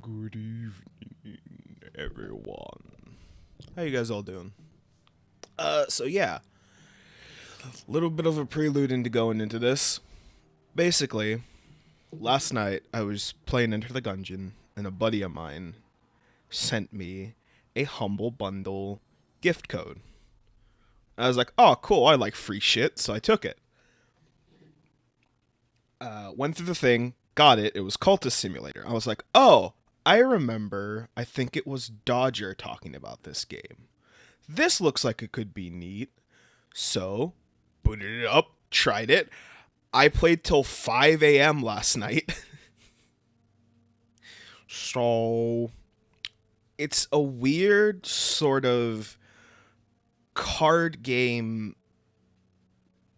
Good evening, everyone. How you guys all doing? So yeah, a little bit of a prelude into going into this. Basically, last night I was playing Enter the Gungeon, and a buddy of mine sent me a Humble Bundle gift code. I was like, oh, cool, I like free shit, so I took it. Went through the thing, got it. It was Cultist Simulator. I was like, oh, I remember, I think it was Dodger talking about this game. This looks like it could be neat. So, booted it up, tried it. I played till 5 a.m. last night. So, it's a weird sort of card game,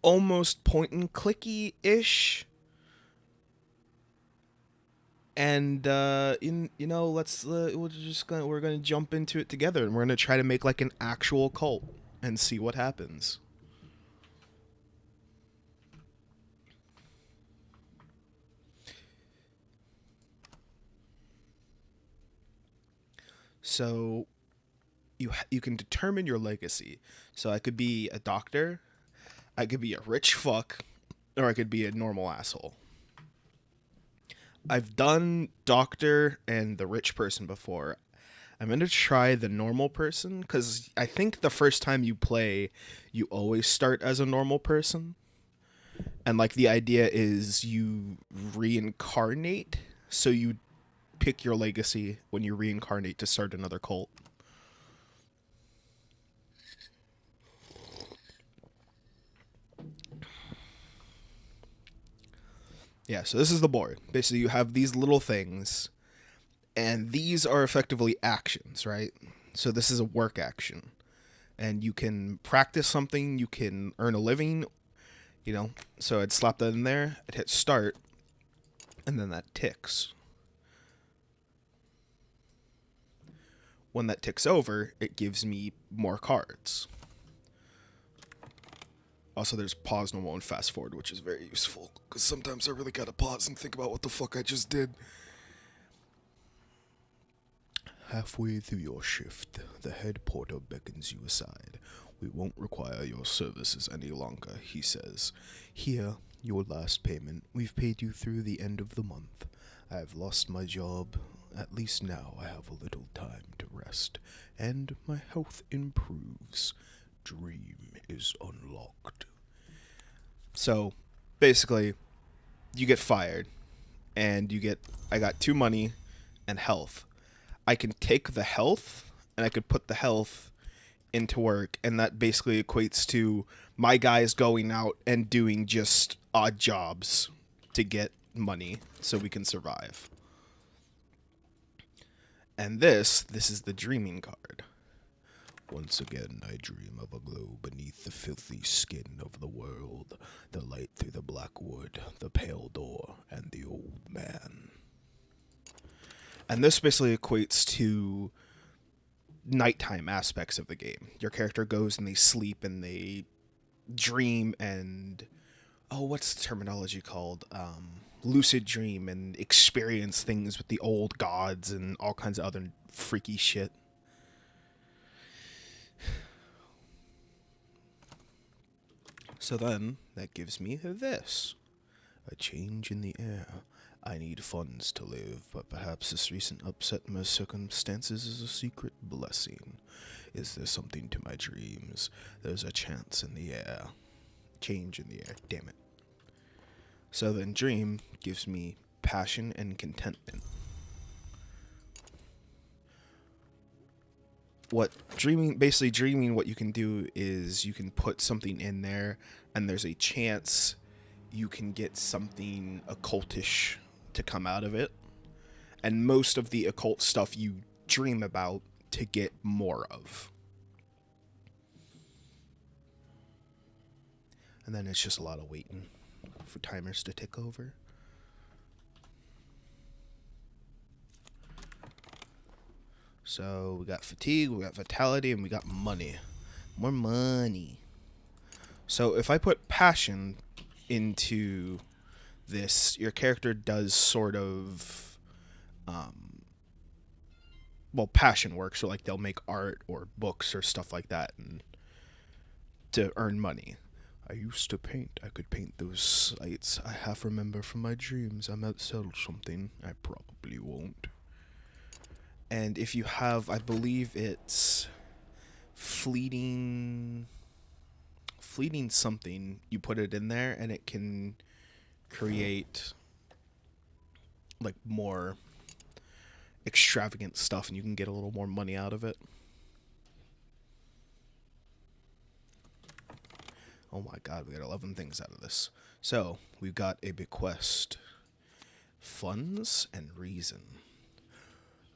almost point and clicky ish. And we're gonna jump into it together, and we're gonna try to make like an actual cult and see what happens. So you can determine your legacy. So I could be a doctor, I could be a rich fuck, or I could be a normal asshole. I've done doctor and the rich person before. I'm gonna try the normal person because I think the first time you play, you always start as a normal person, and like the idea is you reincarnate. So you pick your legacy when you reincarnate to start another cult. Yeah, so this is the board. Basically, you have these little things, and these are effectively actions, right? So this is a work action. And you can practice something, you can earn a living. So I'd slap that in there, I'd hit start, and then that ticks. When that ticks over, it gives me more cards. Also, there's pause normal and fast forward, which is very useful, because sometimes I really gotta pause and think about what the fuck I just did. Halfway through your shift, the head porter beckons you aside. We won't require your services any longer, he says. Here, your last payment. We've paid you through the end of the month. I have lost my job. At least now I have a little time to rest, and my health improves. Dream is unlocked. So, basically, you get fired, and I got 2 money and health. I can take the health and I could put the health into work, and that basically equates to my guys going out and doing just odd jobs to get money so we can survive. And this is the dreaming card. Once again, I dream of a glow beneath the filthy skin of the world, the light through the black wood, the pale door, and the old man. And this basically equates to nighttime aspects of the game. Your character goes and they sleep and they dream and what's the terminology called? Lucid dream and experience things with the old gods and all kinds of other freaky shit. So then that gives me this. A change in the air. I need funds to live, but perhaps this recent upset in my circumstances is a secret blessing. Is there something to my dreams? There's a chance in the air. Change in the air. Damn it. So then dream gives me passion and contentment. Basically dreaming, what you can do is you can put something in there, and there's a chance you can get something occultish to come out of it. And most of the occult stuff you dream about to get more of. And then it's just a lot of waiting for timers to tick over. So we got fatigue, we got vitality, and we got money. More money. So if I put passion into this, your character does sort of well, passion work. So like they'll make art or books or stuff like that, and to earn money. I used to paint. I could paint those sights. I half remember from my dreams. I might sell something. I probably won't. And if you have, I believe it's fleeting, fleeting something. You put it in there, and it can create like more extravagant stuff, and you can get a little more money out of it. Oh my god, we got 11 things out of this. So, we've got a bequest. Funds and reason.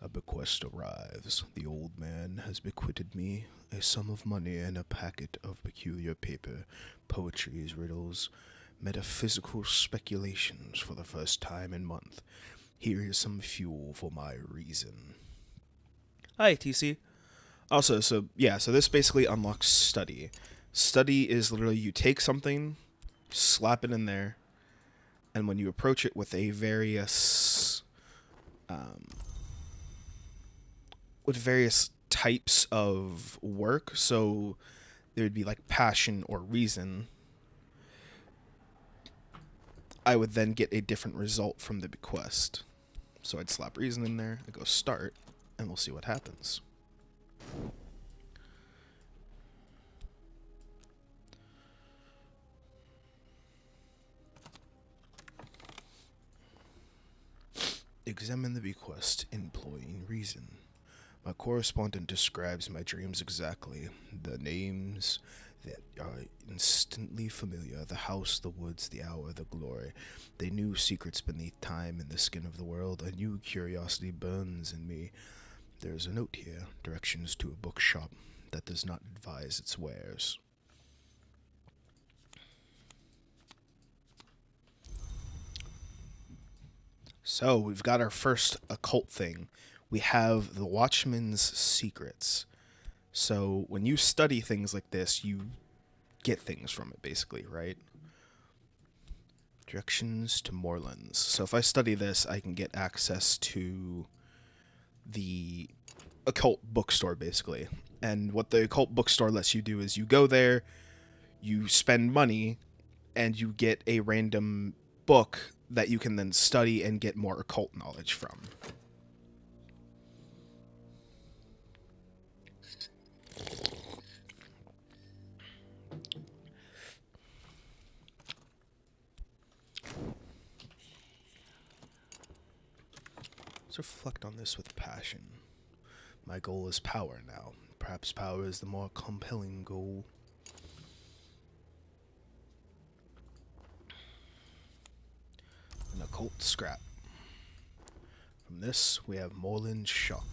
A bequest arrives. The old man has bequeathed me a sum of money and a packet of peculiar paper, poetries, riddles, metaphysical speculations for the first time in month. Here is some fuel for my reason. Hi, TC. Also, so this basically unlocks study. Study is literally you take something, slap it in there, and when you approach it with a various types of work, so there would be like passion or reason, I would then get a different result from the bequest. So I'd slap reason in there, I go start, and we'll see what happens. Examine the bequest, employing reason. My correspondent describes my dreams exactly. The names that are instantly familiar, the house, the woods, the hour, the glory. They knew secrets beneath time in the skin of the world. A new curiosity burns in me. There is a note here, directions to a bookshop that does not advise its wares. So, we've got our first occult thing. We have the Watchman's Secrets. So, when you study things like this, you get things from it, basically, right? Directions to Moorlands. So, if I study this, I can get access to the occult bookstore, basically. And what the occult bookstore lets you do is you go there, you spend money, and you get a random book that you can then study and get more occult knowledge from. Let's reflect on this with passion. My goal is power now. Perhaps power is the more compelling goal. An occult scrap. From this, we have Moreland's shop.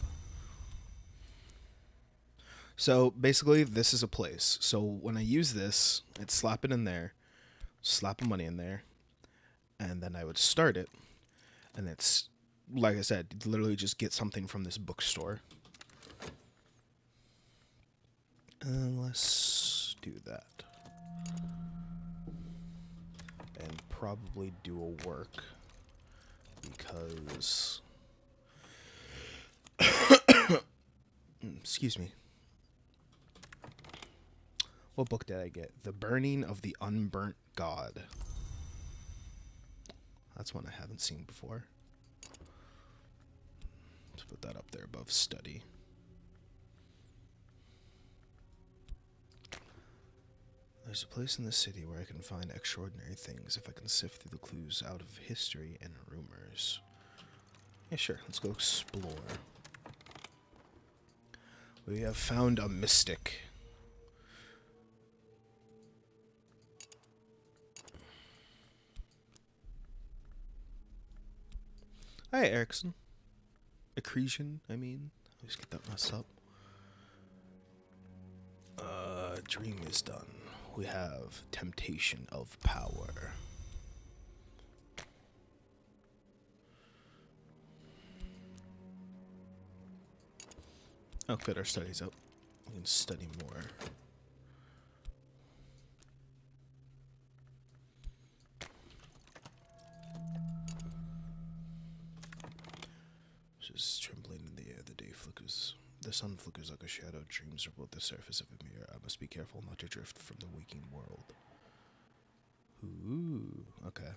So basically, this is a place. So when I use this, I'd slap it in there, slap the money in there, and then I would start it. And it's, like I said, literally just get something from this bookstore. Let's do that. And probably do a work. Because... excuse me. What book did I get? The Burning of the Unburnt God. That's one I haven't seen before. Let's put that up there above study. There's a place in the city where I can find extraordinary things if I can sift through the clues out of history and rumors. Yeah, sure. Let's go explore. We have found a mystic. Hi, Erickson. Accretion, I mean. I always get that messed up. Dream is done. We have temptation of power. Oh, good, our study's up. We can study more. Just trembling in the air, the day flickers The sun flickers like a shadow. Dreams are both the surface of a mirror. I must be careful not to drift from the waking world. Ooh, okay.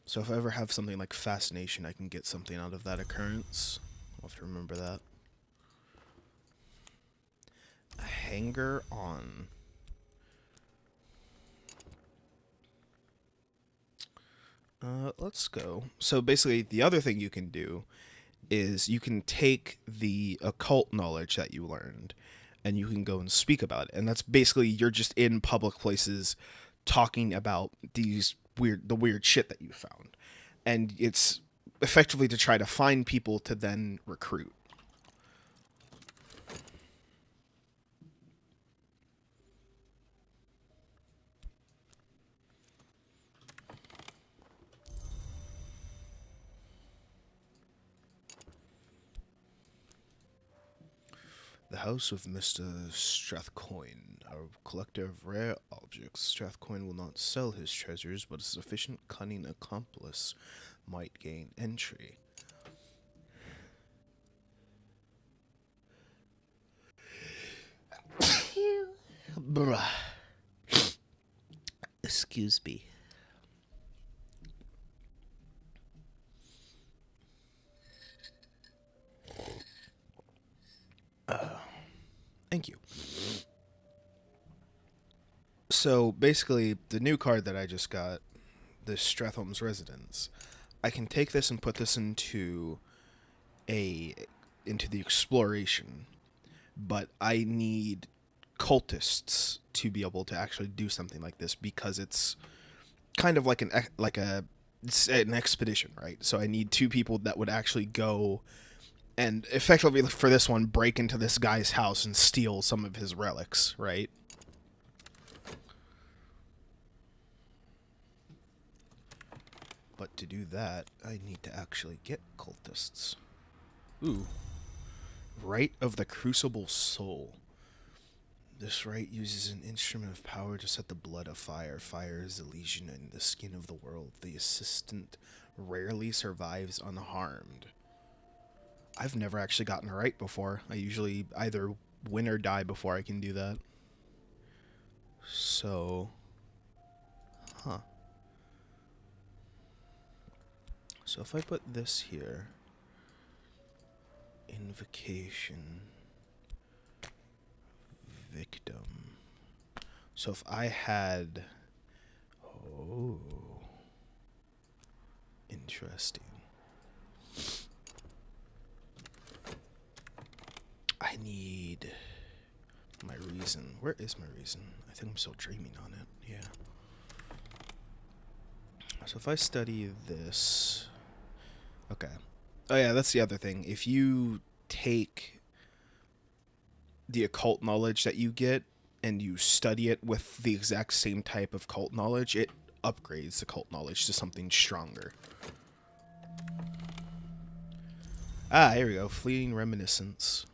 So if I ever have something like fascination, I can get something out of that occurrence. I'll have to remember that. A hanger on. Let's go. So basically, the other thing you can do is you can take the occult knowledge that you learned and you can go and speak about it. And that's basically you're just in public places talking about the weird shit that you found. And it's effectively to try to find people to then recruit. The house of Mr. Strathcoyne, a collector of rare objects. Strathcoyne will not sell his treasures, but a sufficient cunning accomplice might gain entry. Bruh. Excuse me. Thank you. So basically, the new card that I just got, the Stratholme's Residence, I can take this and put this into the exploration, but I need cultists to be able to actually do something like this because it's kind of like it's an expedition, right? So I need two people that would actually go and effectively for this one break into this guy's house and steal some of his relics, right? But to do that, I need to actually get cultists. Ooh. Rite of the Crucible Soul. This rite uses an instrument of power to set the blood afire. Fire is the legion in the skin of the world. The assistant rarely survives unharmed. I've never actually gotten a rite before. I usually either win or die before I can do that. So... Huh. So if I put this here... Invocation... Victim... So if I had... Oh... Interesting. I need... my reason. Where is my reason? I think I'm still dreaming on it. Yeah. So if I study this... Okay. Oh yeah, that's the other thing. If you take the occult knowledge that you get and you study it with the exact same type of cult knowledge, it upgrades the cult knowledge to something stronger. Ah, here we go. Fleeting Reminiscence.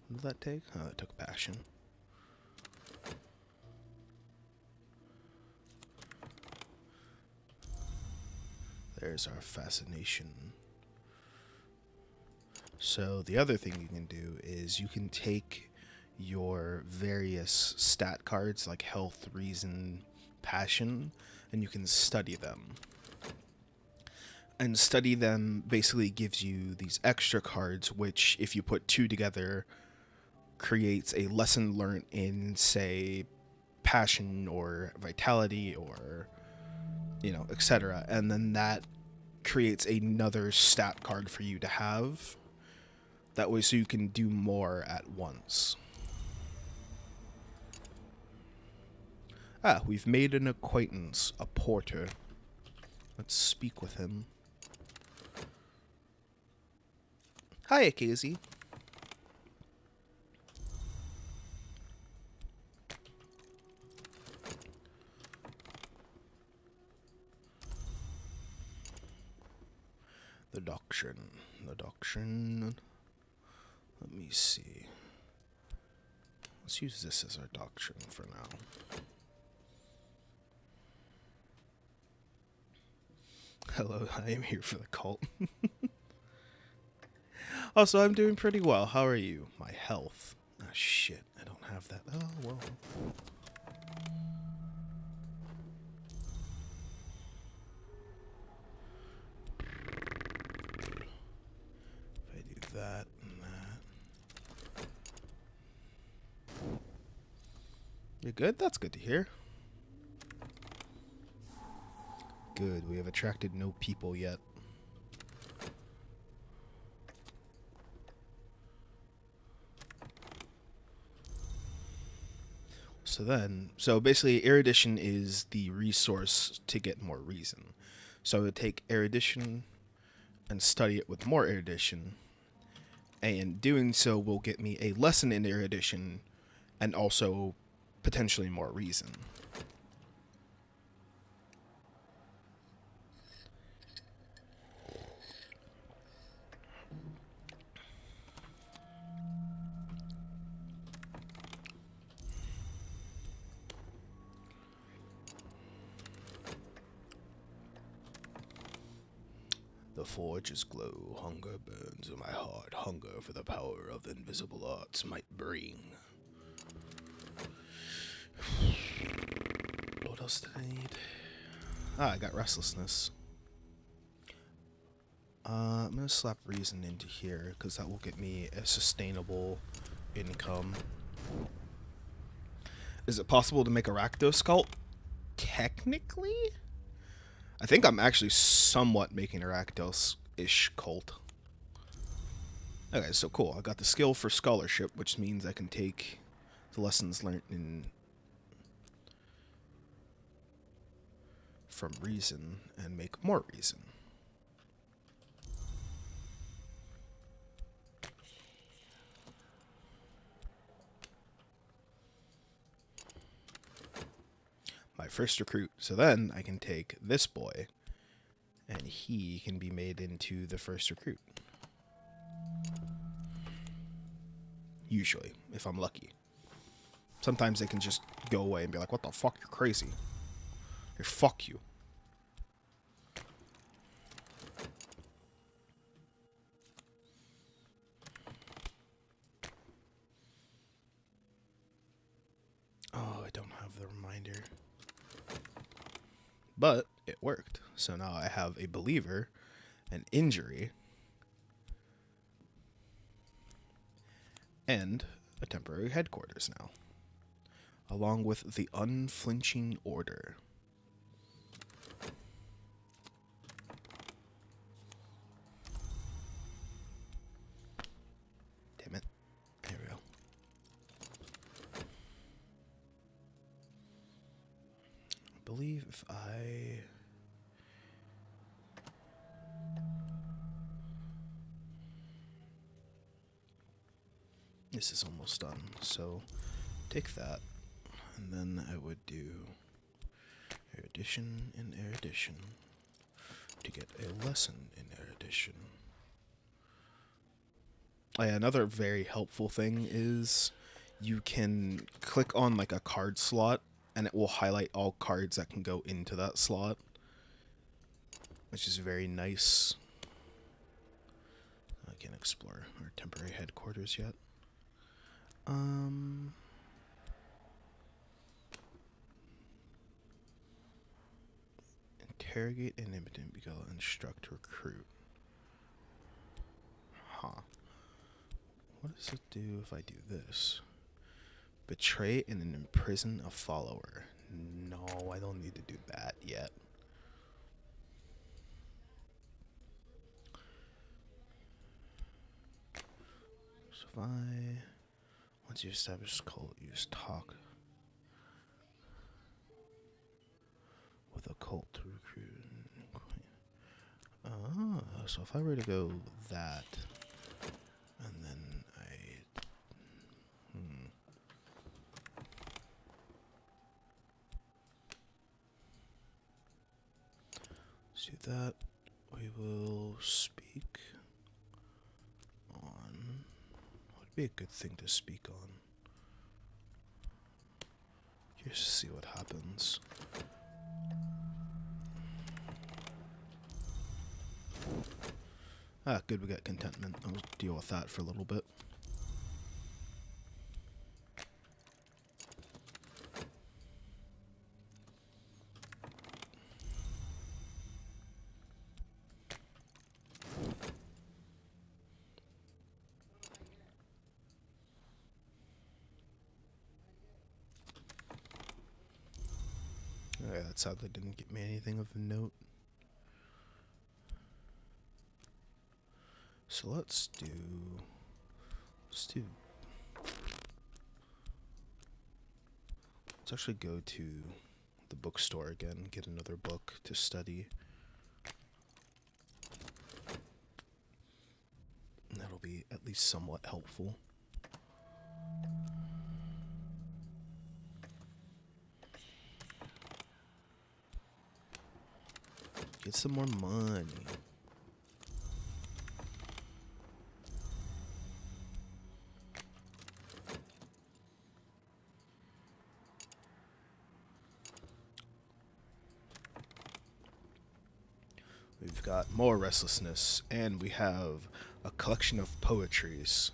What did that take? Oh, it took Passion. There's our Fascination. So the other thing you can do is you can take your various stat cards like Health, Reason, Passion, and you can study them. And study them basically gives you these extra cards, which if you put two together, creates a lesson learned in, say, Passion or Vitality or, etc. And then that creates another stat card for you to have. That way so you can do more at once. Ah, we've made an acquaintance, a porter. Let's speak with him. Hi, Casey. The doctrine. The doctrine. Let me see. Let's use this as our doctrine for now. Hello, I am here for the cult. Also, I'm doing pretty well. How are you? My health. Ah, shit. I don't have that. Oh, well. If I do that and that. You're good? That's good to hear. Good. We have attracted no people yet. So basically, erudition is the resource to get more reason. So I would take erudition and study it with more erudition, and doing so will get me a lesson in erudition and also potentially more reason. The forges glow, hunger burns in my heart, hunger for the power of the invisible arts might bring. What else did I need? I got restlessness. I'm gonna slap reason into here, because that will get me a sustainable income. Is it possible to make a Rakdos cult? Technically? I think I'm actually somewhat making a Rakdos-ish cult. Okay, so cool. I got the skill for scholarship, which means I can take the lessons learned from reason and make more reason. My first recruit. So then I can take this boy, and he can be made into the first recruit. Usually, if I'm lucky. Sometimes they can just go away and be like, what the fuck, you're crazy. Hey, fuck you. Oh, I don't have the reminder. But it worked. So now I have a believer, an injury, and a temporary headquarters now, along with the unflinching order. Damn it. There we go. I believe if I... This is almost done, so take that, and then I would do erudition and erudition to get a lesson in erudition. Oh, yeah, another very helpful thing is you can click on like a card slot and it will highlight all cards that can go into that slot, which is very nice. I can't explore our temporary headquarters yet. Interrogate an impotent beguile, instruct, recruit. Huh. What does it do if I do this? Betray and imprison a follower. No, I don't need to do that yet. So if once you establish a cult, you just talk with a cult to recruit. So if I were to go that, and then let's do that. We will speak on. What would be a good thing to speak on? Just to see what happens. Ah, good, we got contentment. I'll deal with that for a little bit. Yeah, that sadly didn't get me anything of note. So let's actually go to the bookstore again, get another book to study. And that'll be at least somewhat helpful. Get some more money. We've got more restlessness, and we have a collection of poetries.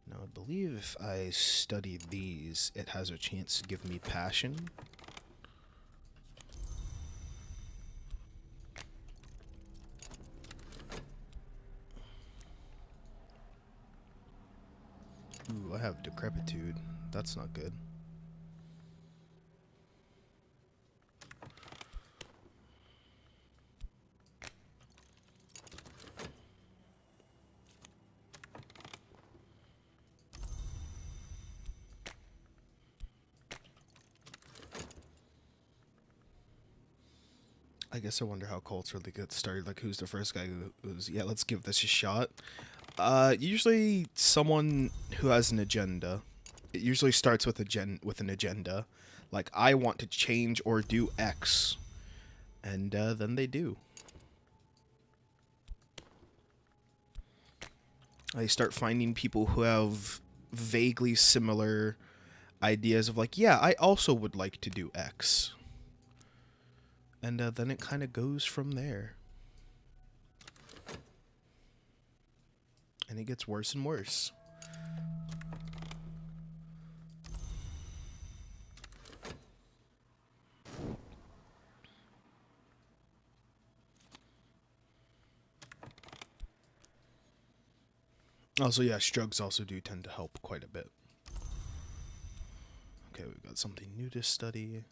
Now, I believe if I study these, it has a chance to give me passion. Ooh, I have decrepitude. That's not good. I guess I wonder how cults really get started. Like, who's the first guy who's, yeah, let's give this a shot. Usually someone who has an agenda. It usually starts with an agenda. Like, I want to change or do X. And then they do. I start finding people who have vaguely similar ideas of like, yeah, I also would like to do X. And then it kind of goes from there. And it gets worse and worse. Also, yeah, drugs also do tend to help quite a bit. Okay, we've got something new to study.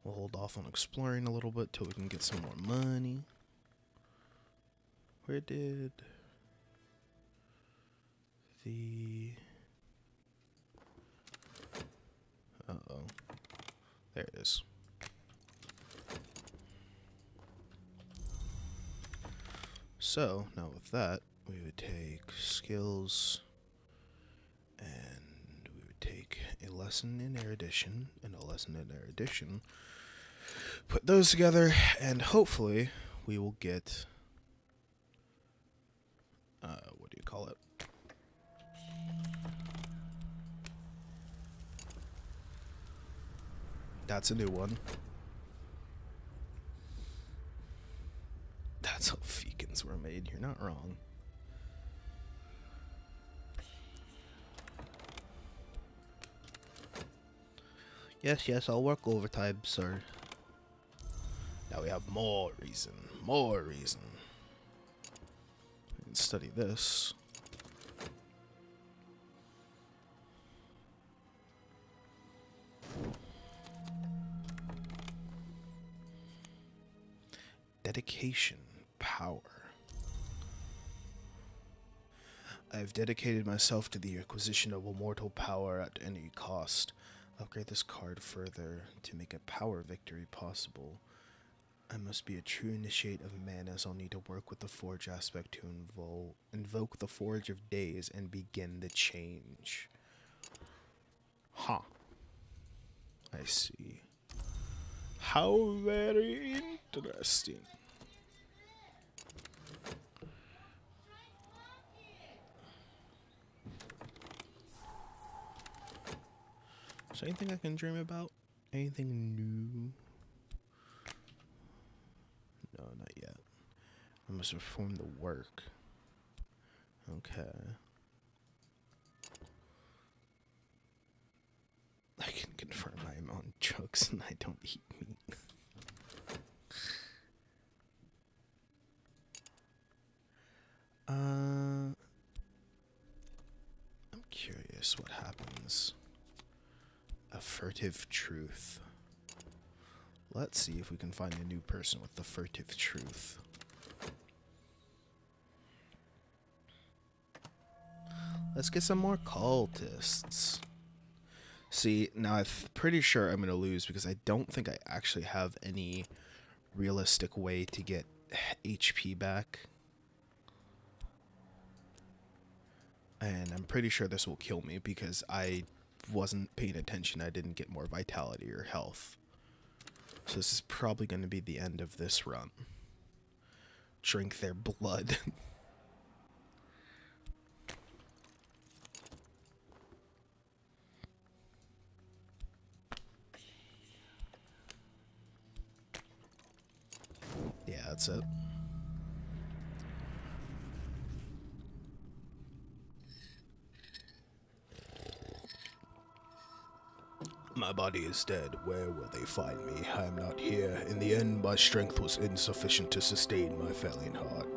We'll hold off on exploring a little bit till we can get some more money. Where did the... Uh-oh. There it is. So, now with that, we would take skills, and we would take a lesson in erudition, and a lesson in erudition. Put those together, and hopefully we will get... what do you call it? That's a new one. That's how Fekins were made. You're not wrong. Yes, yes, I'll work overtime, sir. Now we have more reason. More reason. We can study this. Dedication. Power. I have dedicated myself to the acquisition of immortal power at any cost. Upgrade this card further to make a power victory possible. I must be a true initiate of man, as I'll need to work with the Forge aspect to invoke the Forge of Days and begin the change. Huh. I see. How very interesting. Is there anything I can dream about? Anything new? No, not yet. I must perform the work. Okay. I can confirm I am on drugs and I don't eat meat. I'm curious what happens. A furtive truth. Let's see if we can find a new person with the furtive truth. Let's get some more cultists. See, now I'm pretty sure I'm going to lose because I don't think I actually have any realistic way to get HP back. And I'm pretty sure this will kill me because I wasn't paying attention. I didn't get more vitality or health. So this is probably going to be the end of this run. Drink their blood. Yeah, that's it. My body is dead. Where will they find me? I am not here. In the end, my strength was insufficient to sustain my failing heart.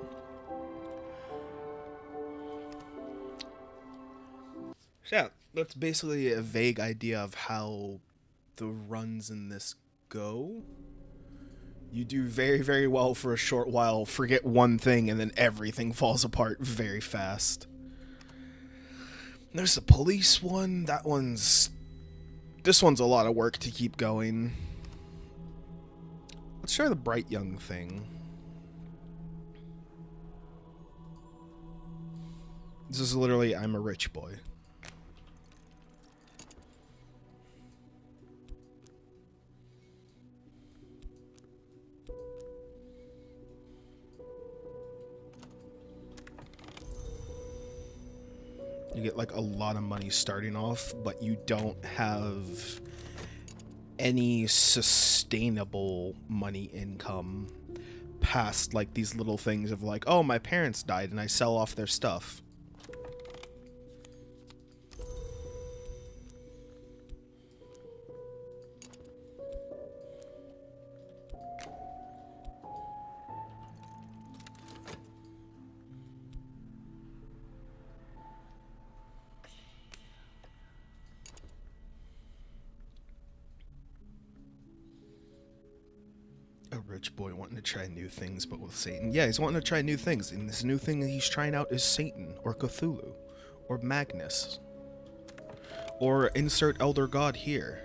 So yeah, that's basically a vague idea of how the runs in this go. You do very, very well for a short while, forget one thing, and then everything falls apart very fast. There's the police one. This one's a lot of work to keep going. Let's try the bright young thing. This is literally, I'm a rich boy. You get like a lot of money starting off, but you don't have any sustainable money income past like these little things of like, oh, my parents died and I sell off their stuff. A rich boy wanting to try new things, but with Satan. Yeah, he's wanting to try new things, and this new thing that he's trying out is Satan, or Cthulhu, or Magnus, or insert Elder God here.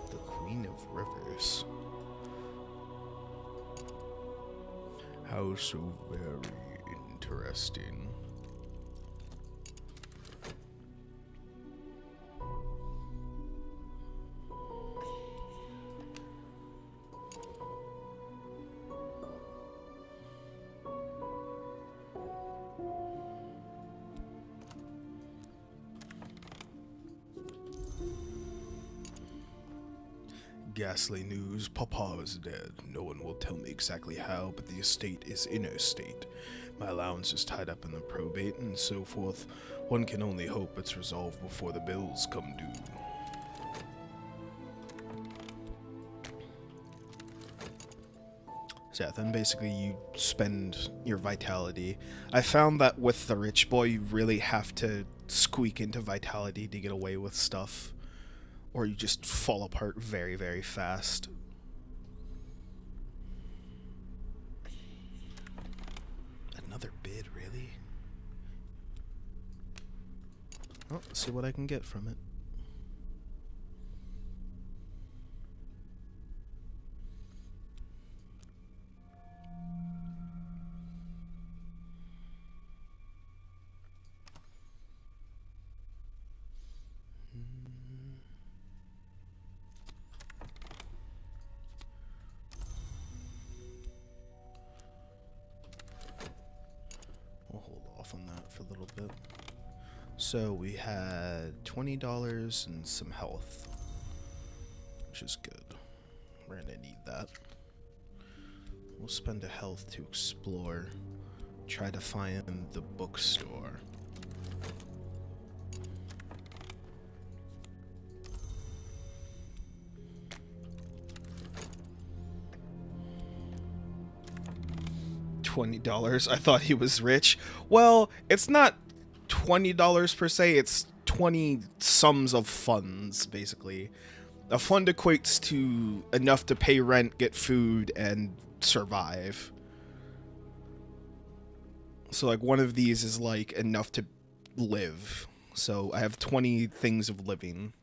The Queen of Rivers. How so very interesting. Ghastly news, Papa is dead. No one will tell me exactly how, but the estate is in a state. My allowance is tied up in the probate and so forth. One can only hope it's resolved before the bills come due. So yeah, then basically you spend your vitality. I found that with the rich boy, you really have to squeak into vitality to get away with stuff, or you just fall apart very, very fast. Another bid, really? Well, let's see what I can get from it. So we had $20 and some health, which is good. We're gonna need that. We'll spend a health to explore. Try to find the bookstore. $20. I thought he was rich. Well, it's not $20 per se, it's 20 sums of funds, basically. A fund equates to enough to pay rent, get food, and survive. So, like, one of these is, like, enough to live. So, I have 20 things of living.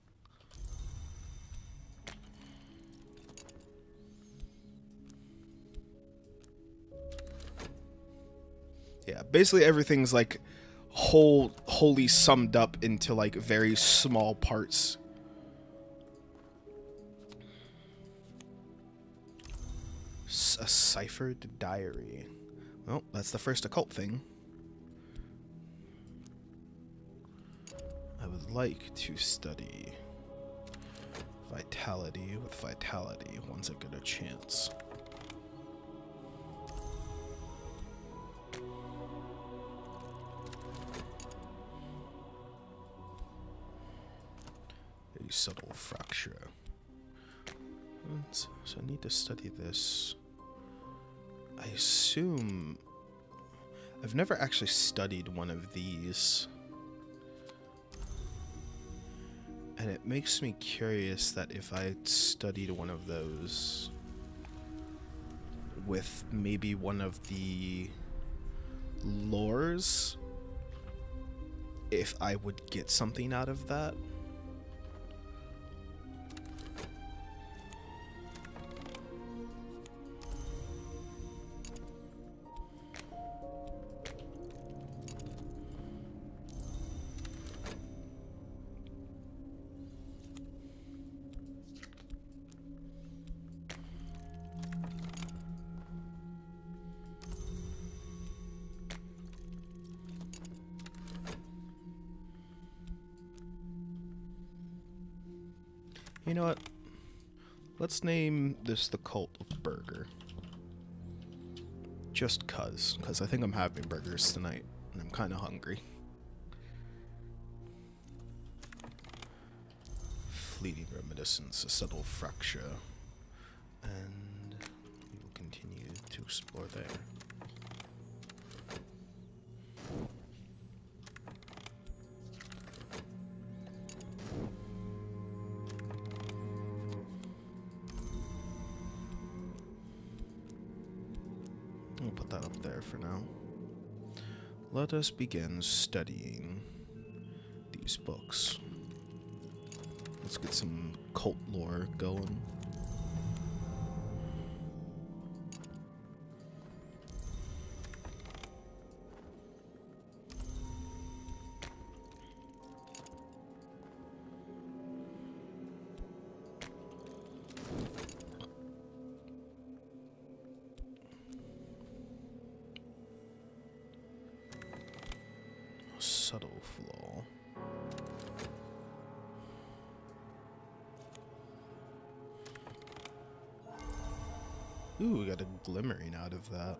Yeah, basically everything's, like, wholly summed up into, like, very small parts. A ciphered diary. Well, that's the first occult thing. I would like to study vitality with vitality once I get a chance. A subtle fracture. So I need to study this. I assume I've never actually studied one of these. And it makes me curious that if I studied one of those with maybe one of the lores, if I would get something out of that. You know what? Let's name this the Cult of Burger. Just cuz I think I'm having burgers tonight, and I'm kind of hungry. Fleeting reminiscence, a subtle fracture, and we will continue to explore there. We'll put that up there for now. Let us begin studying these books. Let's get some cult lore going. Subtle flaw. Ooh, we got a glimmering out of that.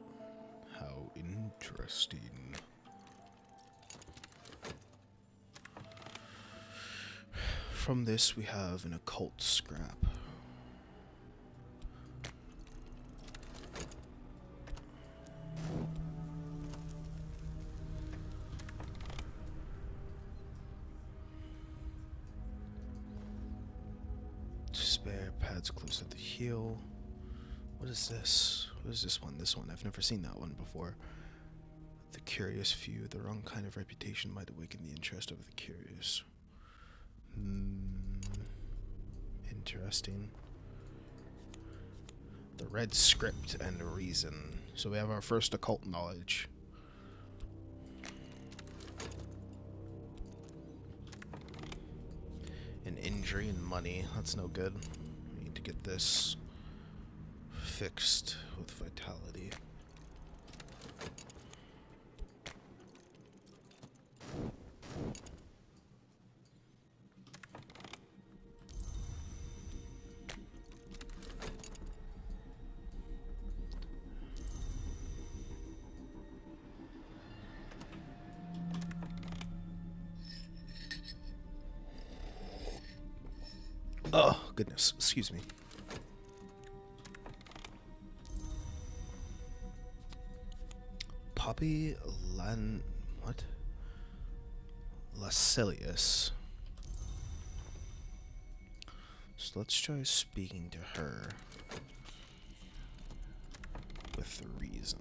How interesting. From this, we have an occult scrap. Spare pads close to the heel. What is this? What is this one? This one. I've never seen that one before. The curious few. The wrong kind of reputation might awaken the interest of the curious. Interesting. The red script and reason. So we have our first occult knowledge. An injury and money. That's no good. We need to get this fixed with vitality. Oh, goodness. Excuse me. Poppy What? Lascilius. So let's try speaking to her with reason.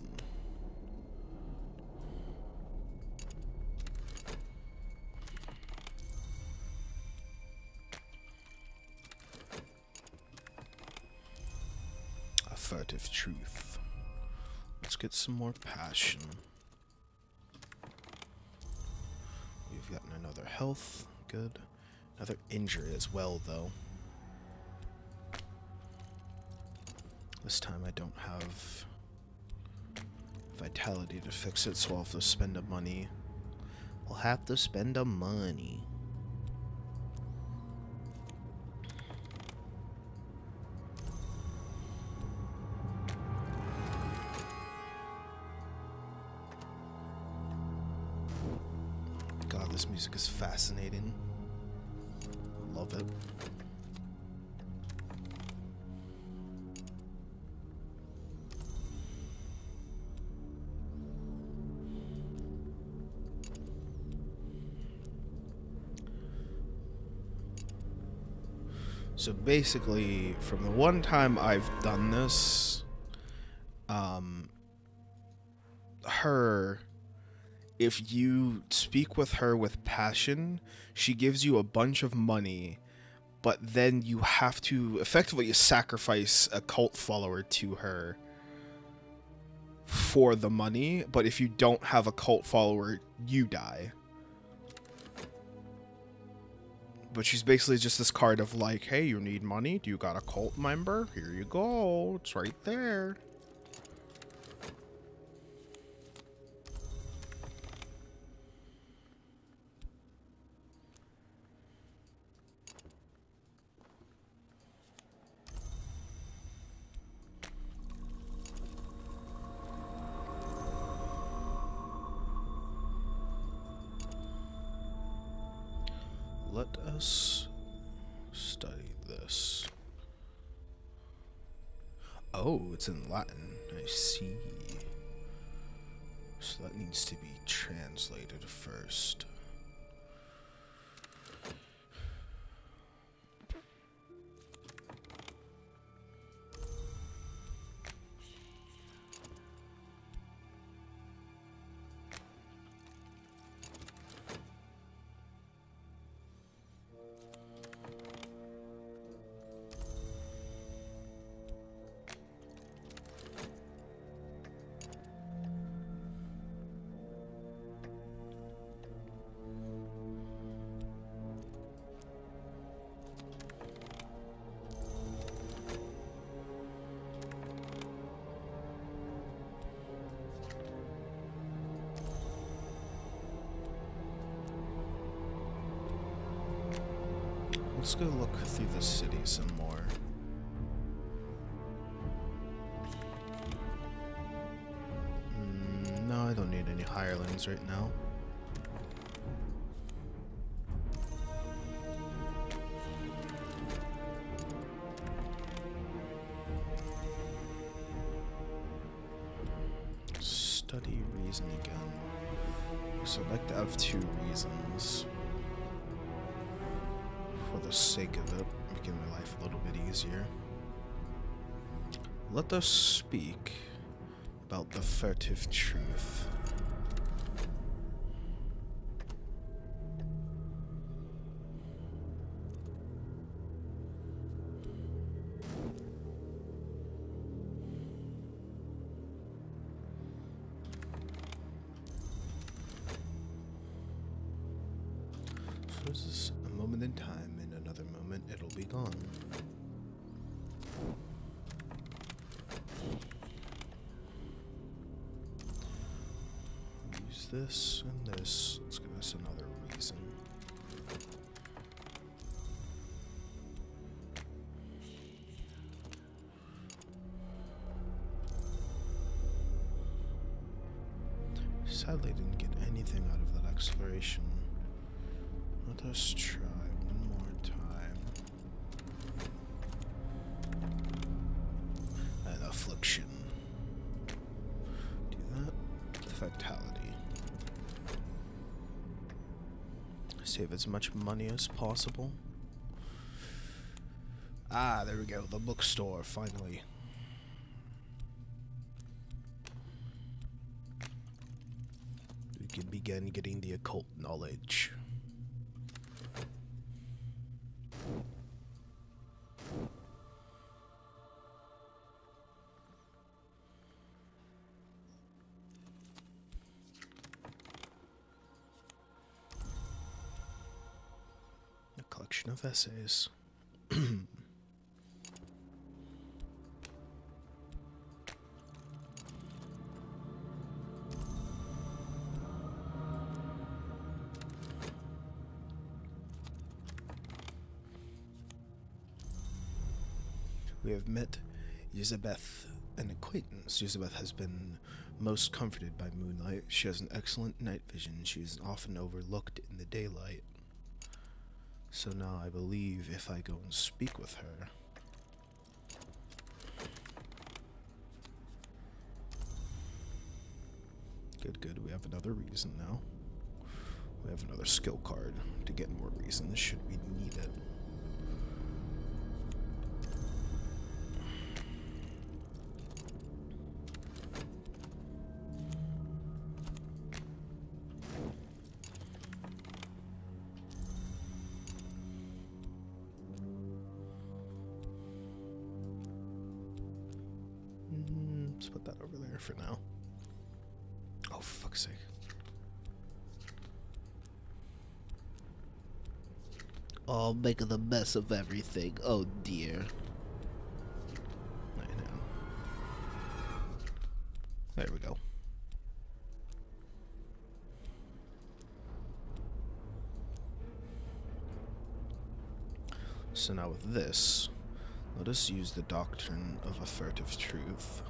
A furtive truth. Let's get some more passion. We've gotten another health. Good. Another injury as well, though. This time I don't have vitality to fix it, so I'll have to spend the money. I'll have to spend the money. God, this music is fascinating. Love it. So basically, from the one time I've done this, if you speak with her with passion, she gives you a bunch of money, but then you have to effectively sacrifice a cult follower to her for the money, but if you don't have a cult follower, you die. But she's basically just this card of like, hey, you need money? Do you got a cult member? Here you go. It's right there. Let us study this. Oh, it's in Latin. I see. So that needs to be translated first. Let's go look through the city some more. No, I don't need any hirelings right now. Study reason again. So I'd like to have 2 reasons. For the sake of it, making my life a little bit easier. Let us speak about the furtive truth. So this is a moment in time. Another moment, it'll be gone. Use this and this. Let's give us another reason. Sadly, didn't get anything out of that exploration. Let us try one more time. affliction. Do that. Fatality. Save as much money as possible. Ah, there we go. The bookstore, finally. We can begin getting the occult knowledge. A collection of essays. We have met Elizabeth, an acquaintance. Elizabeth has been most comforted by moonlight. She has an excellent night vision. She is often overlooked in the daylight. So now I believe if I go and speak with her... Good, good. We have another reason now. We have another skill card to get more reasons should we need it. Let's put that over there for now. Oh, for fuck's sake. Oh, making the mess of everything. Oh, dear. I know. There we go. So now with this, let us use the doctrine of affirmative truth.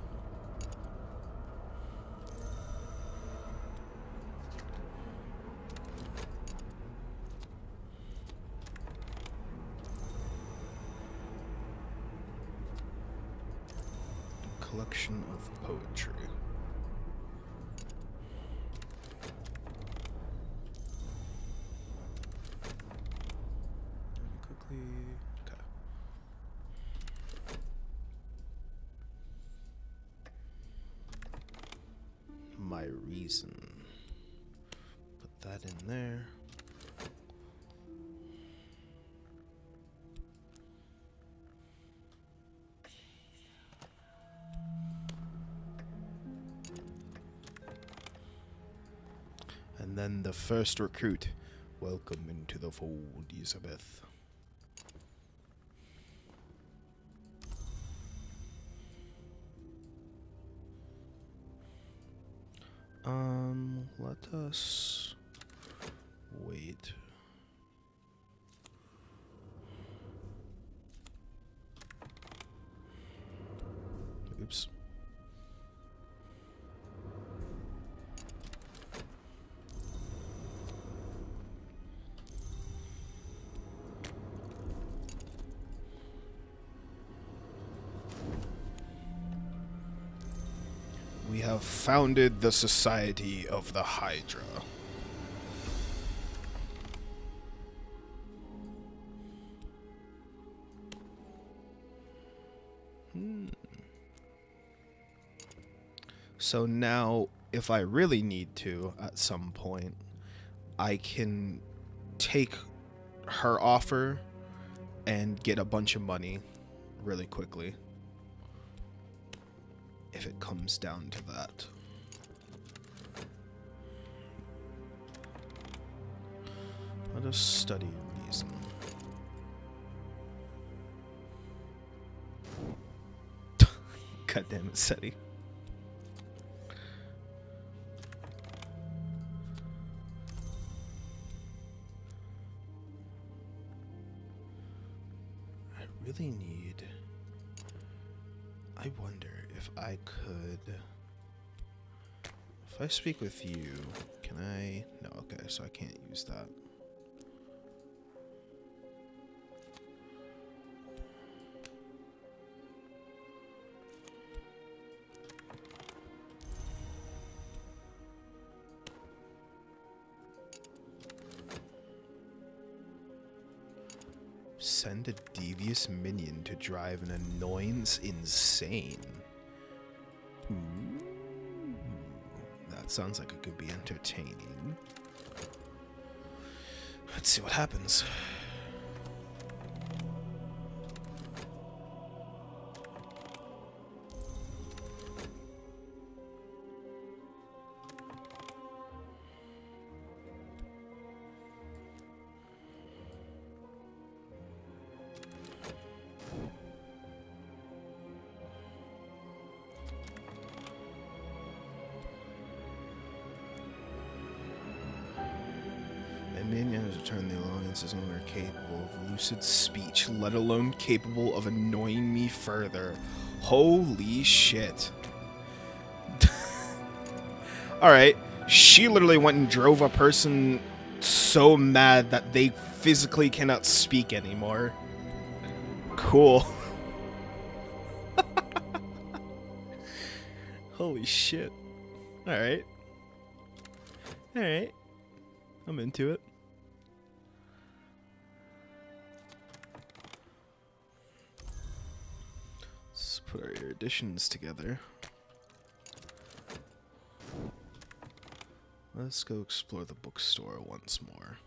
Collection of poetry. Quickly. Okay. My reason. Put that in there. And then the first recruit. Welcome into the fold, Elizabeth. Let us wait. Oops. We have founded the Society of the Hydra. So now, if I really need to, at some point, I can take her offer and get a bunch of money really quickly. If it comes down to that. Let us study reason. God damn it, SETI. I really need... I wonder if I could... If I speak with you, can I... No, okay, so I can't use that. Send a devious minion to drive an annoyance insane. Ooh, that sounds like it could be entertaining. Let's see what happens. Minion has returned. The Alliance is no longer capable of lucid speech, let alone capable of annoying me further. Holy shit. Alright, she literally went and drove a person so mad that they physically cannot speak anymore. Cool. Holy shit. Alright. Alright. I'm into it. Let's put our eruditions together. Let's go explore the bookstore once more.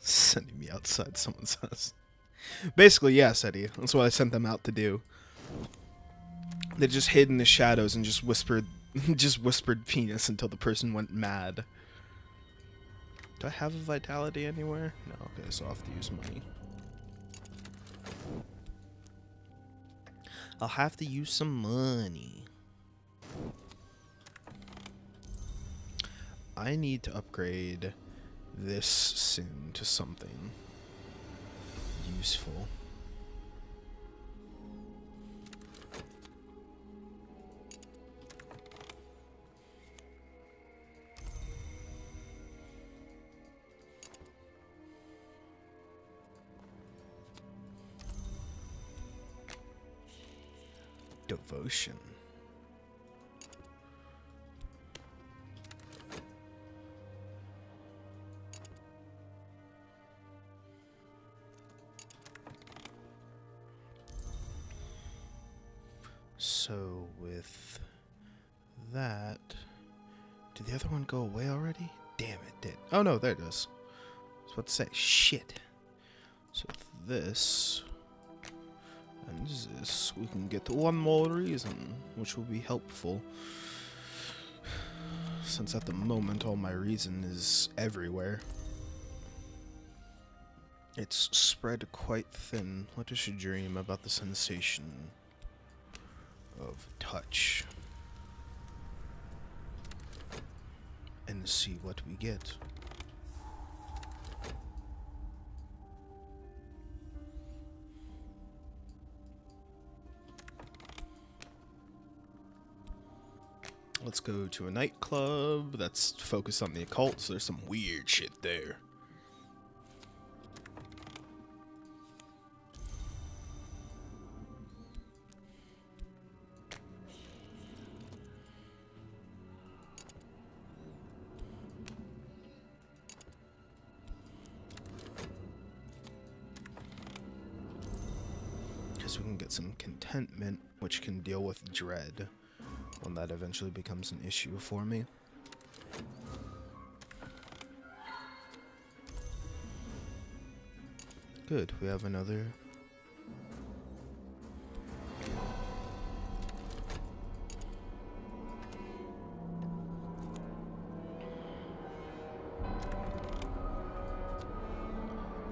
Sending me outside someone's house. Basically, yes, Eddie. That's what I sent them out to do. They just hid in the shadows and just whispered penis until the person went mad. Do I have a vitality anywhere? No, okay, so I'll have to use money. I'll have to use some money. I need to upgrade this soon to something useful. Devotion. So with that, did the other one go away already? Damn, it did. Oh no, there it is. I was about to say, shit. So with this and this, we can get one more reason, which will be helpful. Since at the moment all my reason is everywhere. It's spread quite thin. Let us dream about the sensation of touch and see what we get. Let's go to a nightclub that's focused on the occult, so there's some weird shit there. Because we can get some contentment, which can deal with dread when that eventually becomes an issue for me. Good, we have another.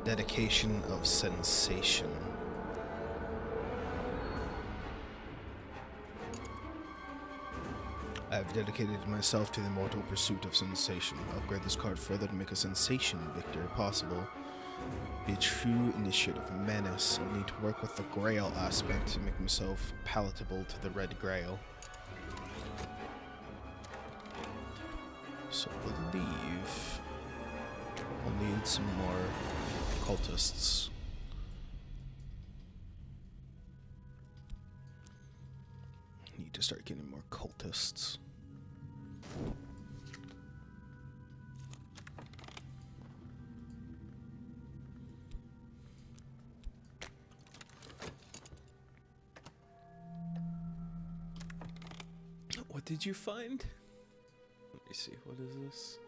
Dedication of sensation. I have dedicated myself to the mortal pursuit of sensation. Upgrade this card further to make a sensation victor possible. Be a true initiative menace. I'll need to work with the Grail aspect to make myself palatable to the Red Grail. So I believe we'll need some more cultists. Need to start getting more cultists. What did you find? Let me see, what is this?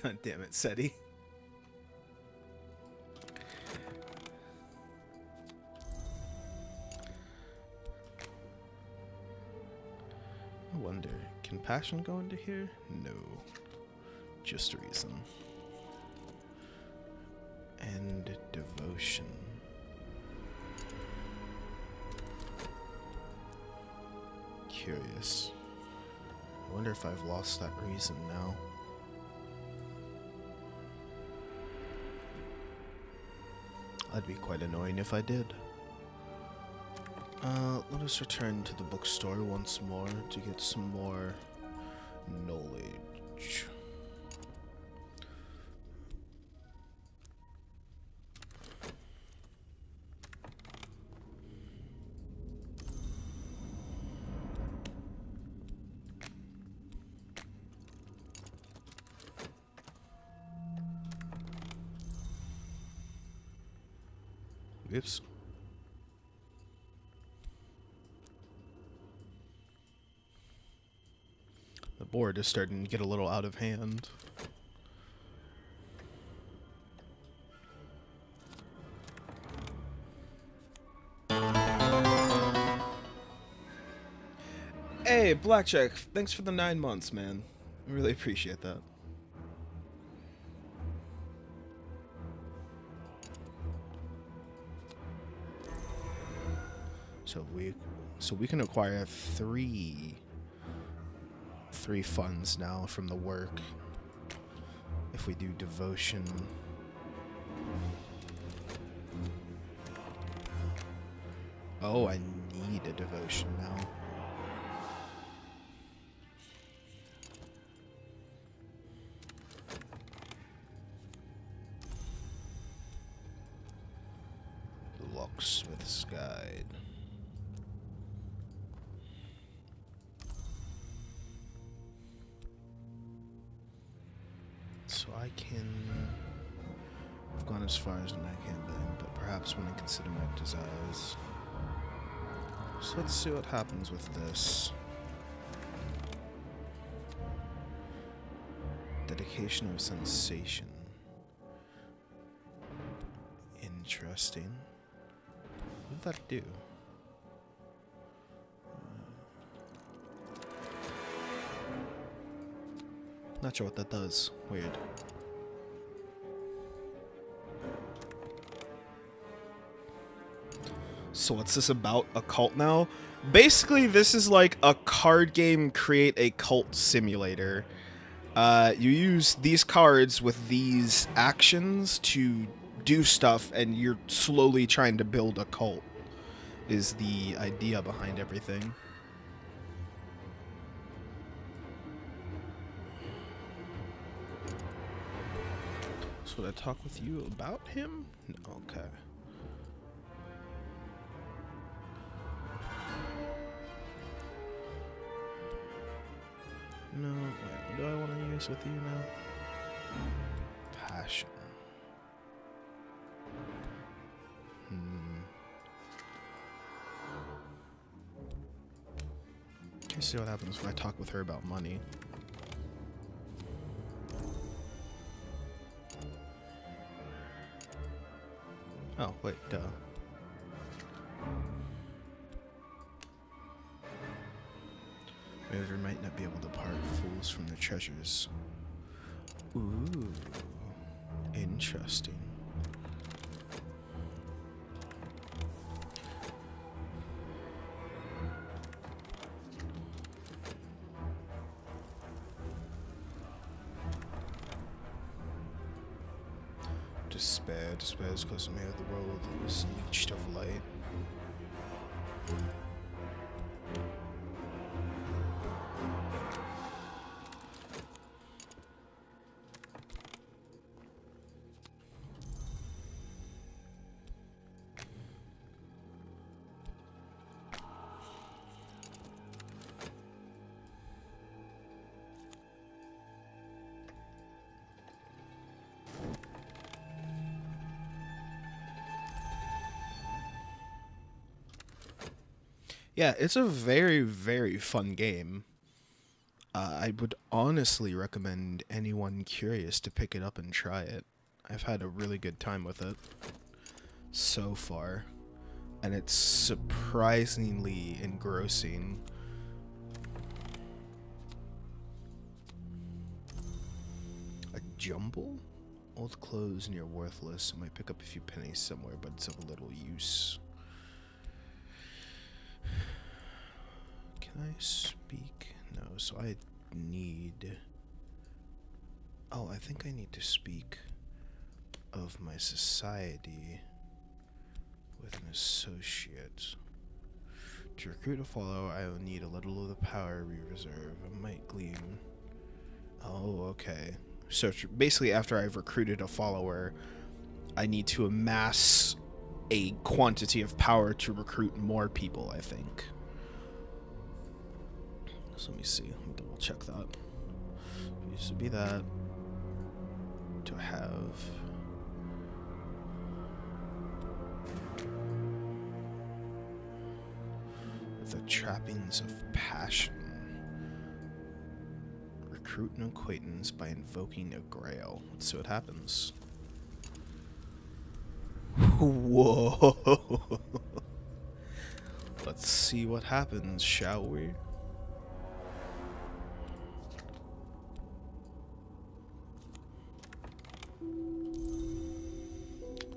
God damn it, SETI. I wonder, can passion go into here? No. Just reason. And devotion. Curious. I wonder if I've lost that reason now. That'd be quite annoying if I did. Let us return to the bookstore once more to get some more knowledge. Oops. The board is starting to get a little out of hand. Hey, Blackjack, thanks for the 9 months, man. I really appreciate that. So we can acquire three funds now from the work if we do devotion. Oh, I need a devotion now. Locksmith's Guide. So I can... I've gone as far as I can, but perhaps when I consider my desires. So let's see what happens with this. Dedication of sensation. Interesting. What did that do? Not sure what that does. Weird. So what's this about? A cult now? Basically, this is like a card game create a cult simulator. You use these cards with these actions to do stuff, and you're slowly trying to build a cult, is the idea behind everything. So did I talk with you about him? No, okay. No, wait, what do I want to use with you now? Passion. Let's see what happens if I talk with her about money. Oh, wait, duh. River might not be able to part fools from their treasures. Ooh, interesting. Despair is close to me of the world that is leached of light. Yeah, it's a very, very fun game. I would honestly recommend anyone curious to pick it up and try it. I've had a really good time with it so far, and it's surprisingly engrossing. A jumble? Old clothes and you're worthless. I might pick up a few pennies somewhere, but it's of little use. Can I speak? No, so I need... Oh, I think I need to speak of my society with an associate. To recruit a follower, I will need a little of the power we reserve. I might glean... Oh, okay. So basically, after I've recruited a follower, I need to amass a quantity of power to recruit more people, I think. So let me see. Let me double check that. It used to be that. Do I have... The trappings of passion. Recruit an acquaintance by invoking a grail. Let's see what happens. Whoa. Let's see what happens, shall we?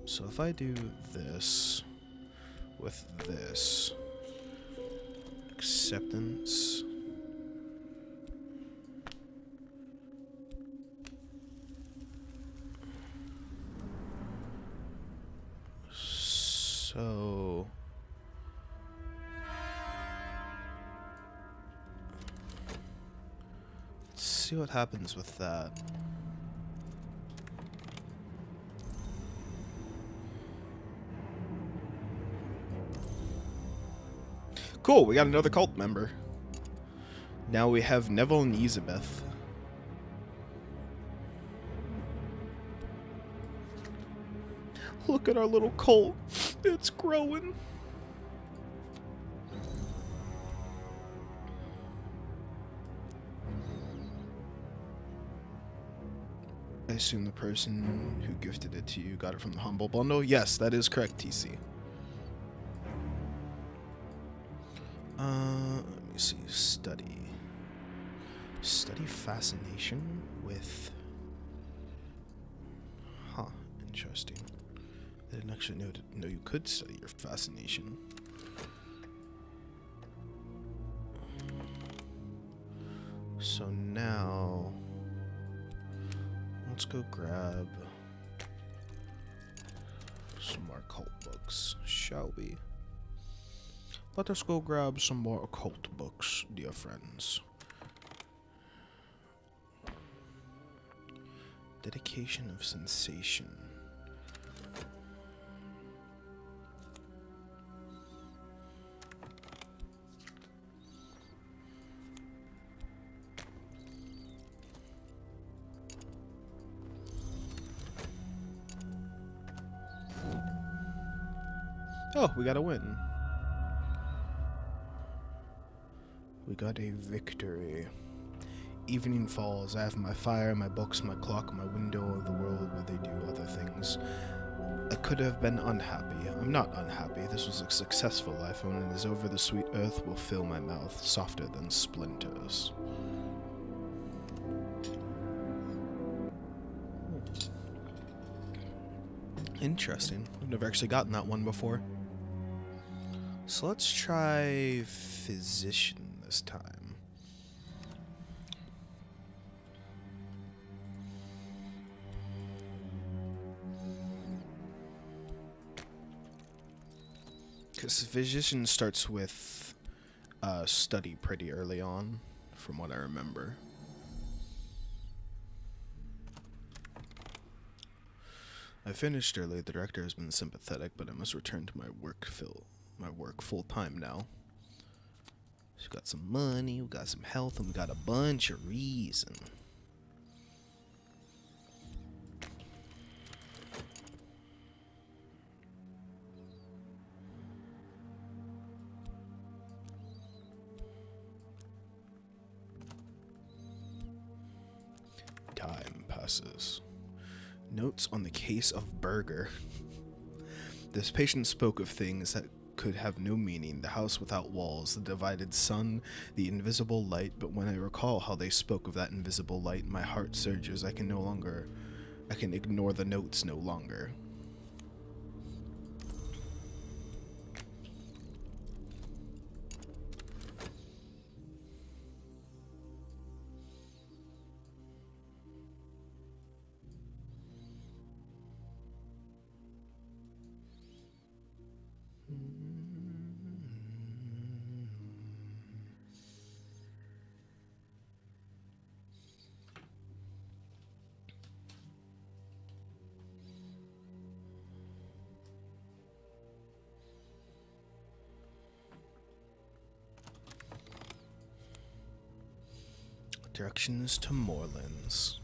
So if I do this with this, acceptance, so let's see what happens with that. Cool, we got another cult member. Now we have Neville and Elizabeth. Look at our little cult. It's growing. I assume the person who gifted it to you got it from the Humble Bundle? Yes, that is correct, TC. Let me see. Study. Study fascination with... Huh, interesting. I didn't actually know you could study your fascination. So now... Let's go grab some more occult books, shall we? Let us go grab some more occult books, dear friends. Dedication of sensation. Oh, we got a win. We got a victory. Evening falls. I have my fire, my books, my clock, my window of the world where they do other things. I could have been unhappy. I'm not unhappy. This was a successful life, and when it is over, the sweet earth will fill my mouth, softer than splinters. Interesting. I've never actually gotten that one before. So let's try physician this time. Because physician starts with study pretty early on, from what I remember. I finished early. The director has been sympathetic, but I must return to my work full time now. We've got some money, we got some health, and we got a bunch of reason. addresses. Notes on the case of Burger. This patient spoke of things that could have no meaning: the house without walls, the divided sun, the invisible light. But when I recall how they spoke of that invisible light, my heart surges. I can ignore the notes no longer. Directions to Moorlands.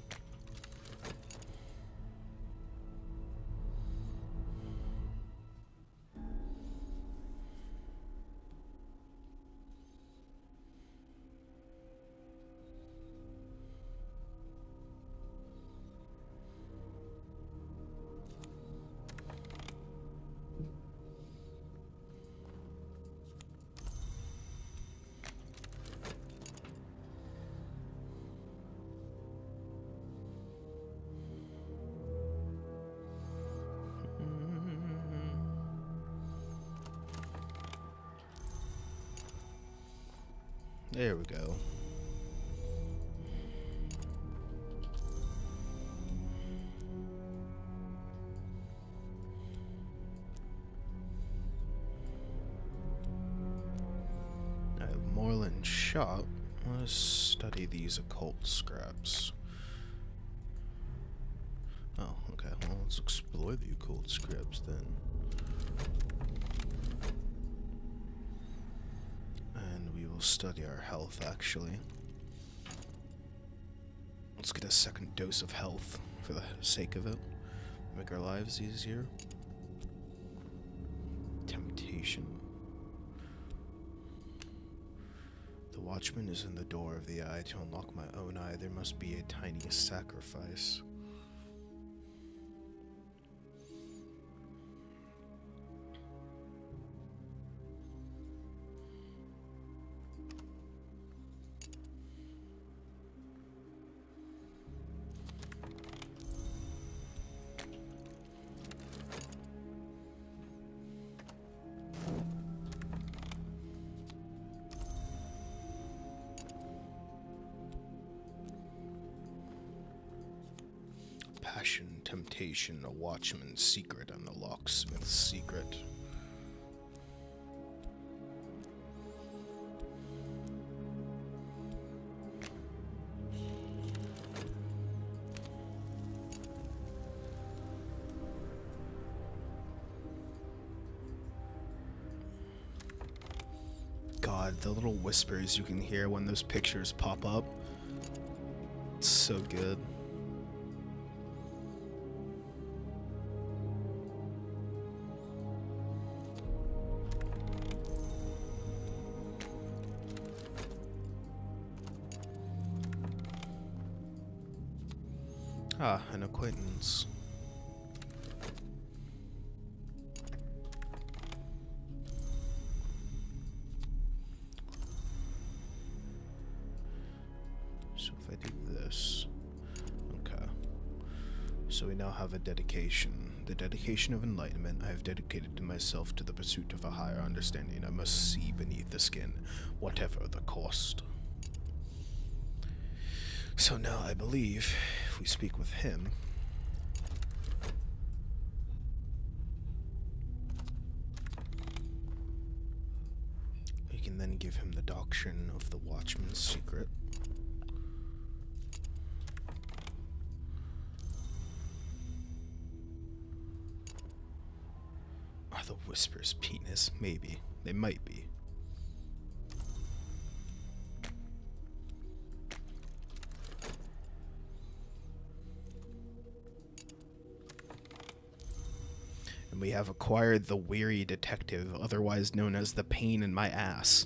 There we go. I have Moorland shop. Let's study these occult scraps. Oh, okay. Well, let's explore the occult scraps then. We'll study our health, actually. Let's get a second dose of health for the sake of it. Make our lives easier. Temptation. The watchman is in the door of the eye. To unlock my own eye, there must be a tiny sacrifice. Passion, temptation, a watchman's secret, and a locksmith's secret. God, the little whispers you can hear when those pictures pop up. It's so good. Ah, an acquaintance. So if I do this... Okay. So we now have a dedication. The dedication of enlightenment. I have dedicated to myself to the pursuit of a higher understanding. I must see beneath the skin, whatever the cost. So now I believe, if we speak with him... we can then give him the doctrine of the Watchman's secret. Are the whispers penis? Maybe. They might be. And we have acquired the weary detective, otherwise known as the pain in my ass.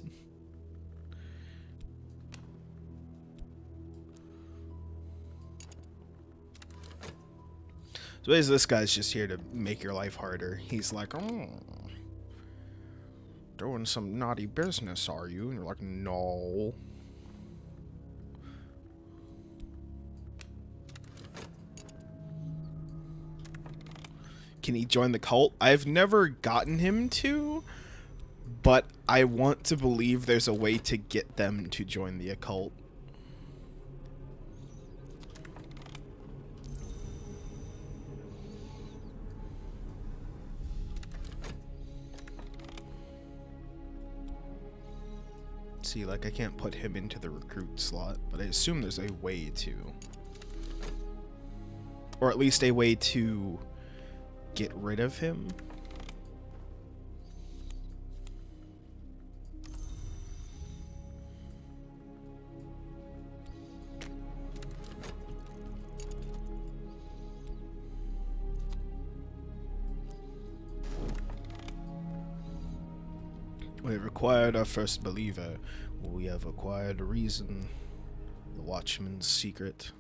basically, this guy's just here to make your life harder. He's like, oh, doing some naughty business, are you? And you're like, no. Can he join the cult? I've never gotten him to, but I want to believe there's a way to get them to join the occult. See, like, I can't put him into the recruit slot, but I assume there's a way to. Or at least a way to get rid of him. We have acquired our first believer. We have acquired a reason. The Watchman's secret.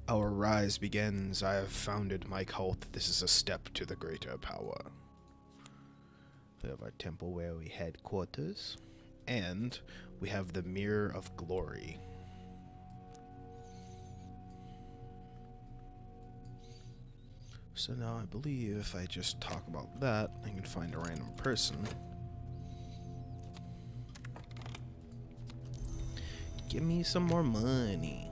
Our rise begins. I have founded my cult. This is a step to the greater power. We have our temple where we headquarters. And we have the Mirror of Glory. So now I believe if I just talk about that, I can find a random person. Give me some more money.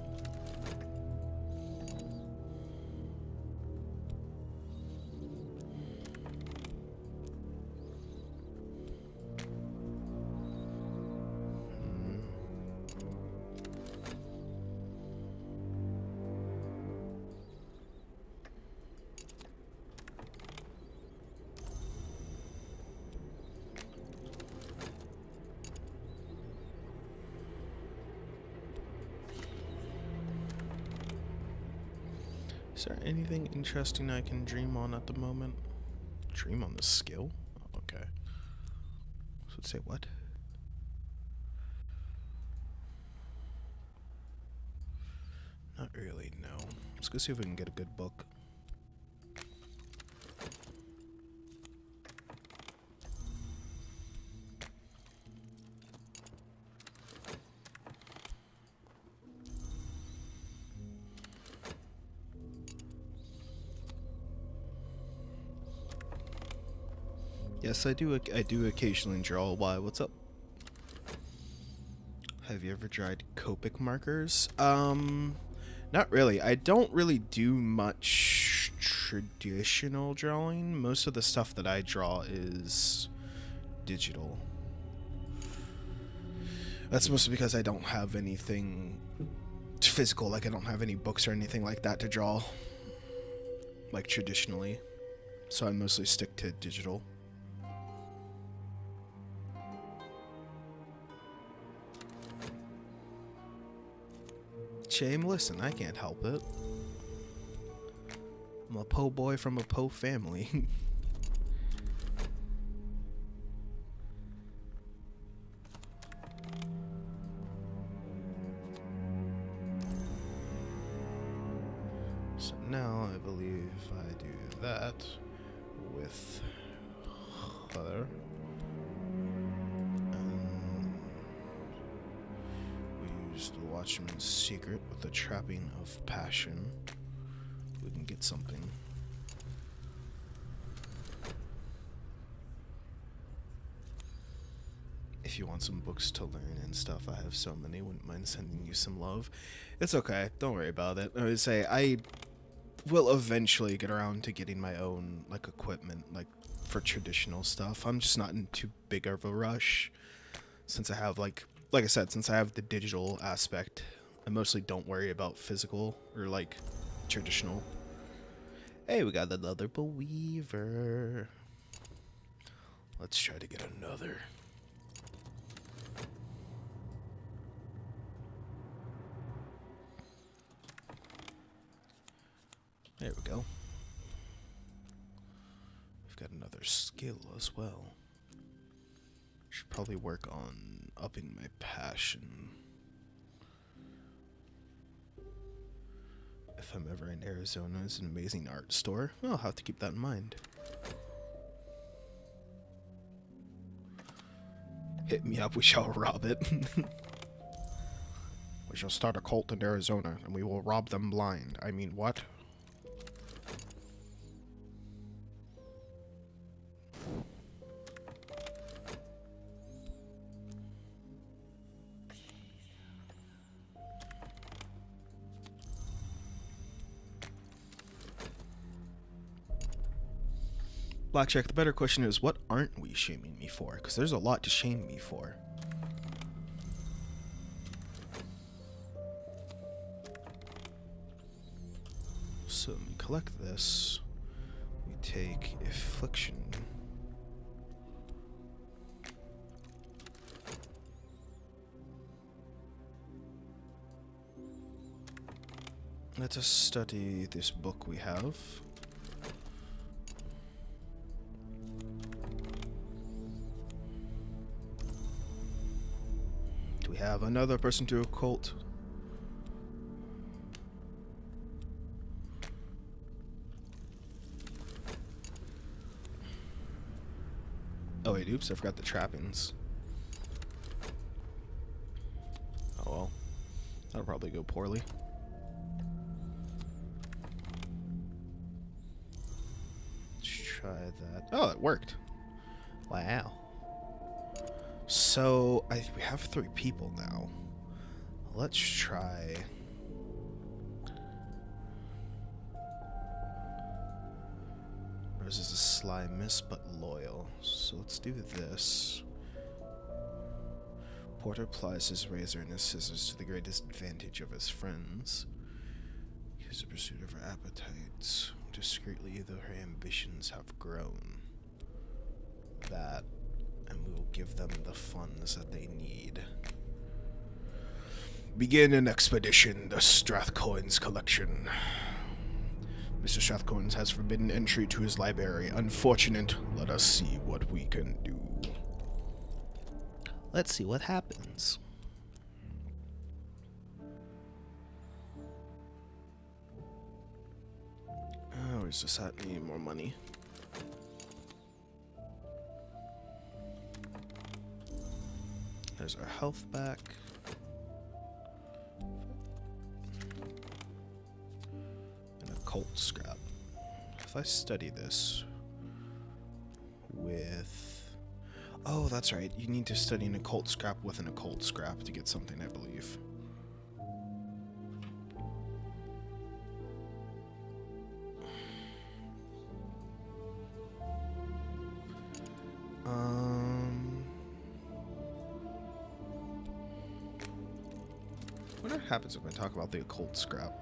Is there anything interesting I can dream on at the moment? Dream on the skill? Oh, okay. So let's say what? Not really, no. Let's go see if we can get a good book. Yes, I do occasionally draw. Why? What's up? Have you ever tried Copic markers? Not really. I don't really do much traditional drawing. Most of the stuff that I draw is digital. That's mostly because I don't have anything physical, like I don't have any books or anything like that to draw, like traditionally. So I mostly stick to digital. Shame, listen, I can't help it. I'm a po' boy from a po' family. So now I believe I do that with leather. The Watchman's secret with the trapping of passion. We can get something. If you want some books to learn and stuff, I have so many. Wouldn't mind sending you some love. It's okay. Don't worry about it. I would say I will eventually get around to getting my own like equipment, like for traditional stuff. I'm just not in too big of a rush since I have like I said, since I have the digital aspect, I mostly don't worry about physical or like traditional. Hey, we got another believer. Let's try to get another. There we go. We've got another skill as well. Should probably work on upping my passion. If I'm ever in Arizona, it's an amazing art store. I'll have to keep that in mind. Hit me up, we shall rob it. We shall start a cult in Arizona, and we will rob them blind. I mean, what? Blackjack, the better question is, what aren't we shaming me for? Because there's a lot to shame me for. So we collect this. We take affliction. Let us study this book we have. Do we have another person to occult? Oh wait, oops, I forgot the trappings. Oh well. That'll probably go poorly. Let's try that. Oh, it worked. Wow. So, we have 3 people now. Let's try... Rose is a sly miss, but loyal. So let's do this. Porter applies his razor and his scissors to the greatest advantage of his friends. He is a pursuit of her appetites. Discreetly, though her ambitions have grown. That... and we will give them the funds that they need. Begin an expedition, the Strathcoins collection. Mr. Strathcoins has forbidden entry to his library. Unfortunate. Let us see what we can do. Let's see what happens. Oh, where's this at? Need more money. There's our health back. And a cult scrap. If I study this with... Oh, that's right. You need to study an occult scrap with an occult scrap to get something, I believe. What happens if I talk about the occult scrap?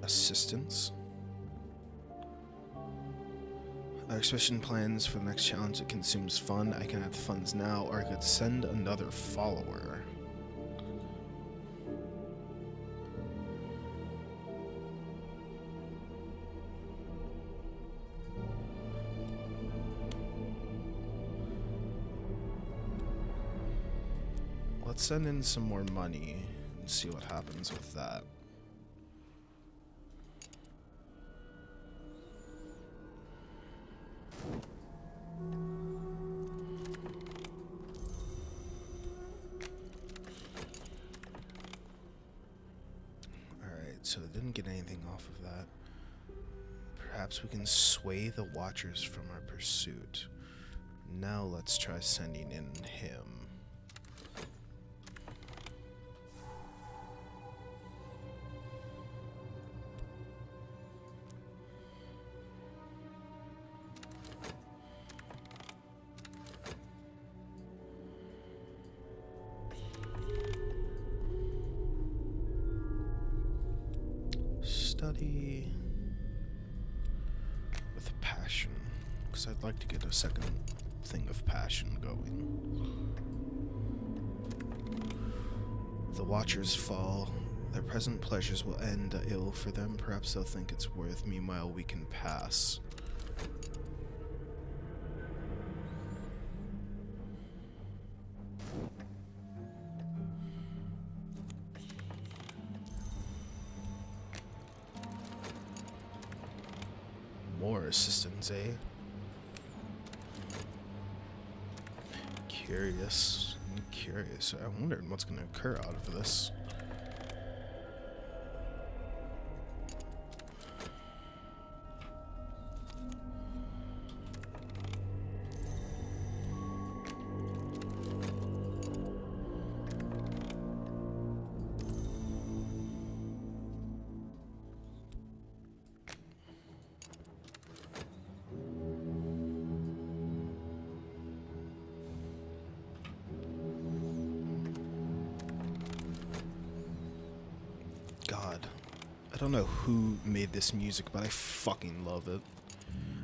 Assistance. Our expedition plans for the next challenge. It consumes fun. I can add funds now, or I could send another follower. Let's send in some more money and see what happens with that. Alright, so it didn't get anything off of that. Perhaps we can sway the Watchers from our pursuit. Now let's try sending in him. Study with passion, because I'd like to get a second thing of passion going. The Watchers fall. Their present pleasures will end ill for them. Perhaps they'll think it's worth. Meanwhile, we can pass. assistance, eh? Curious. I'm curious. I wonder what's going to occur out of this. God. I don't know who made this music, but I fucking love it.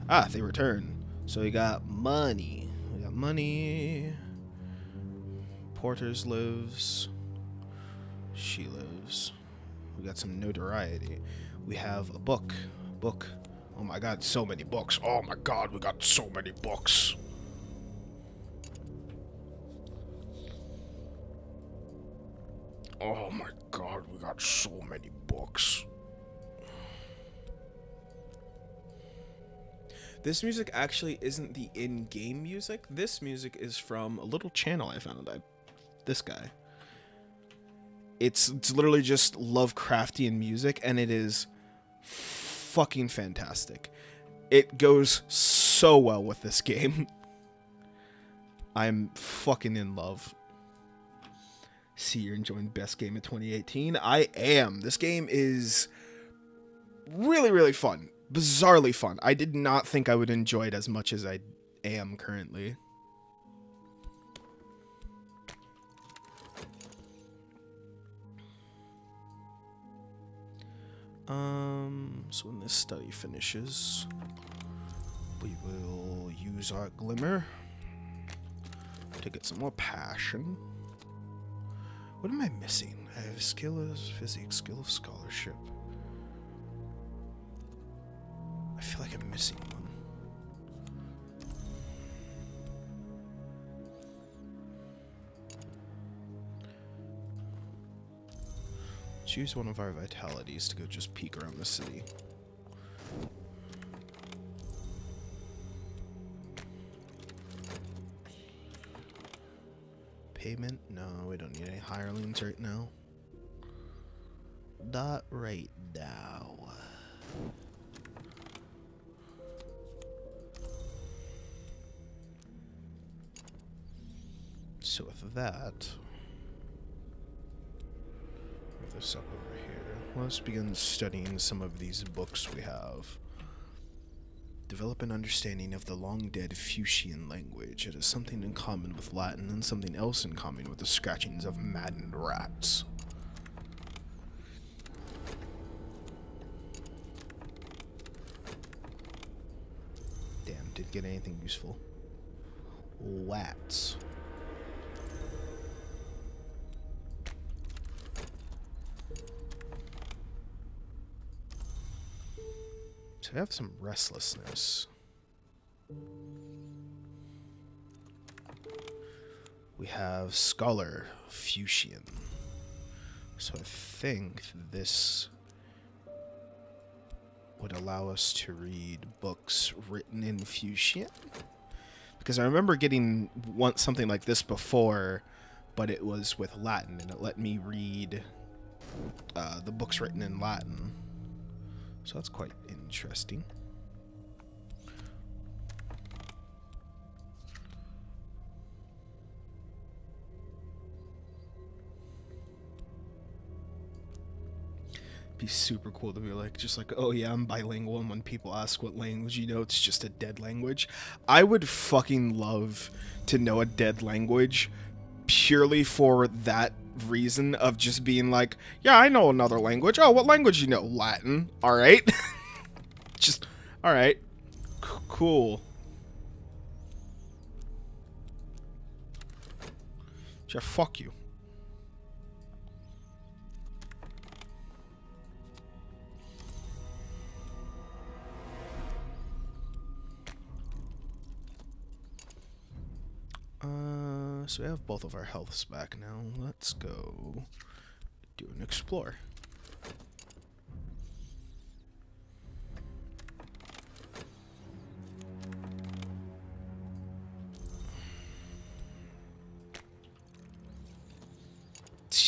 Ah, they return. So we got money. We got money. Porters lives. She lives. We got some notoriety. We have a book. Book. Oh my god, so many books. Oh my god, we got so many books. Oh my god, we got so many books. This music actually isn't the in-game music. This music is from a little channel I found. This guy. It's literally just Lovecraftian music, and it is fucking fantastic. It goes so well with this game. I'm fucking in love. See, you're enjoying best game of 2018. I am. This game is really, really fun. Bizarrely fun. I did not think I would enjoy it as much as I am currently. So when this study finishes, we will use our glimmer to get some more passion. What am I missing? I have skill of physics, skill of scholarship. I feel like I'm missing one. Let's use one of our vitalities to go just peek around the city. Payment? No, we don't need any hirelings right now. Not right now. So with that, move this up over here. Let's begin studying some of these books we have. Develop an understanding of the long-dead Fuchsian language. It has something in common with Latin and something else in common with the scratchings of maddened rats. Damn, didn't get anything useful. Wats. So I have some restlessness. We have Scholar Fuchsian. So I think this would allow us to read books written in Fuchsian. Because I remember getting something like this before, but it was with Latin, and it let me read the books written in Latin. So that's quite interesting. Be super cool to be like, just like, oh yeah, I'm bilingual, and when people ask what language you know, it's just a dead language. I would fucking love to know a dead language purely for that reason of just being like, yeah, I know another language. Oh, what language you know? Latin. All right. Just, all right. Cool. Just fuck you. So we have both of our healths back now. Let's go do an explore.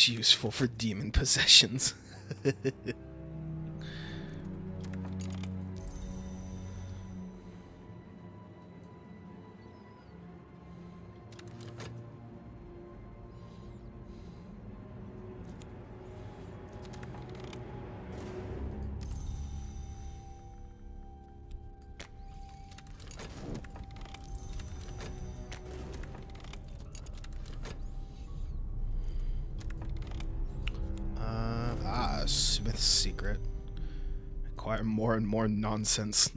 is useful for demon possessions. Smith's secret. Acquire more and more nonsense.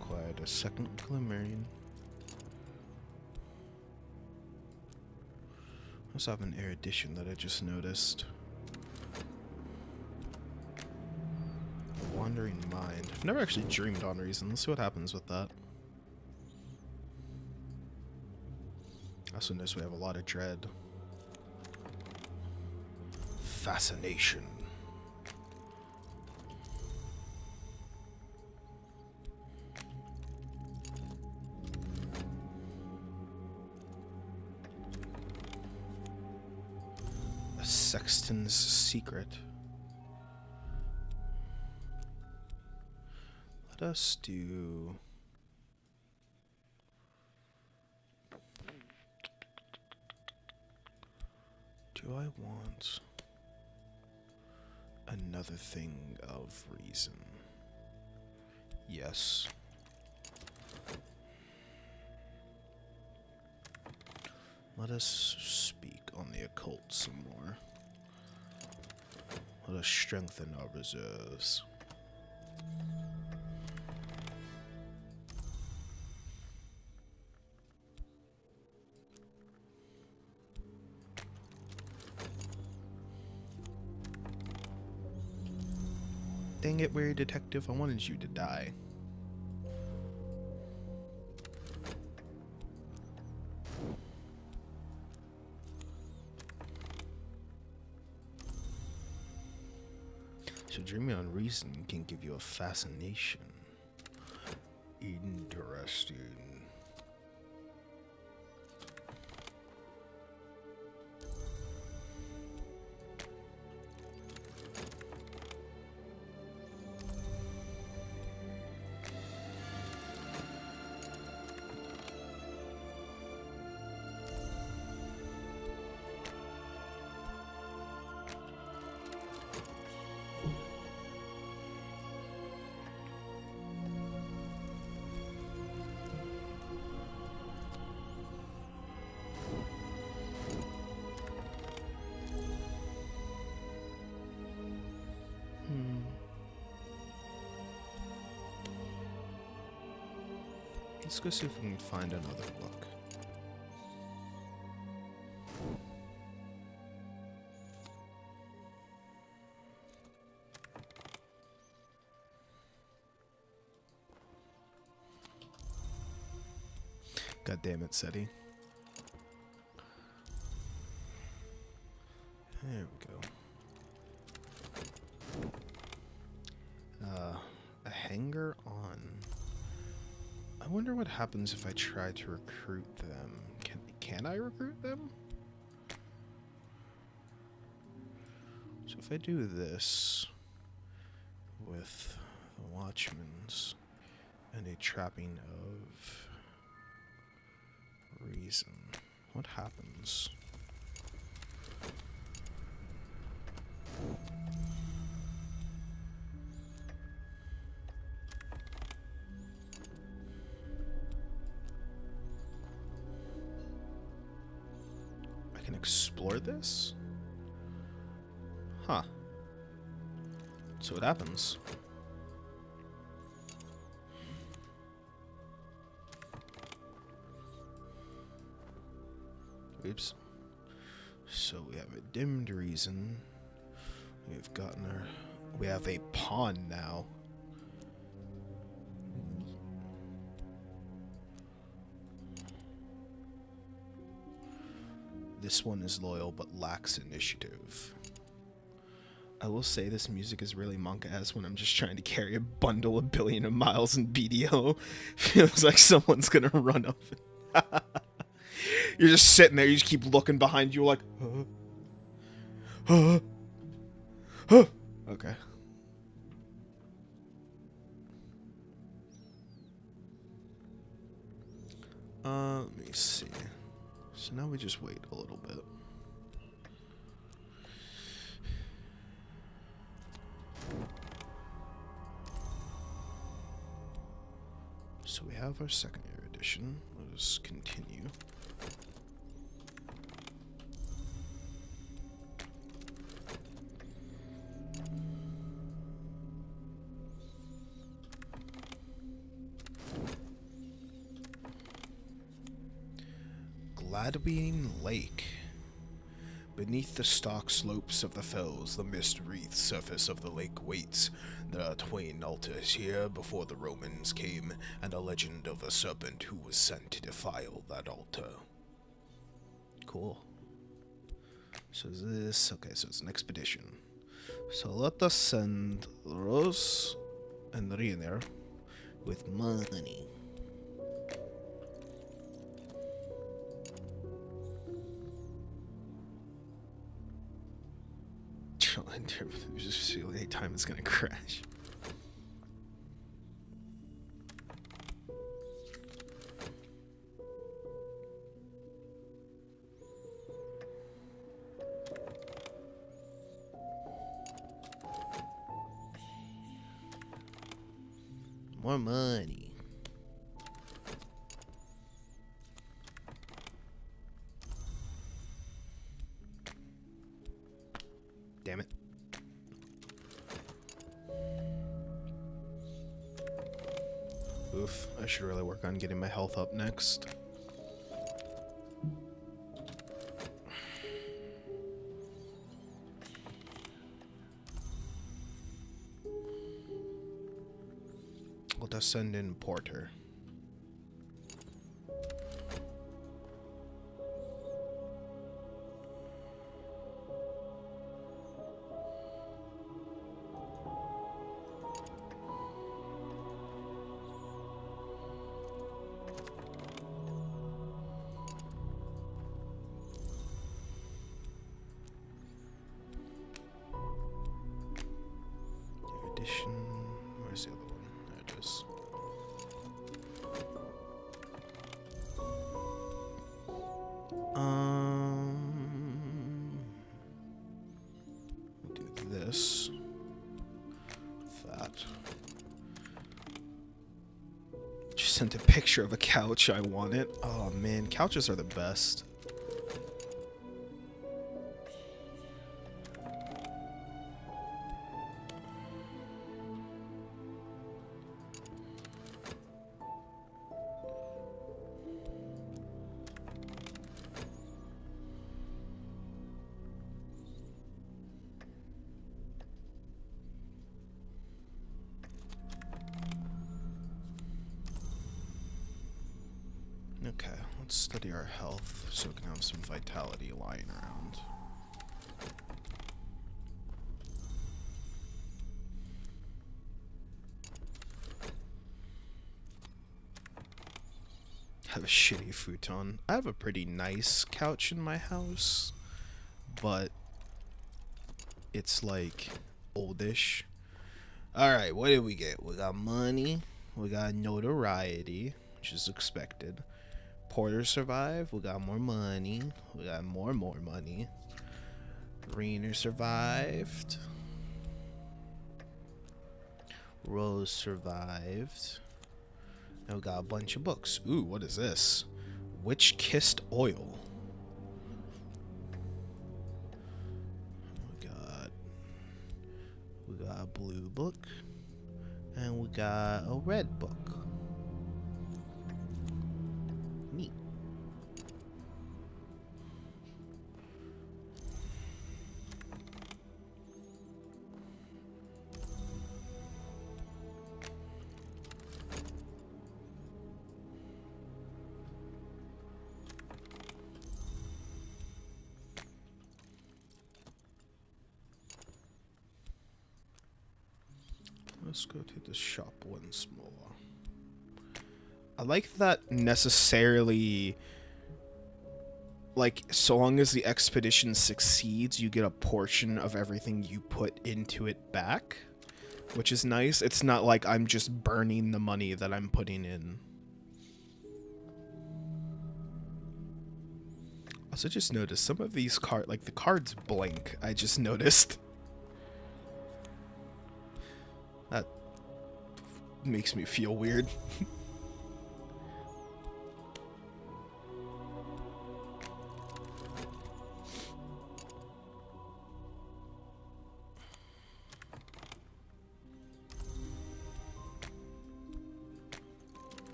Acquired a second glimmering. I also have an erudition that I just noticed. Wandering mind. I've never actually dreamed on reason. Let's see what happens with that. I also notice we have a lot of dread. Fascination. A sexton's secret. Let us do... Do I want another thing of reason? Yes. Let us speak on the occult some more. Let us strengthen our reserves. Dang it, weary detective, I wanted you to die. So dreaming on reason can give you a fascination. Interesting. Let's go see if we can find another book. God damn it, SETI. There we go. A hanger on. I wonder what happens if I try to recruit them. Can I recruit them? So if I do this with the Watchman's and a trapping of reason, what happens? Explore this? Huh. So what happens? Oops. So we have a dimmed reason. We've gotten our... We have a pawn now. This one is loyal but lacks initiative. I will say this music is really monk-ass when I'm just trying to carry a bundle a billion of miles in BDO. Feels like someone's gonna run up. You're just sitting there, you just keep looking behind you like, okay. Let me see. So now we just wait a little bit. So we have our second year edition. Let us continue. Gladwine Lake. Beneath the stark slopes of the fells, the mist-wreathed surface of the lake waits. There are twain altars here before the Romans came, and a legend of a serpent who was sent to defile that altar. Cool. So is this... okay, so it's an expedition. So let us send Rose and Rainer with money. Just feel any time it's gonna crash. More money. Damn it. Oof, I should really work on getting my health up next. Let us send in Porter. Edition. Where's the other one? There it is. We'll do this. That. Just sent a picture of a couch. I want it. Oh man, couches are the best. Okay, let's study our health so we can have some vitality lying around. I have a shitty futon. I have a pretty nice couch in my house, but it's like oldish. Alright, what did we get? We got money, we got notoriety, which is expected. Porter survived. We got more money. We got more money. Rainer survived. Rose survived. And we got a bunch of books. Ooh, what is this? Witch Kissed Oil. We got a blue book. And we got a red book. Neat. Let's go to the shop once more. I like that necessarily, like, so long as the expedition succeeds, you get a portion of everything you put into it back, which is nice. It's not like I'm just burning the money that I'm putting in. Also just noticed some of these cards, like the cards blink, I just noticed. That makes me feel weird.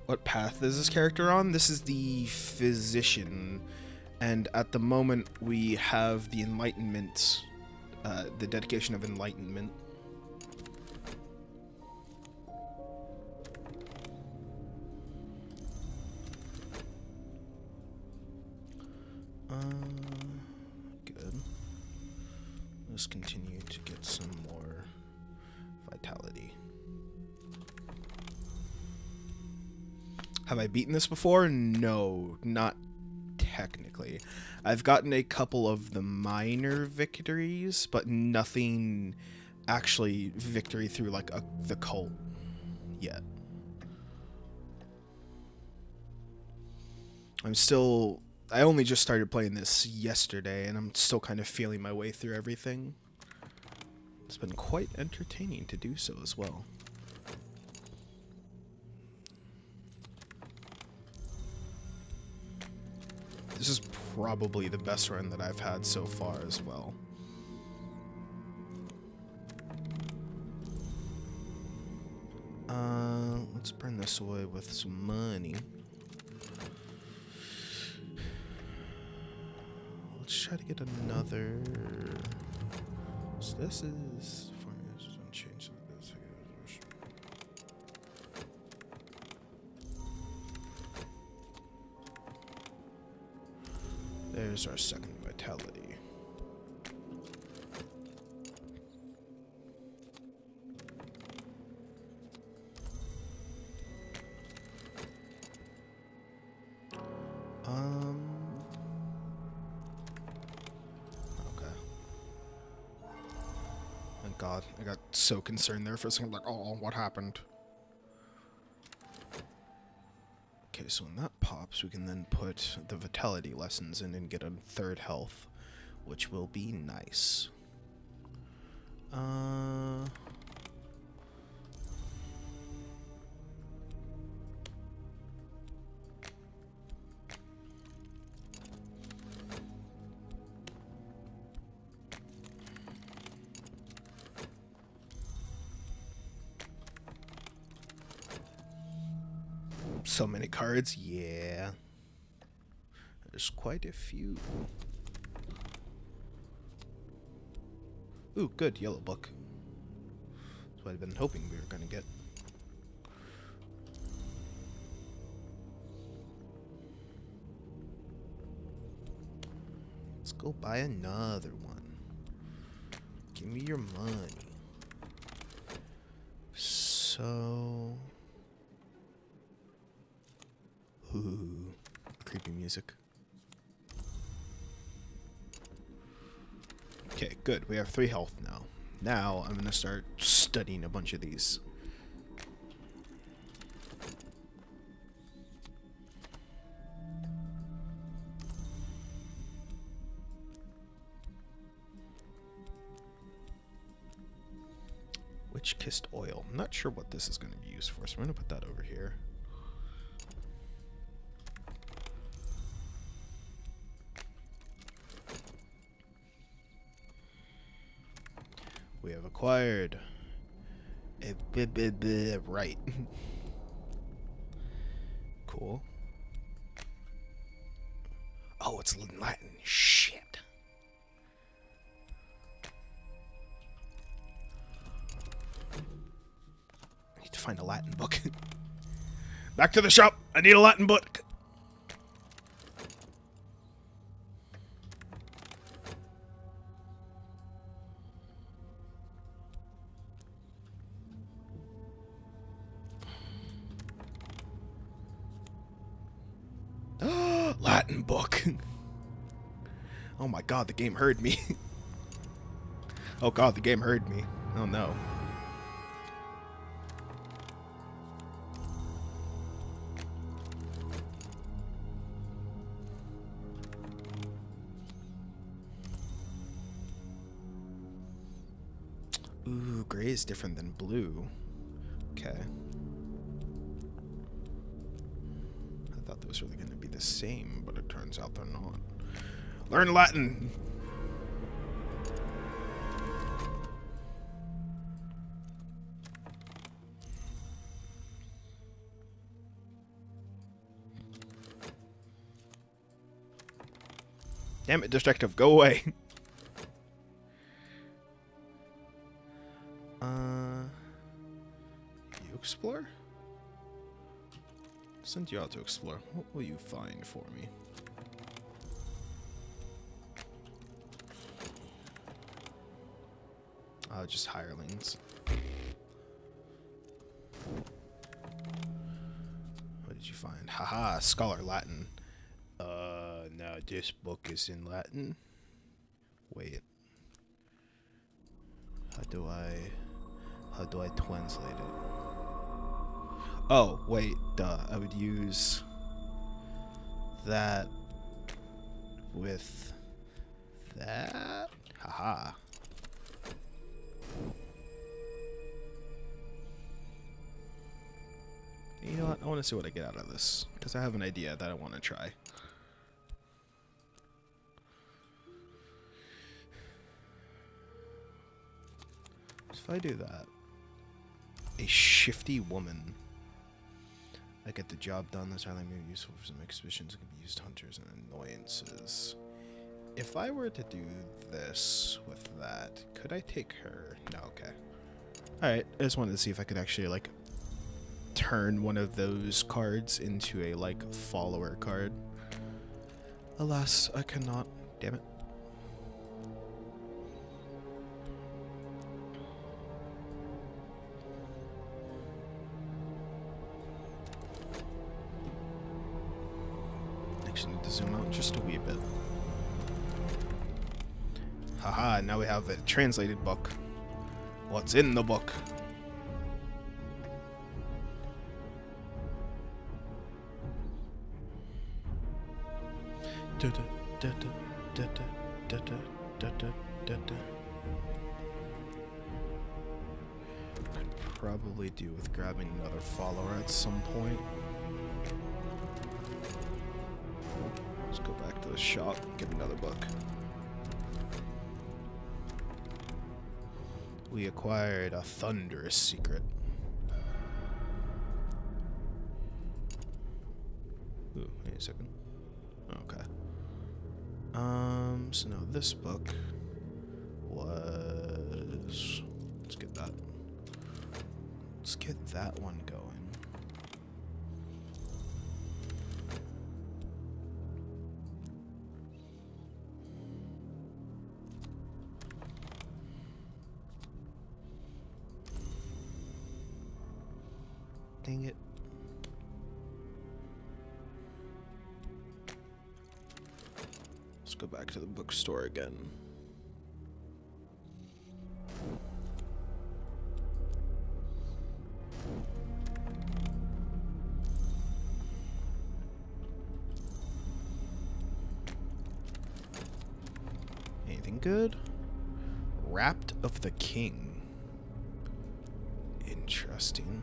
What path is this character on? This is the physician, and at the moment we have the enlightenment, the dedication of enlightenment. Good. Let's continue to get some more vitality. Have I beaten this before? No, not technically. I've gotten a couple of the minor victories, but nothing actually victory through like the cult yet. I only just started playing this yesterday, and I'm still kind of feeling my way through everything. It's been quite entertaining to do so as well. This is probably the best run that I've had so far as well. Let's burn this away with some money. Let's try to get another. So this is change this. There's our second vitality. Okay. Thank God. I got so concerned there for a second, like, oh, what happened? Okay, so when that pops, we can then put the vitality lessons in and get a third health, which will be nice. So many cards, yeah. There's quite a few. Ooh, good, yellow book. That's what I've been hoping we were gonna get. Let's go buy another one. Give me your money. So... Ooh, creepy music. Okay, good. We have 3 health now. Now I'm gonna start studying a bunch of these. Witch kissed oil. I'm not sure what this is going to be used for, so I'm going to put that over here. We have acquired a right. Cool. Oh, it's Latin. Shit. find a Latin book. Back to the shop. I need a Latin book. Latin book. Oh my god, the game heard me. Oh god, the game heard me. Oh no. Ooh, gray is different than blue. Okay. I thought those were going to be the same, but it turns out they're not. Learn Latin! Damn it, Destructive, go away! You explore? Send you out to explore. What will you find for me? Just hirelings. What did you find? Haha, Scholar Latin. No, this book is in Latin. Wait. How do I translate it? Oh, wait, duh. I would use that with that. Haha. You know what? I want to see what I get out of this, because I have an idea that I want to try. If I do that, a shifty woman. I get the job done. This island may be useful for some exhibitions. It can be used to hunters and annoyances. If I were to do this with that, could I take her? No, okay. Alright, I just wanted to see if I could actually, like, turn one of those cards into a, like, follower card. Alas, I cannot. Damn it. Actually need to zoom out just a wee bit. Haha, now we have a translated book. What's in the book? Could probably do with grabbing another follower at some point. Let's go back to the shop and get another book. We acquired a thunderous secret. Ooh, wait a second. Okay. So now this book was... Let's get that. Let's get that one going. Dang it. Let's go back to the bookstore again. Anything good? Rapt of the King. Interesting.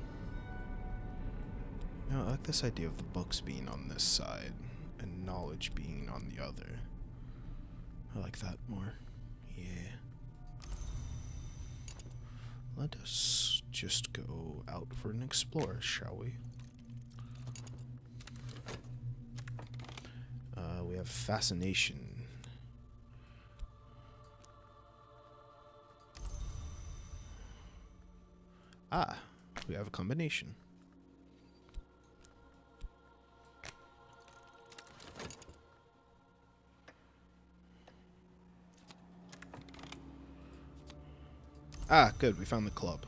You know, I like this idea of the books being on this side and knowledge being on the other. I like that more. Yeah. Let us just go out for an explore, shall we? We have fascination. Ah, we have a combination. Ah, good. We found the club.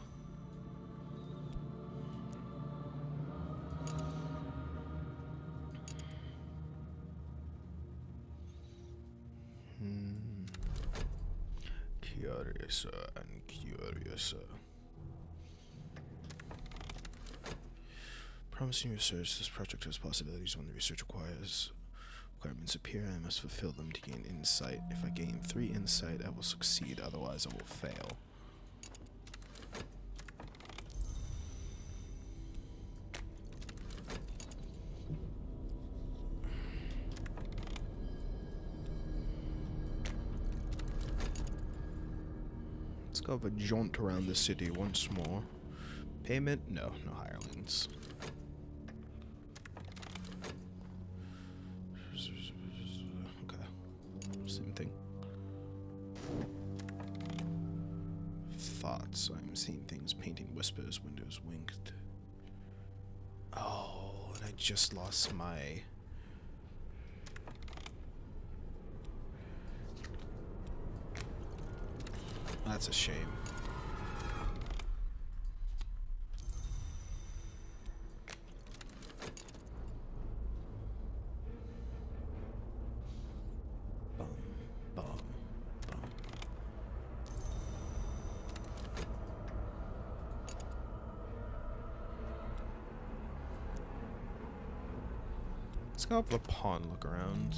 Curiouser and curiouser. Promising research. This project has possibilities when the research requirements appear. I must fulfill them to gain insight. If I gain 3 insight, I will succeed. Otherwise, I will fail. Let's go have a jaunt around the city once more. Payment? No, no hirelings. Okay, same thing. Thoughts. I'm seeing things, painting whispers, windows winked. Oh, and I just lost my... That's a shame. Bum, bum, bum. Let's go up the pond, look around.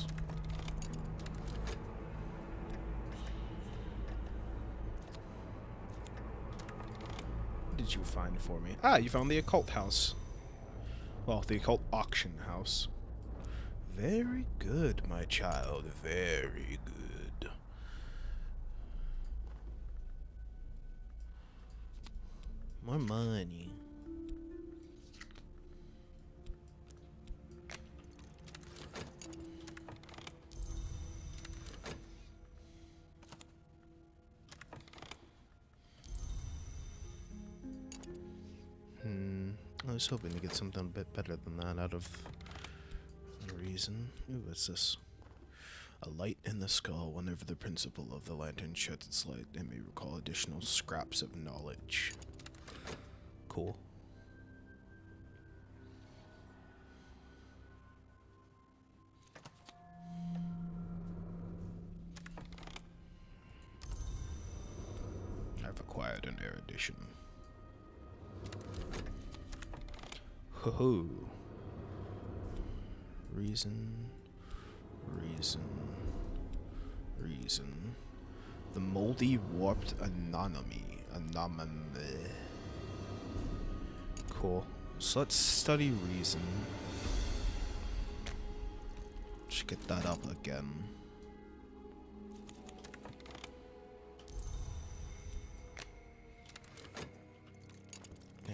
Did you find for me? Ah, you found the occult house. Well, the occult auction house. Very good, my child. Very good. More money. I was hoping to get something a bit better than that out of reason. Ooh, what's this? A light in the skull. Whenever the principle of the lantern sheds its light, it may recall additional scraps of knowledge. Cool. I've acquired an erudition. Ho-ho. Reason. The moldy, warped anomaly. Cool. So let's study reason. Should get that up again.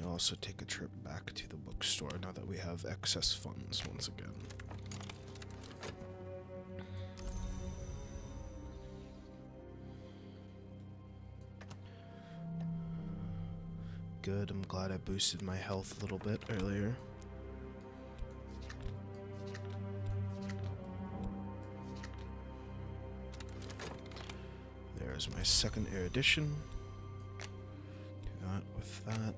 Also take a trip back to the bookstore now that we have excess funds once again. Good, I'm glad I boosted my health a little bit earlier. There's my second erudition. Do that with that.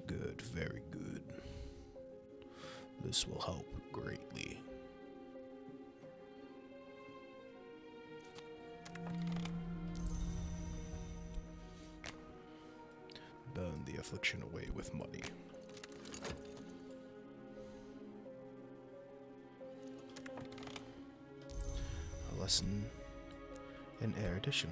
Good, very good. This will help greatly. Burn the affliction away with money. A lesson in erudition.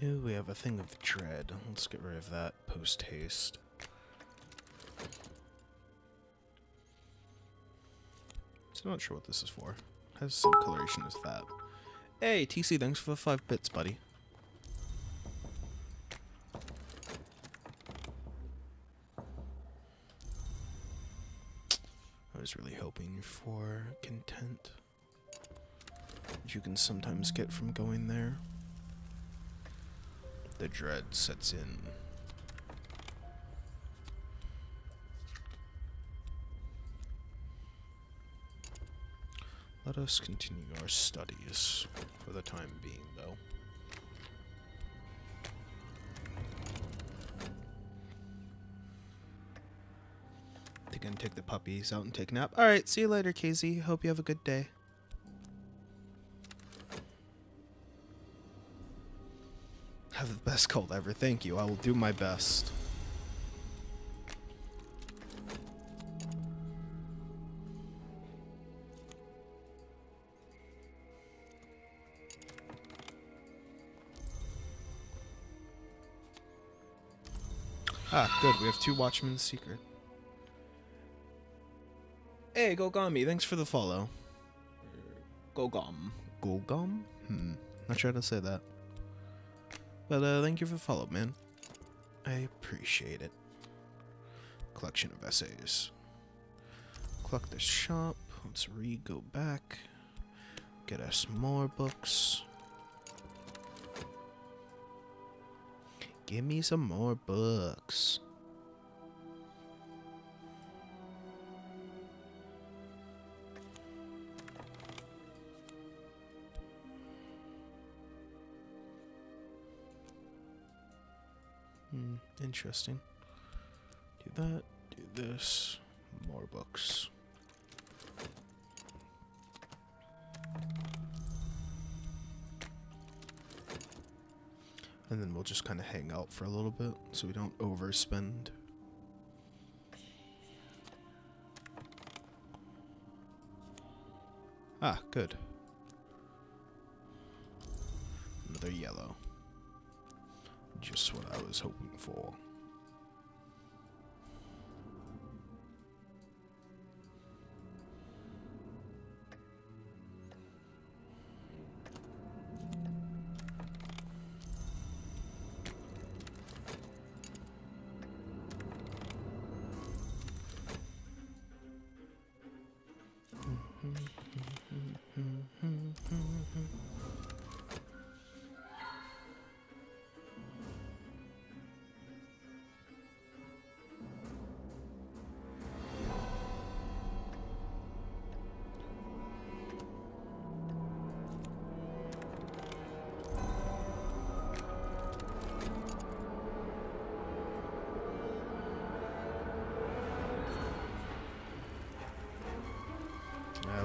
Ooh, we have a thing of dread. Let's get rid of that post-haste. Still not sure what this is for. Has some coloration as that. Hey, TC, thanks for the 5 bits, buddy. I was really hoping for content, which you can sometimes get from going there. The dread sets in. Let us continue our studies for the time being, though. Gonna take the puppies out and take a nap. Alright, see you later, KZ. Hope you have a good day. Have the best cold ever. Thank you. I will do my best. Ah, good. We have 2 Watchmen's Secret. Hey, Gogami, thanks for the follow. Gogom. Gogom? Not sure how to say that. But, thank you for the follow, man. I appreciate it. Collection of essays. Cluck the shop. Let's go back. Get us more books. Give me some more books. Interesting. Do that, do this, more books. And then we'll just kind of hang out for a little bit so we don't overspend. Ah, good. Another yellow. Just what I was hoping for.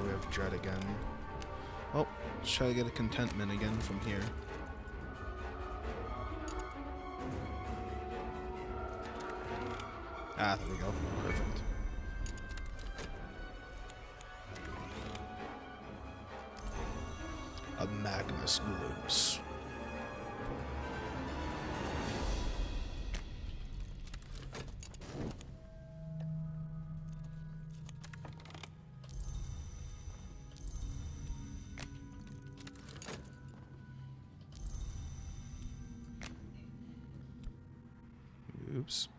We have dread again. Oh, let's try to get a contentment again from here. Ah, there we go. Perfect. A Magnus Glimpse. Oops.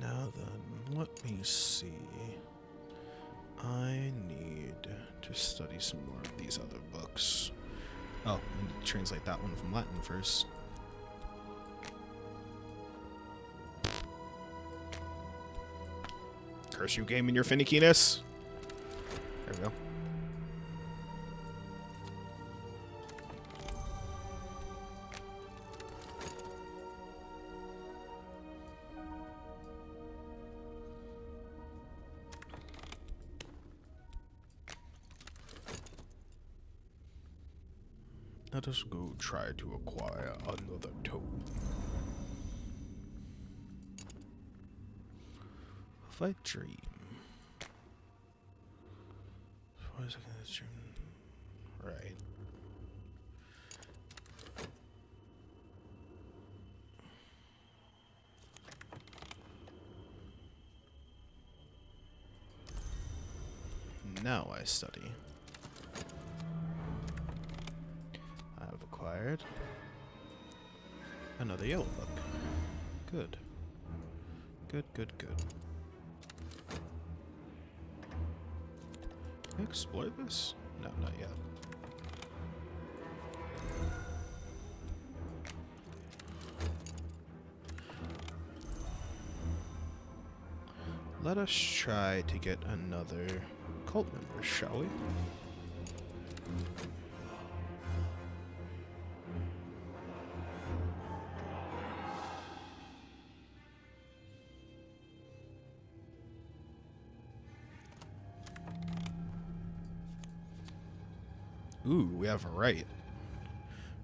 Now then, let me see. I need to study some more of these other books. Oh, I need to translate that one from Latin first. Curse you, game, and your finickiness. There we go. Let us go try to acquire another tome. If I dream. Right. Now I study. I have acquired another yellow book. Good. Good, good, good. Can I explore this? No, not yet. Let us try to get another cult member, shall we? Ooh, we have a rite.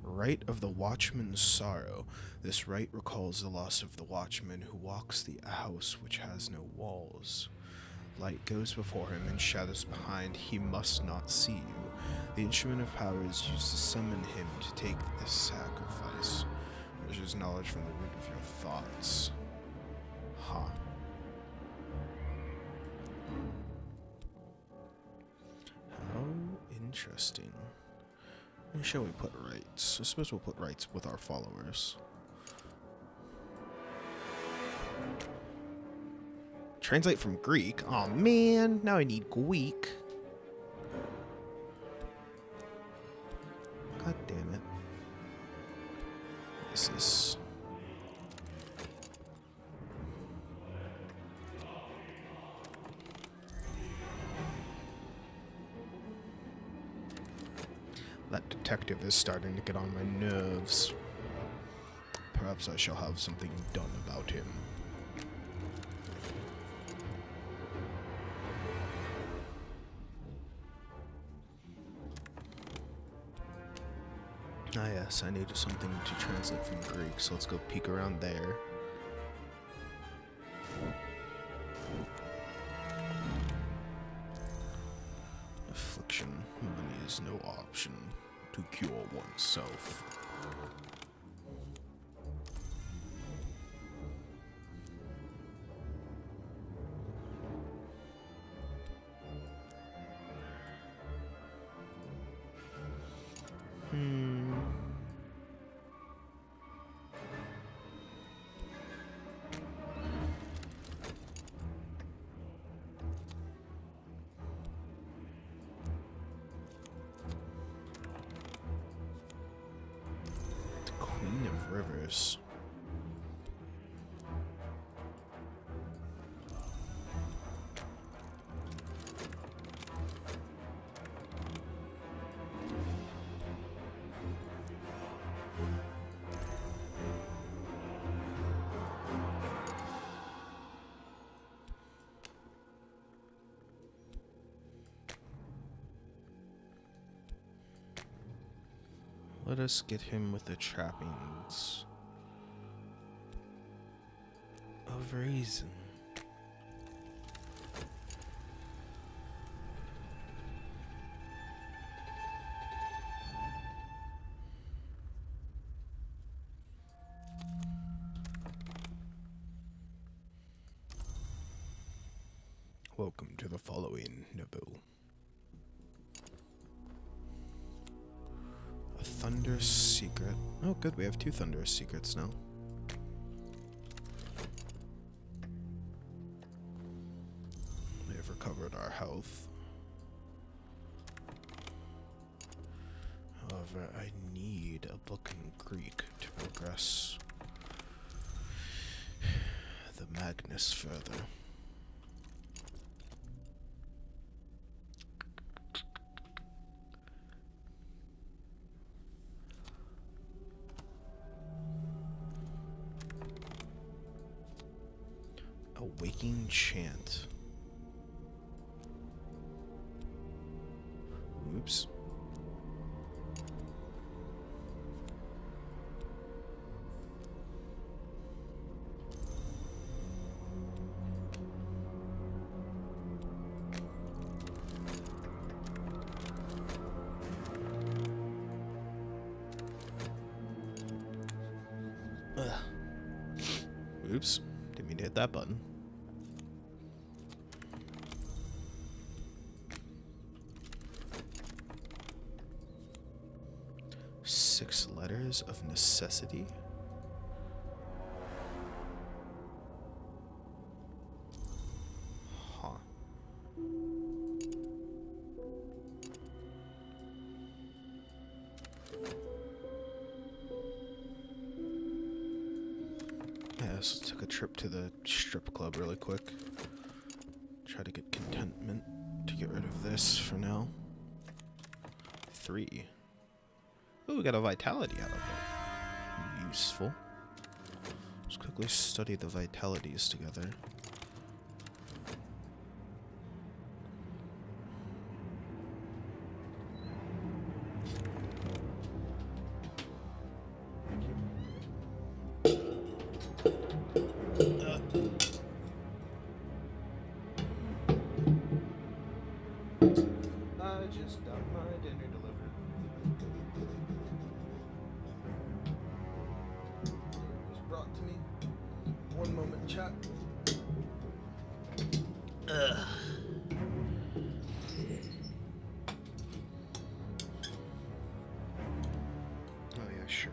Rite of the Watchman's Sorrow. This rite recalls the loss of the watchman who walks the house which has no walls. Light goes before him and shadows behind. He must not see you. The instrument of power is used to summon him to take this sacrifice. Measures knowledge from the root of your thoughts. Huh. How interesting. Where shall we put rights? I suppose we'll put rights with our followers. Translate from Greek? Oh man, now I need Greek. God damn it. This is... That detective is starting to get on my nerves. Perhaps I shall have something done about him. Ah yes, I needed something to translate from Greek, so let's go peek around there. Affliction. Money is no option to cure oneself. Queen of Rivers. Let us get him with the trappings of reason. Welcome to the following, Nabil. A thunderous secret. Oh, good, we have 2 thunderous secrets now. We have recovered our health. However, I need a book in Greek to progress the Magnus further. A waking chant. Oops. Oops. Didn't mean to hit that button. Six letters of necessity? Huh. Yeah, let's take a trip to the strip club really quick. Try to get contentment to get rid of this for now. 3. Oh, we got a vitality out of it. Useful. Let's quickly study the vitalities together. I just got my dinner delivered. It was brought to me. One moment, chat. Ugh. Oh yeah, sure.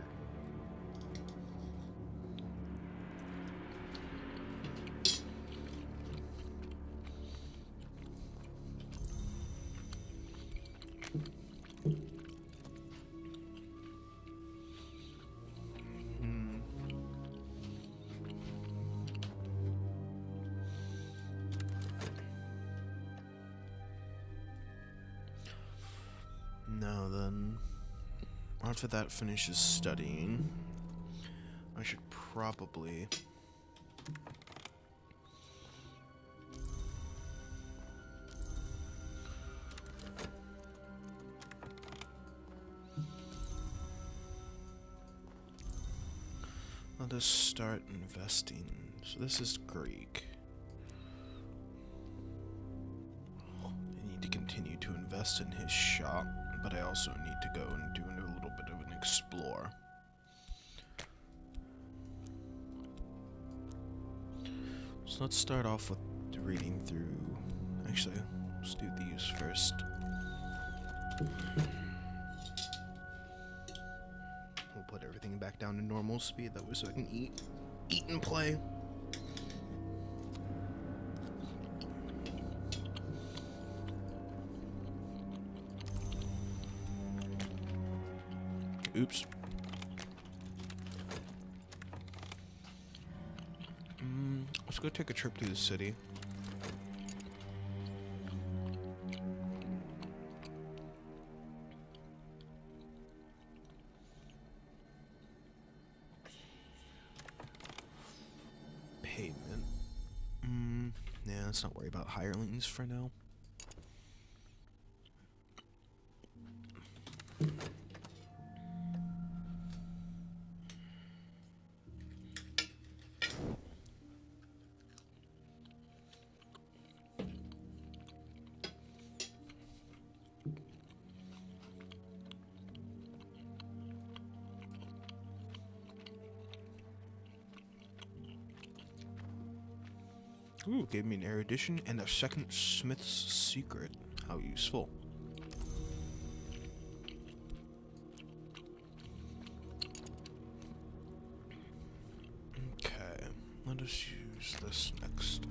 Now then, after that finishes studying, I should probably let us start investing. So this is Greek. I need to continue to invest in his shop, but I also need to go and do a little bit of an explore. So let's start off with reading through. Actually, let's do these first. We'll put everything back down to normal speed, that way so I can eat and play. Oops. Let's go take a trip to the city. Payment. Yeah, let's not worry about hirelings for now. Ooh, gave me an erudition and a second Smith's secret. How useful. Okay, let us use this next.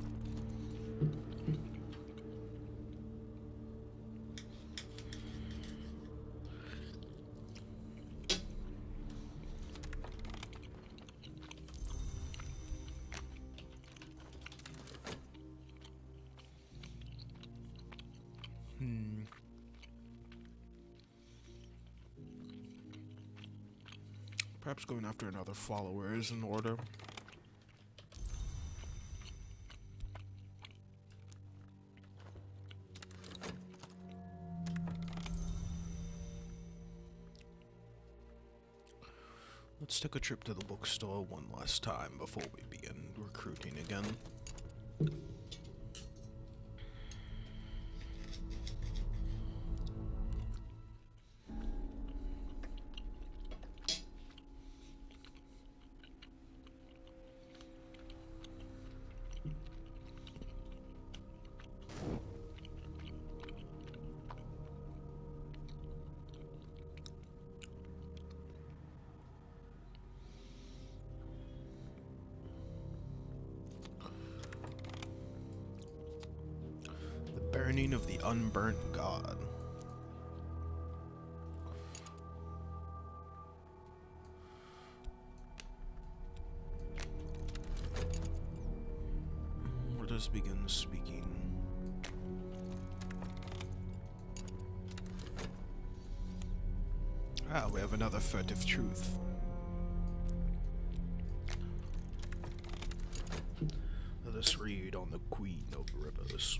Perhaps going after another follower is in order. Let's take a trip to the bookstore one last time before we begin recruiting again. Returning of the Unburnt God. Let us begin speaking. Ah, we have another furtive truth. Let us read on the Queen of Rivers.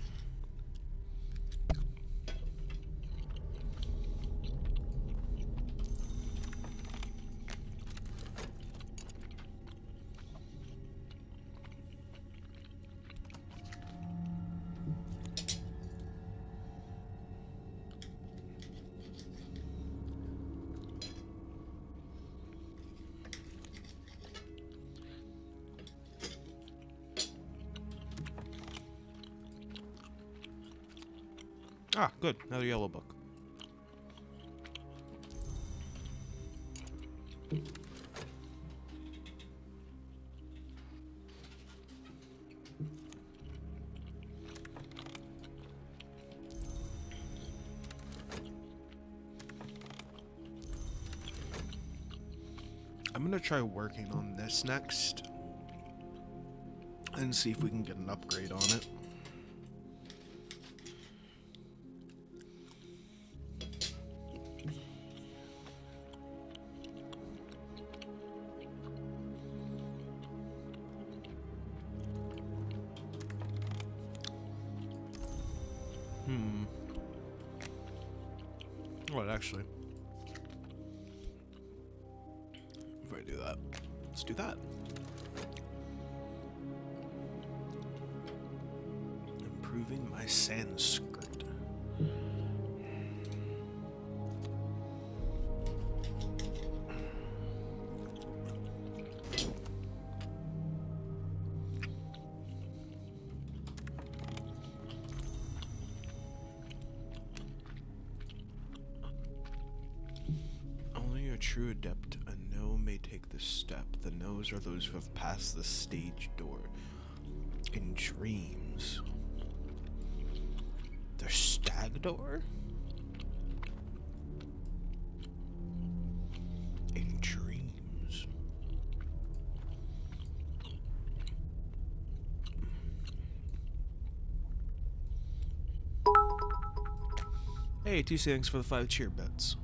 Ah, good. Another yellow book. I'm gonna try working on this next and see if we can get an upgrade on it. Well, actually, if I do that, let's do that. Improving my Sanskrit. Only a true adept, a no may take this step. The no's are those who have passed the stage door. In dreams. The stag door? In dreams. Hey, thanks for the 5 cheer bets.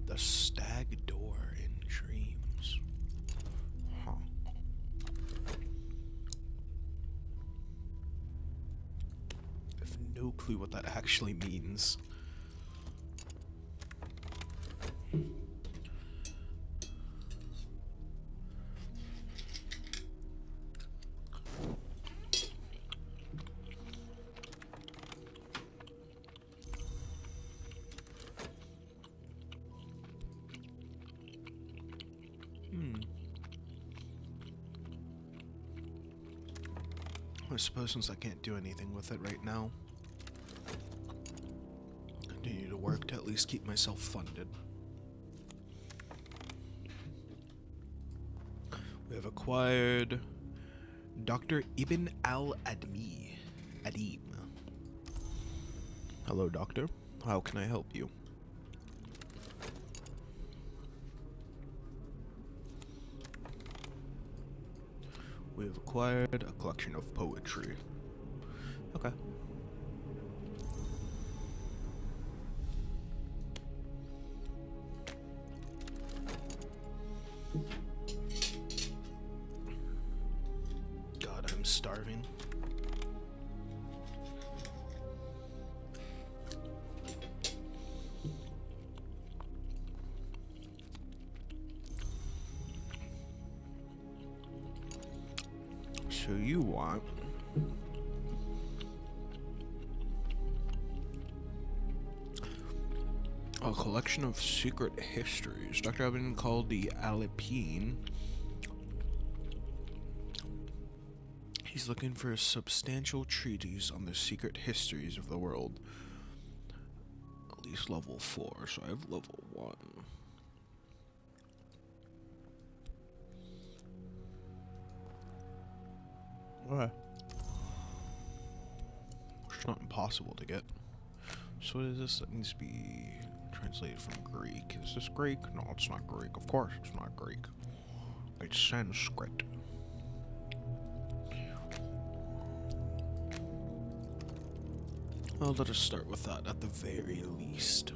The stag door in dreams. Huh. I have no clue what that actually means. I suppose since I can't do anything with it right now, continue to work to at least keep myself funded. We have acquired Dr. Ibn al-Adim. Hello, Doctor. How can I help you? We have acquired a collection of poetry. Okay. God, I'm starving. So you want a collection of secret histories. Dr. Alvin called the Alipine. He's looking for a substantial treatise on the secret histories of the world. At least level 4, so I have level 1. Okay. not impossible to get. So what is this? That needs to be translated from Greek. Is this Greek? No, it's not Greek. Of course it's not Greek. It's Sanskrit. Well, let us start with that at the very least.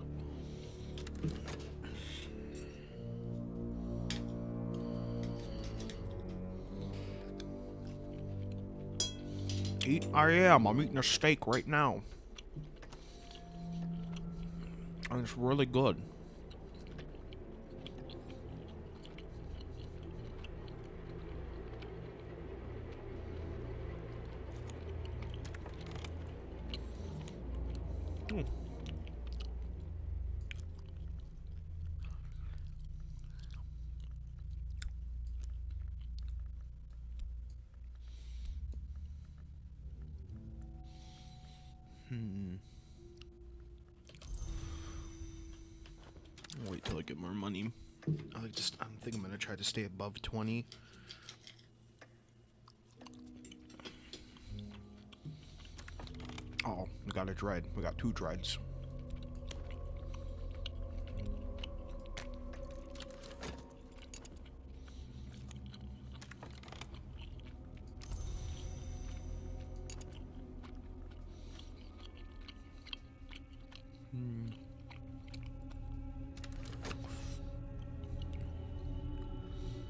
I'm eating a steak right now. And it's really good. Wait till I get more money. I think I'm gonna try to stay above 20. Oh, we got a dread. We got 2 dreads.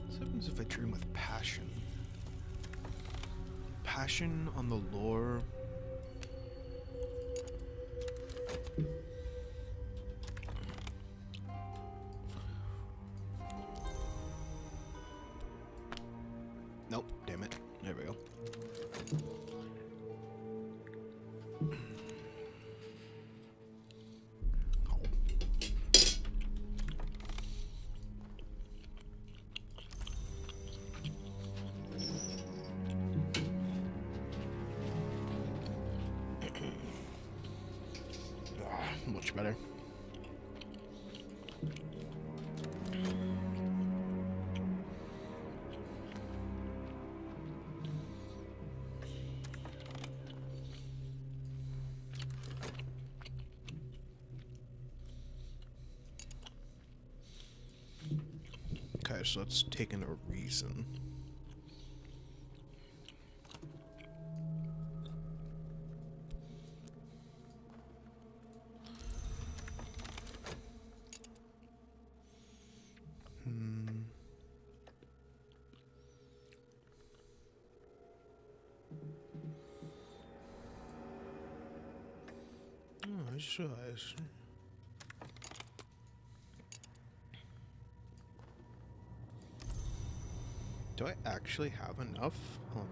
What happens if I dream with passion? Passion on the lore. Nope, damn it. There we go. Much better. Okay, so let's take in a reason. Oh, I just realized. Do I actually have enough? Hold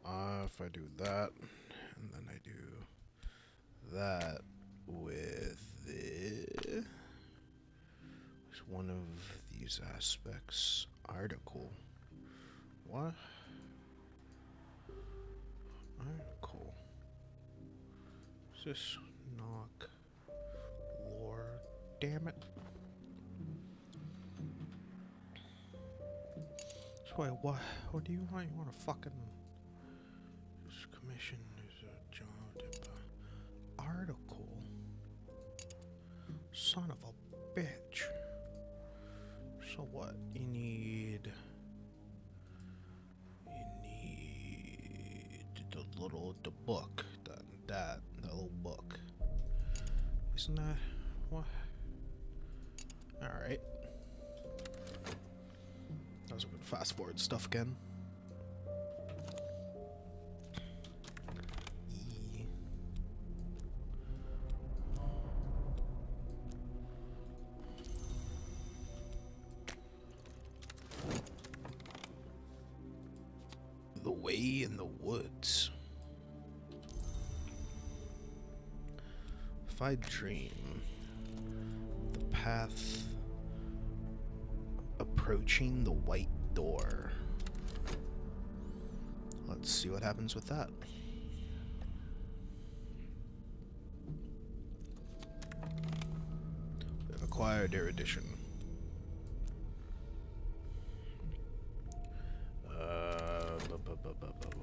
on. If I do that, and then I do that with one of these aspects. Article. What? Article. Is this knock lore? Damn it. So wait, what do you want? You want a fucking this commission is a job article. Son of a bitch. So what? You need the book, that little book. Isn't that what? All right. I was gonna fast forward stuff again. The way in the woods. If I dream, the path approaching the white door. Let's see what happens with that. We've acquired erudition.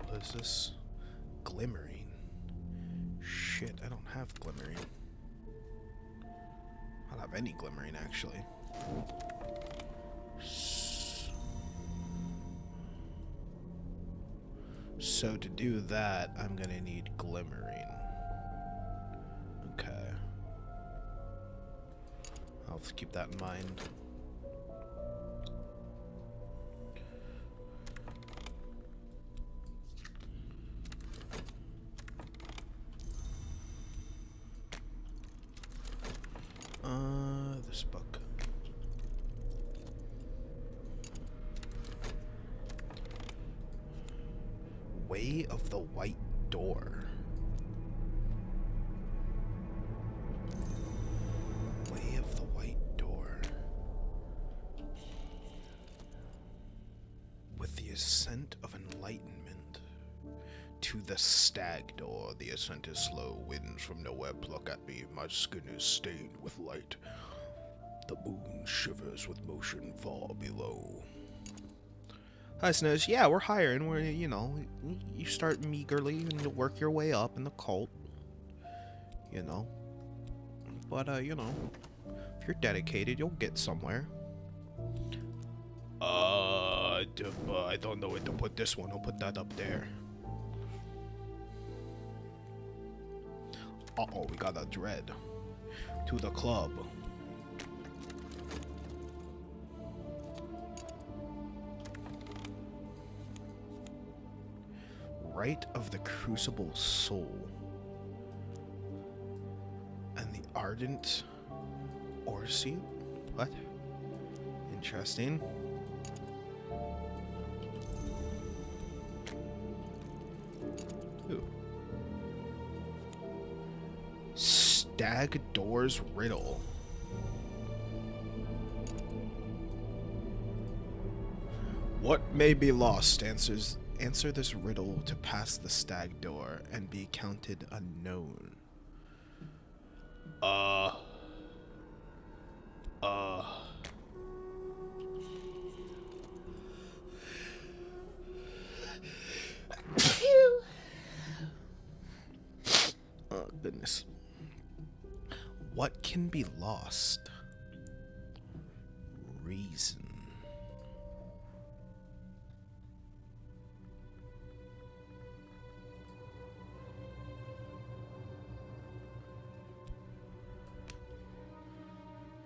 What is this? Glimmering. shit, I don't have glimmering. I don't have any glimmering, actually. So to do that, I'm gonna need glimmering. Okay. I'll have to keep that in mind. This book. Way of the White Door. Way of the White Door. With the ascent of enlightenment. To the Stag Door, the ascent is slow. Winds from nowhere pluck at me. My skin is stained with light. The moon shivers with motion far below. Hi, Snez. Yeah, we're hiring. We're, you know, you start meagerly and you work your way up in the cult. You know. But, you know, if you're dedicated, you'll get somewhere. I don't know where to put this one. I'll put that up there. Uh-oh, we got a dread. To the club. Rite of the Crucible Soul. And the Ardent Orseal? What? Interesting. Ooh. Stag Door's Riddle. What may be lost? Answer this riddle to pass the Stag Door and be counted unknown. Oh, goodness. What can be lost? Reason.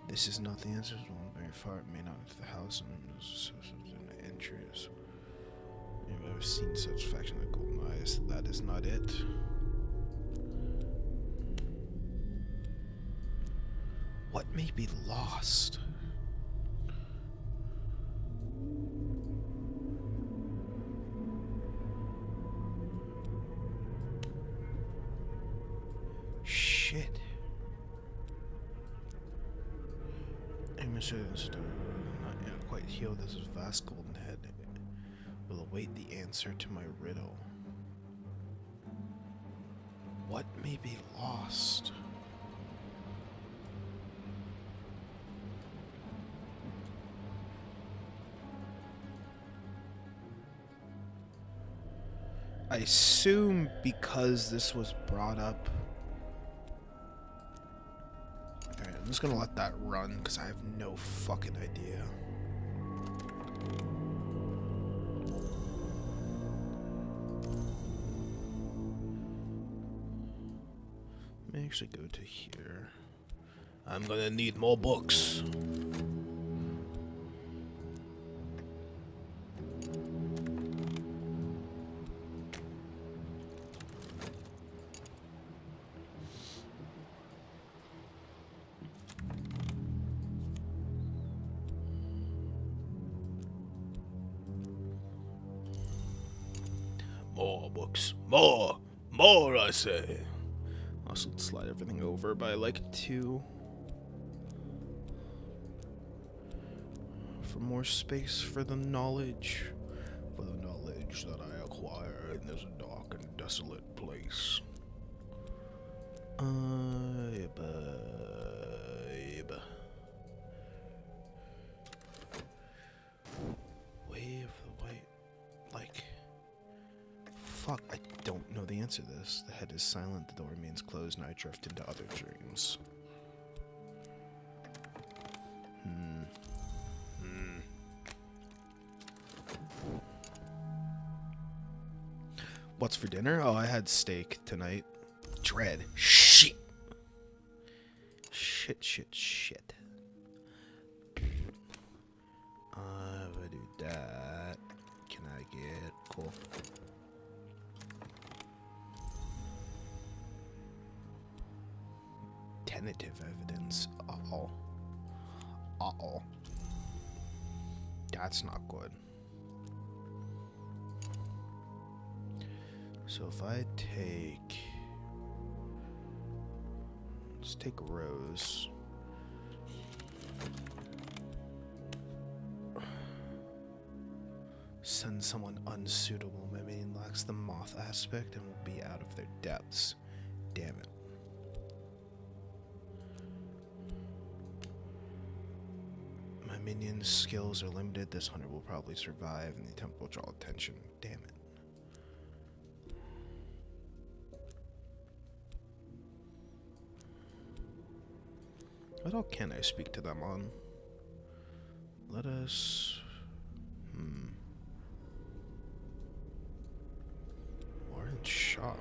This is not the answer. It's one very far. It may not enter the house and an entries. I've ever seen satisfaction in golden eyes. That is not it. What may be lost? Shit. Not yet quite healed. This vast golden head will await the answer to my riddle. What may be lost? I assume because this was brought up. Alright, I'm just gonna let that run because I have no fucking idea. Let me actually go to here. I'm gonna need more books. More books. More, I say. Also, slide everything over by like 2. For more space for the knowledge. For the knowledge that I acquire in this dark and desolate place. Way of the White. Like. Fuck, I don't know the answer answer this. The head is silent, the door remains closed, and I drift into other dreams. What's for dinner? Oh, I had steak tonight. Dread. Shit. Shit. We'll do that. Can I get... Cool. Tentative evidence. Uh-oh. That's not good. So if I take... Let's take Rose. Send someone unsuitable. My minion lacks the moth aspect and will be out of their depths. Damn it. My minion's skills are limited. This hunter will probably survive and the attempt will draw attention. Damn it. What all can I speak to them on? Let us... Orange shop.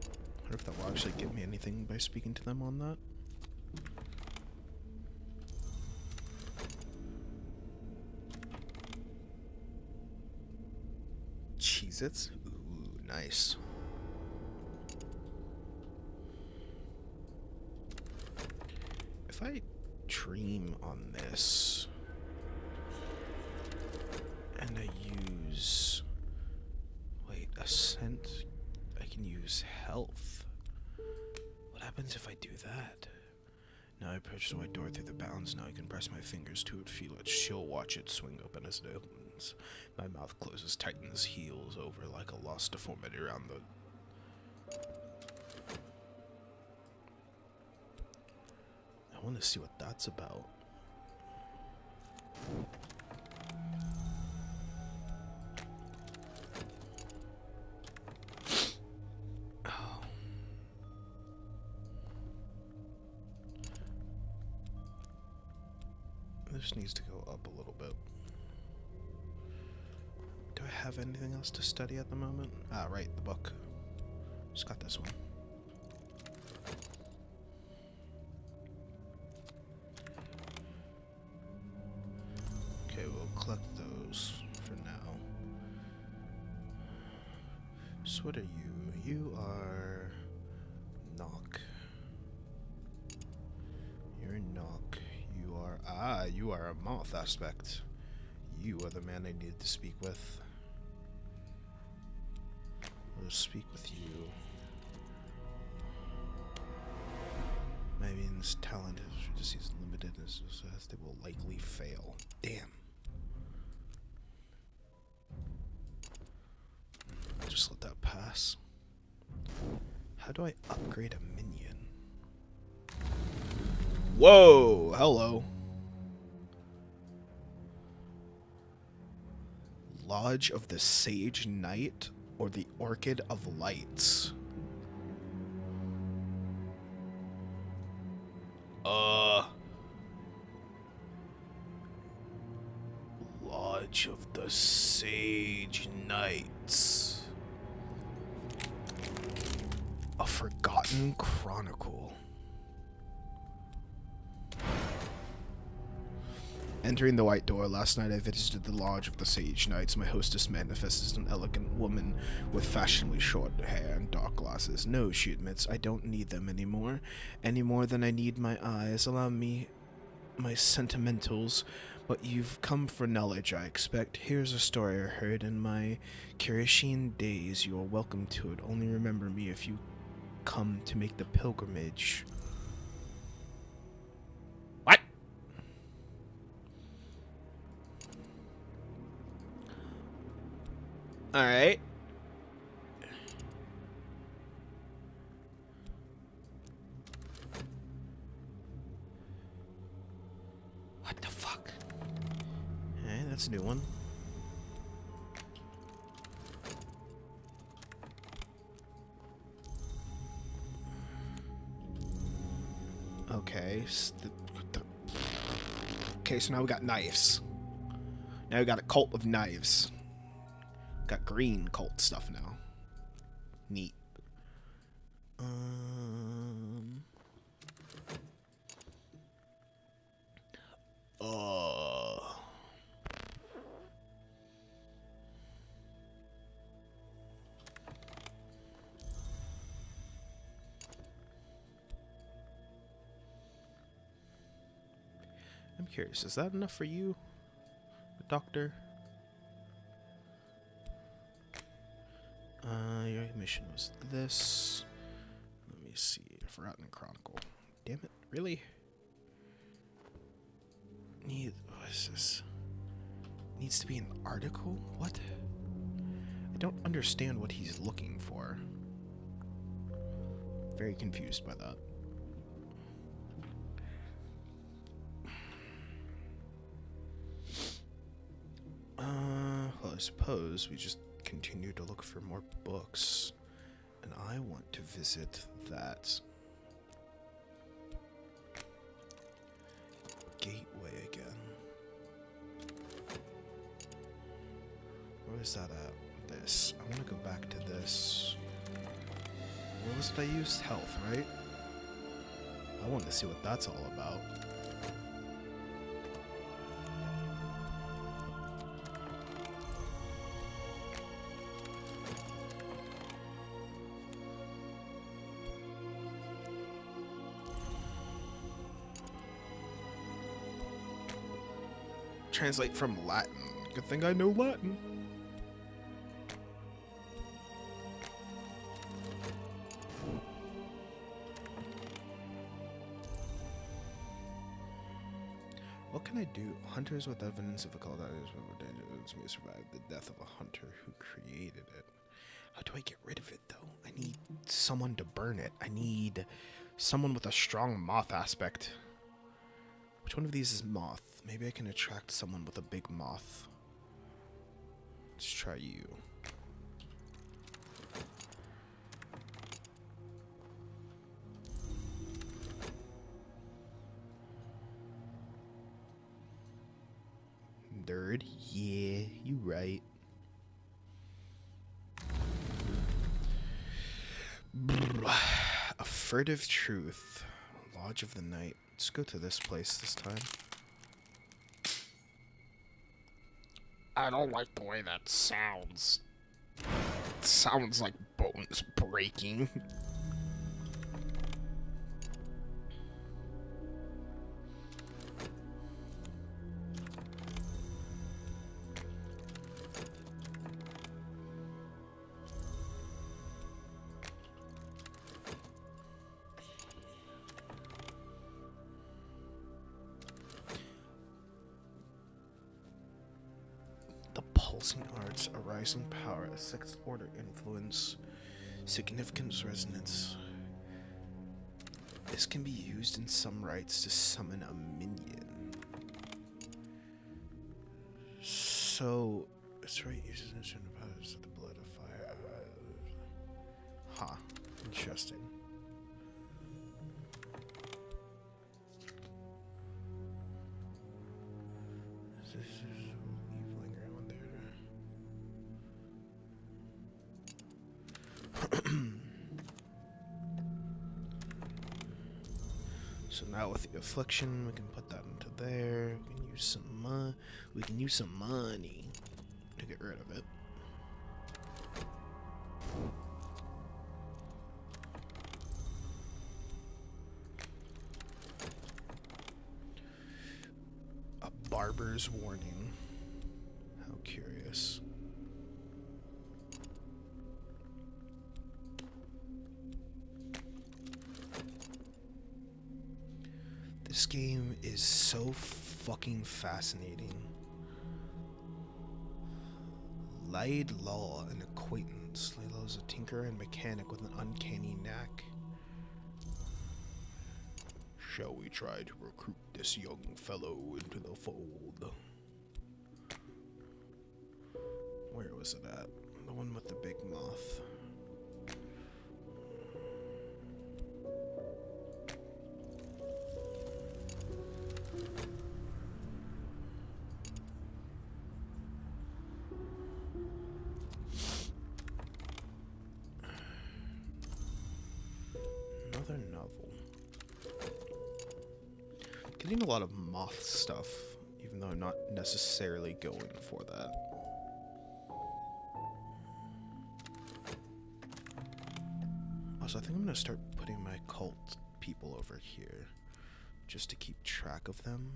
I wonder if that will actually give me anything by speaking to them on that. Cheez-Its? Ooh, nice. If I dream on this and I use, wait, ascent, I can use health. What happens if I do that? Now I approach the white door through the bounds. Now I can press my fingers to it, feel its chill, watch it swing open as it opens. My mouth closes, tightens, heals over like a lost deformity around the... I want to see what that's about. Oh. This needs to go up a little bit. Do I have anything else to study at the moment? Ah, right, the book. Just got this one. Okay, we'll collect those for now. So what are you? You are... Knock. You're Knock. You are... Ah, you are a moth aspect. You are the man I needed to speak with. I'll speak with you. My means talent is disease limited as they will likely fail. Damn. Just let that pass. How do I upgrade a minion? Whoa! Hello. Lodge of the Sage Knight or the Orchid of Lights? Lodge of the Sage Knights. A Forgotten Chronicle. Entering the white door, last night I visited the Lodge of the Sage Knights. My hostess manifests as an elegant woman with fashionably short hair and dark glasses. No, she admits, I don't need them anymore. Any more than I need my eyes. Allow me my sentimentals. But you've come for knowledge, I expect. Here's a story I heard in my Kirishian days. You are welcome to it. Only remember me if you come to make the pilgrimage. What? Alright. What the fuck? Hey, that's a new one. Okay. Okay, so now we got knives. Now we got a cult of knives. Got green cult stuff now. Neat. I'm curious, is that enough for you, Doctor? Your mission was this. Let me see. Forgotten Chronicle. Damn it, really? What is this? Needs to be an article? What? I don't understand what he's looking for. Very confused by that. Well, I suppose we just continue to look for more books. And I want to visit that gateway again. Where is that at? This. I want to go back to this. What was it I used? Health, right? I want to see what that's all about. Translate from Latin. Good thing I know Latin. What can I do? Hunters with evidence of occult items may survive the death of a hunter who created it. How do I get rid of it, though? I need someone to burn it. I need someone with a strong moth aspect. Which one of these is moth? Maybe I can attract someone with a big moth. Let's try you. Nerd? Yeah, you right. A furtive truth. Lodge of the Night. Let's go to this place this time. I don't like the way that sounds. It sounds like bones breaking. Pulsing arts, a rising power, a sixth order influence, significance resonance. This can be used in some rites to summon a minion. So, it's right, uses instrument powers of the blood of fire. Huh, interesting. So now with the affliction, we can put that into there. We can use some we can use some money to get rid of it. A barber's warning. How curious. This game is so fucking fascinating. Laid Law, an acquaintance. Layla's a tinker and mechanic with an uncanny knack. Shall we try to recruit this young fellow into the fold? Where was it at? The one with the big moth. Another novel. Getting a lot of moth stuff, even though I'm not necessarily going for that. Also, I think I'm gonna start putting my cult people over here, just to keep track of them.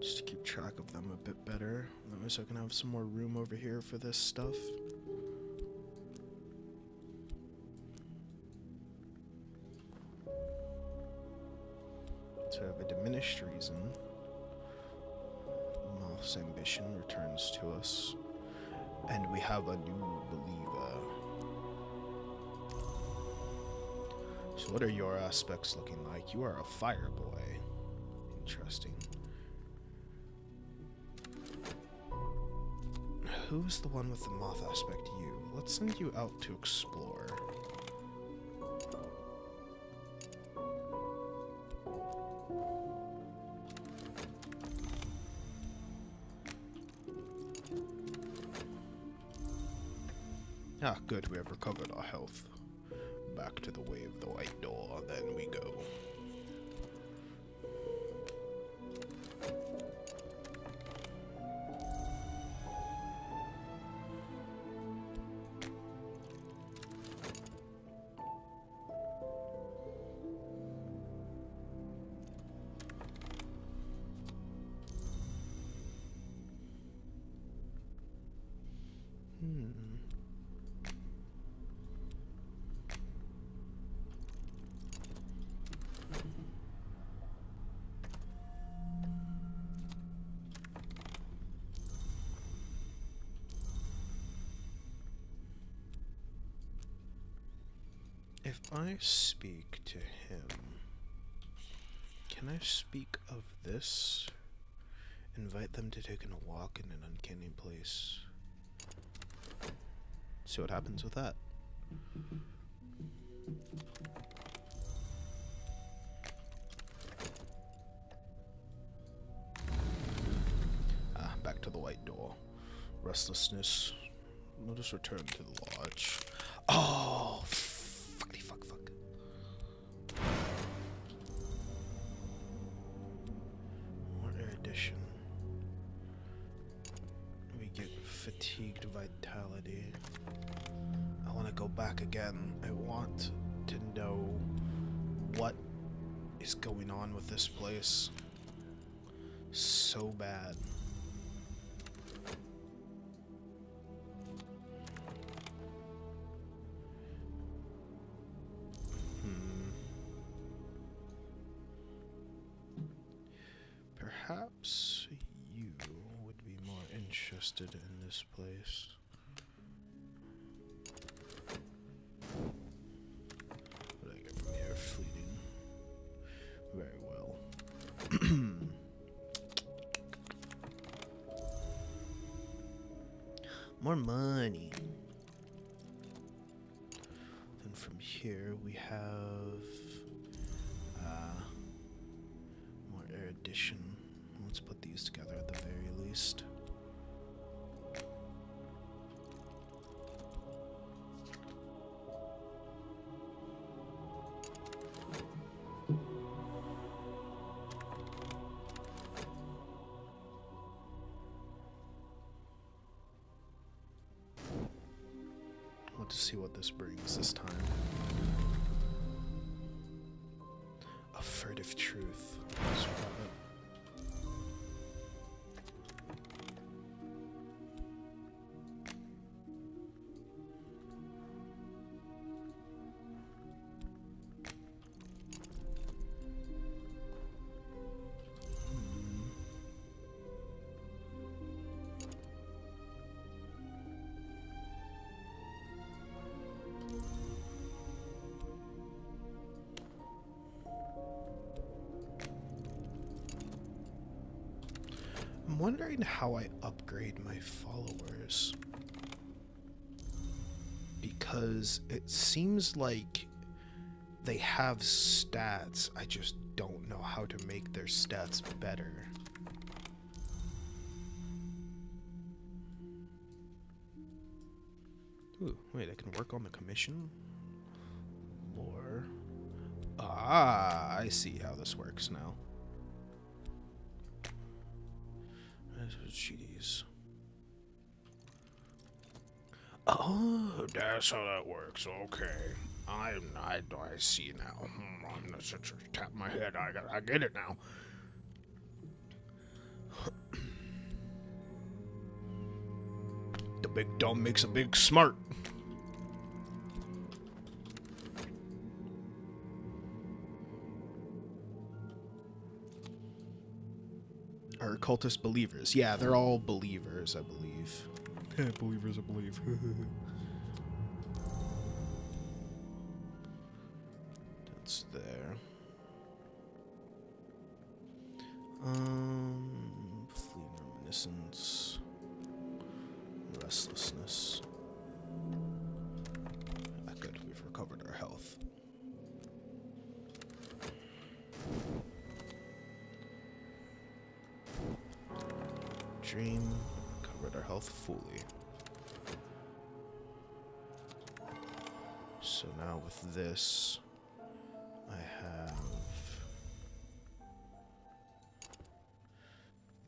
Just to keep track of them a bit better. That way so I can have some more room over here for this stuff. So I have a diminished reason. Moth's ambition returns to us. And we have a new believer. So what are your aspects looking like? You are a fire boy. Interesting. Who's the one with the moth aspect? You. Let's send you out to explore. Ah, good, we have recovered our health. Back to the way of the white door, then we go. If I speak to him, can I speak of this? Invite them to take a walk in an uncanny place. See what happens with that. Ah, back to the white door. Restlessness. Let us return to the lodge. Oh, fuckity fuck. More erudition. We get fatigued vitality. I want to go back again. I want to know what is going on with this place. So bad. Perhaps you would be more interested in this place. What did I get from here? Fleeting. Very well. More money. Then from here we have more erudition. Let's put these together at the very least. Want to see what this brings this time. A furtive truth. Let's grab it. I'm wondering how I upgrade my followers. Because it seems like they have stats. I just don't know how to make their stats better. Ooh, wait, I can work on the commission? Lore. Ah, I see how this works now. GDs. Oh, That's how that works. Okay. I see now. I'm gonna tap my head. I get it now. the big dumb makes a big smart. Are cultist believers? Yeah, they're all believers, I believe. Believers, I believe. That's there. Fleeting reminiscence. Restlessness. Ah, good, we've recovered our health. Dream. Covered our health fully. So now with this, I have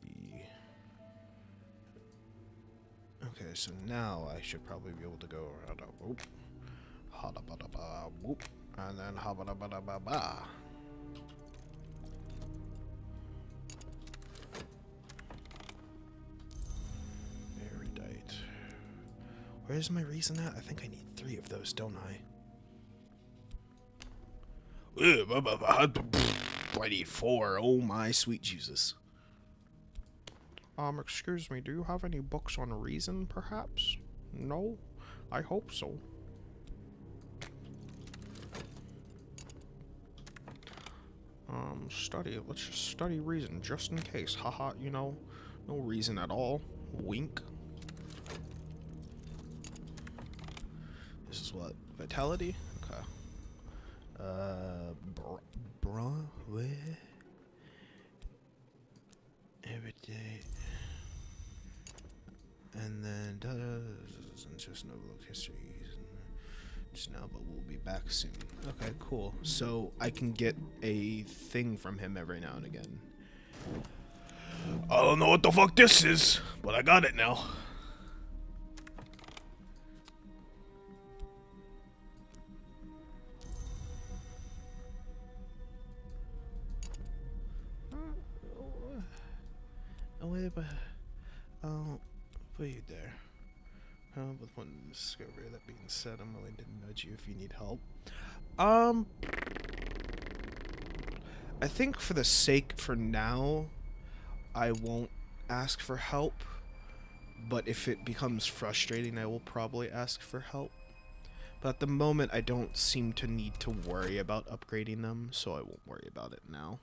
the... Okay, so now I should probably be able to go around a whoop, hada bada ba whoop, and then habada bada ba ba. Erudite. Where's my reason at? I think I need 3 of those, don't I? I need 4. Oh my sweet Jesus. Excuse me, do you have any books on reason, perhaps? No? I hope so. Study. Let's just study reason, just in case. Haha, you know, no reason at all. Wink. This is what? Vitality? Okay. Where? Every day. And then, just no look history. Just now, but we'll be back soon. Okay, cool. So I can get a thing from him every now and again. I don't know what the fuck this is, but I got it now. Put you there. With one discovery, that being said, I'm willing to nudge you if you need help. I think for the sake, for now, I won't ask for help. But if it becomes frustrating, I will probably ask for help. But at the moment, I don't seem to need to worry about upgrading them, so I won't worry about it now.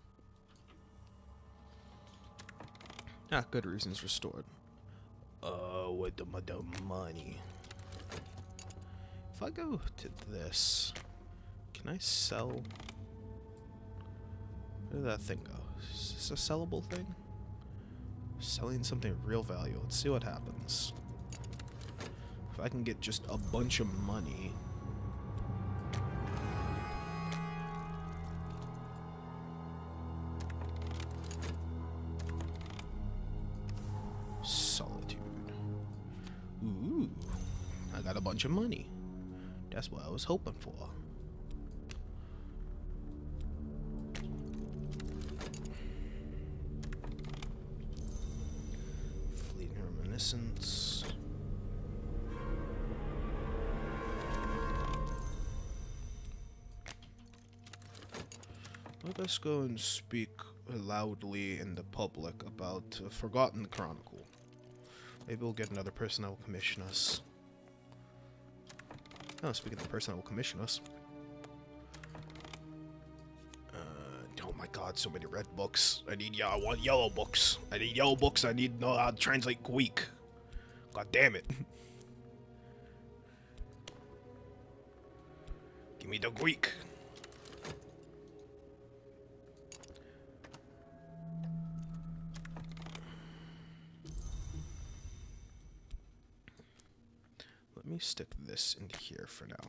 Ah, good reasons restored. With the money. If I go to this, can I sell? Where did that thing go? Is this a sellable thing? Selling something of real value. Let's see what happens. If I can get just a bunch of money. Solitude. Ooh, I got a bunch of money. That's what I was hoping for. Fleeting reminiscence. Let us go and speak loudly in the public about a forgotten chronicle. Maybe we'll get another person that will commission us. Oh, speaking of the person that will commission us. Oh my god, so many red books. I want yellow books. I need yellow books. I need know how to translate Greek. God damn it. Give me the Greek. me stick this into here for now.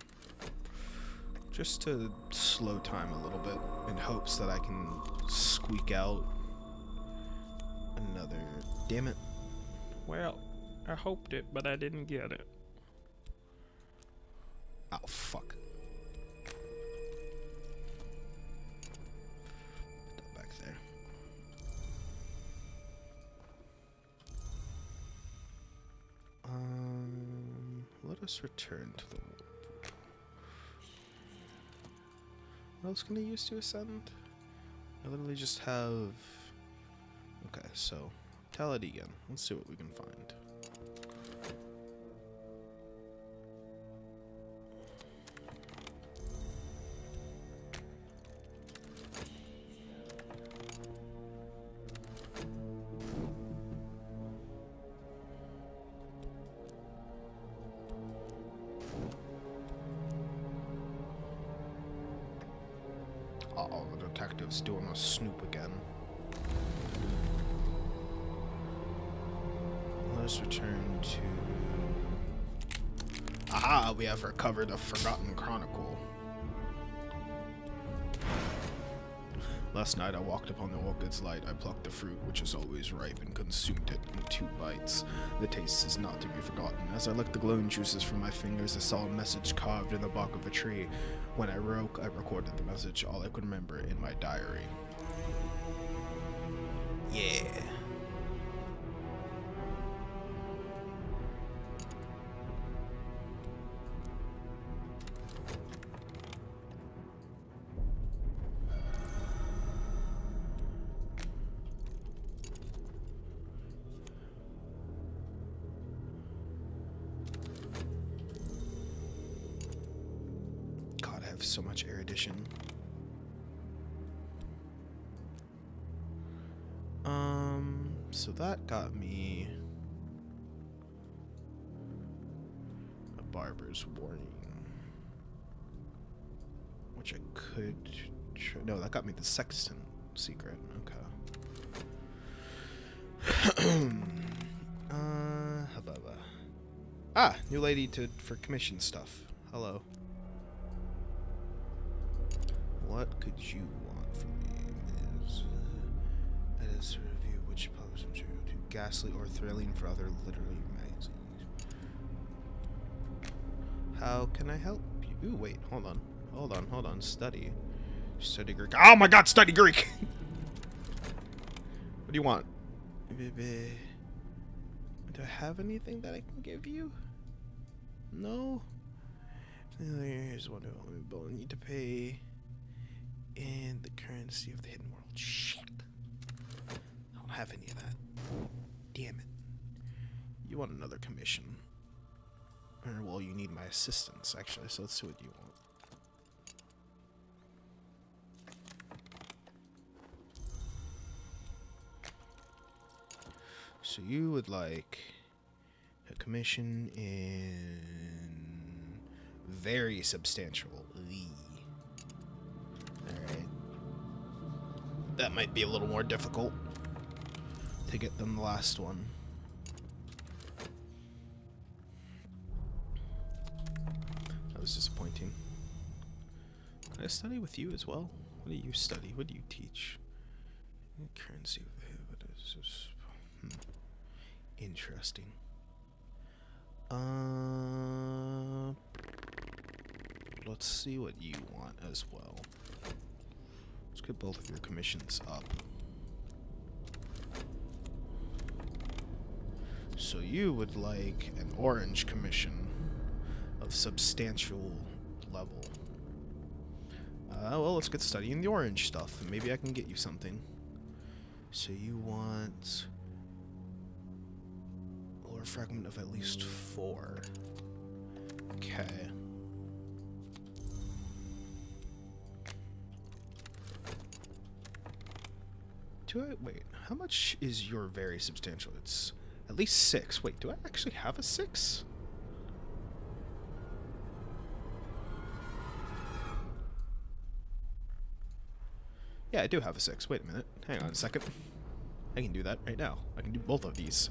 Just to slow time a little bit in hopes that I can squeak out another... Damn it. Well, I hoped it, but I didn't get it. Oh, fuck. Put that back there. Let us return to the... What else can I use to ascend? I literally just have... Okay, so... Tell it again. Let's see what we can find. Uh-oh, the detective's doing a snoop again. Let's return to... Aha! We have recovered a Forgotten Chronicle. Last night I walked upon the orchid's light. I plucked the fruit, which is always ripe, and consumed it in 2 bites. The taste is not to be forgotten. As I licked the glowing juices from my fingers, I saw a message carved in the bark of a tree. When I woke, I recorded the message, all I could remember, in my diary. Yeah. So much erudition. So that got me a barber's warning, which I could no, that got me the sexton secret. Okay. Ah, new lady for commission stuff. Hello. What could you want from me? That is to review which published material too ghastly or thrilling for other literary magazines. How can I help you? Ooh, wait, hold on. Study Greek. Oh my God, study Greek. What do you want? Do I have anything that I can give you? No. Here's what I need to pay. In the currency of the hidden world. Shit. I don't have any of that. Damn it. You want another commission. Or, well, you need my assistance, actually, so let's see what you want. So you would like a commission in very substantial. That might be a little more difficult to get than the last one. That was disappointing. Can I study with you as well? What do you study? What do you teach? Currency of interesting. Let's see what you want as well. Let's get both of your commissions up. So you would like an orange commission of substantial level. Well, let's get studying the orange stuff, and maybe I can get you something. So you want lower fragment of at least 4. Okay. Wait, how much is your very substantial? It's at least 6. Wait, do I actually have a 6? Yeah, I do have a 6. Wait a minute. Hang on a second. I can do that right now. I can do both of these,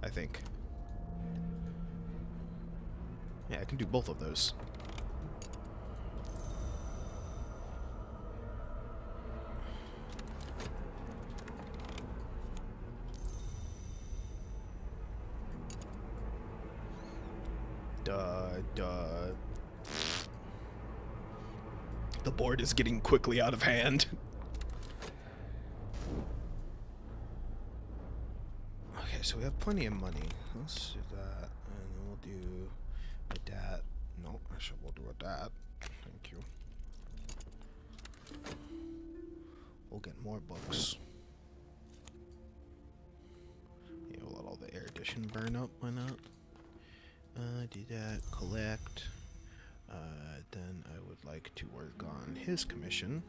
I think. Yeah, I can do both of those. Duh. The board is getting quickly out of hand. Okay, so we have plenty of money. Let's do that, and then we'll do with that. No, actually, we'll do with that. Thank you. We'll get more books. Yeah, we'll let all the erudition burn up. Why not? Do that. Collect. Then I would like to work on his commission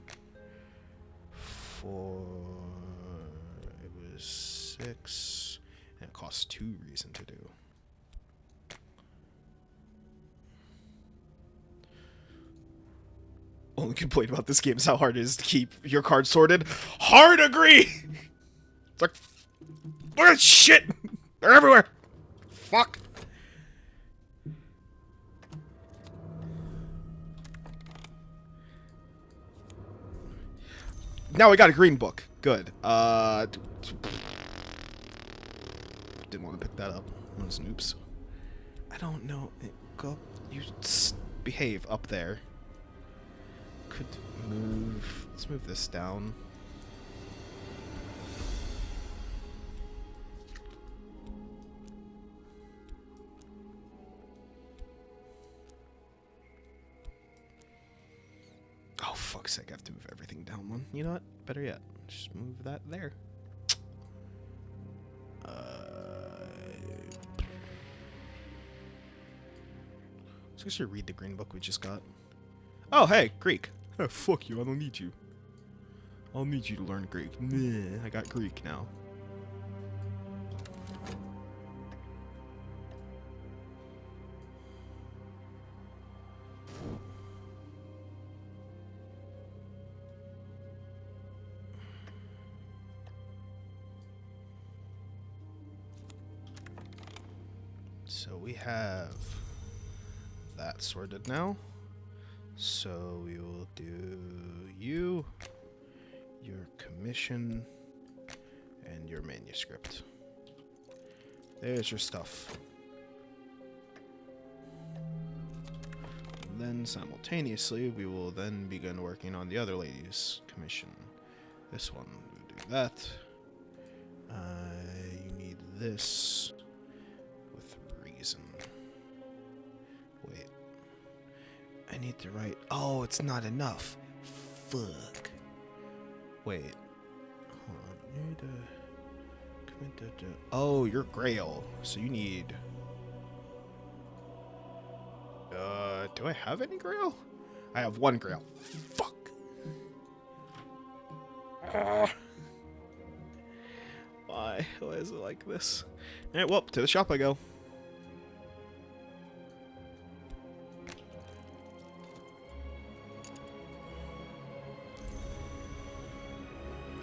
for, it was 6, and it costs 2 reason to do. Only complaint about this game is how hard it is to keep your cards sorted. Hard agree! It's like, look at shit! They're everywhere! Fuck! Now we got a green book. Good. Didn't want to pick that up. One snoops. I don't know. Go. You behave up there. Could move. Let's move this down. Oh, fuck's sake. I have to move everything down one. You know what? Better yet. Just move that there. So I should read the green book we just got. Oh, hey, Greek. Oh, fuck you. I don't need you. I'll need you to learn Greek. Nah, I got Greek now. So we have that sorted now. So we will do you, your commission, and your manuscript. There's your stuff. And then simultaneously, we will then begin working on the other lady's commission. This one, we'll do that. You need this with reason. Wait. I need to write. Oh, it's not enough. Fuck. Wait. Hold on. You need to commit to. Oh, you're Grail. So you need. Do I have any Grail? I have 1 Grail. Fuck. Why? Why is it like this? Alright, well, to the shop I go.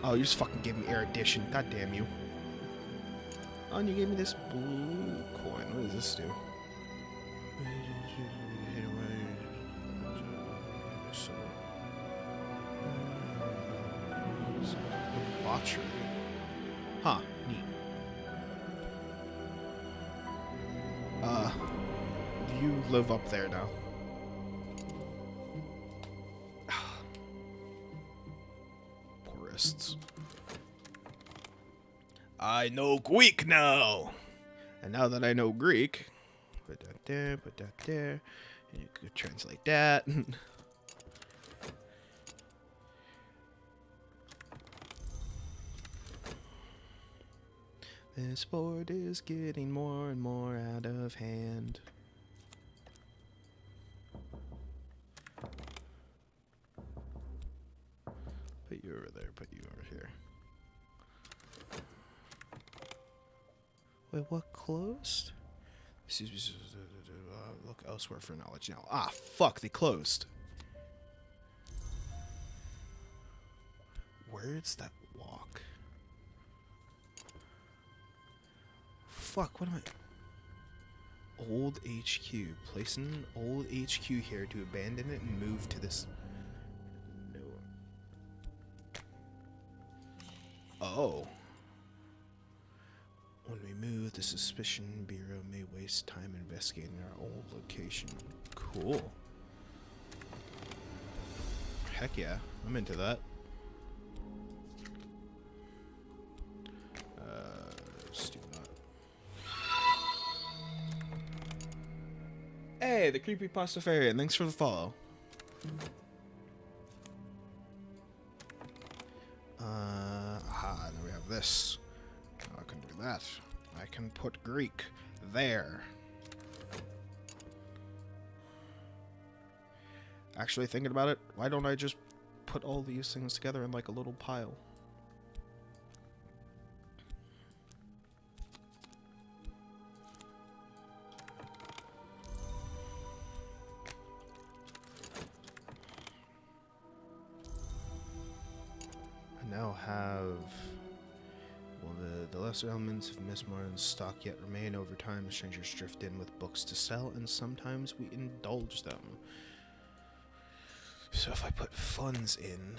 Oh, you just fucking gave me erudition. God damn you. Oh, and you gave me this blue coin. What does this do? Botchery. Huh, neat. You live up there now. Poorists. I know Greek now! And now that I know Greek, put that there, and you could translate that. This sport is getting more and more out of hand. Put you over there, put you over here. Wait, what closed? Look elsewhere for knowledge now. Ah, fuck, they closed. Where's that walk? Fuck, what am I... old HQ. Place an old HQ here to abandon it and move to this... No. Oh. When we move, the Suspicion Bureau may waste time investigating our old location. Cool. Heck yeah, I'm into that. Let's do that. Hey, the Creepypastafarian, thanks for the follow. Aha, now we have this. Now I can do that. I can put Greek there. Actually, thinking about it, why don't I just put all these things together in like a little pile? I now have... Well, the lesser elements of Miss Martin's stock yet remain. Over time, strangers drift in with books to sell, and sometimes we indulge them. So if I put funds in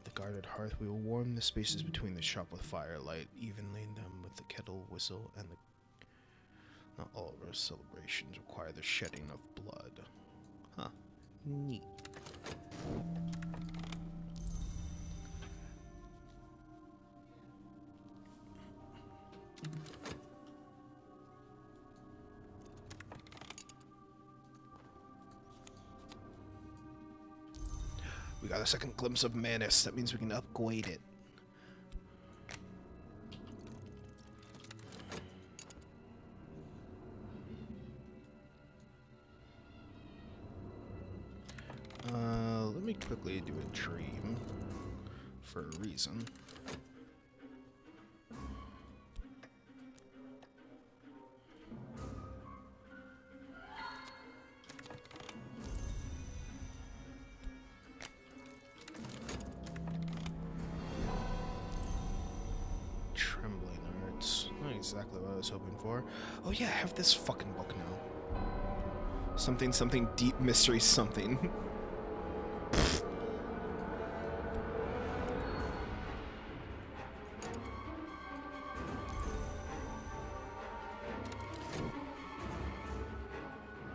the guarded hearth, we will warm the spaces between the shop with firelight, evenly them with the kettle whistle, and the... Not all of our celebrations require the shedding of blood. Huh. Neat. We got a second glimpse of Manus. That means we can upgrade it. Let me quickly do a dream for a reason. Trembling arts. Not exactly what I was hoping for. Oh yeah, I have this fucking book now. Something, something, deep mystery, something.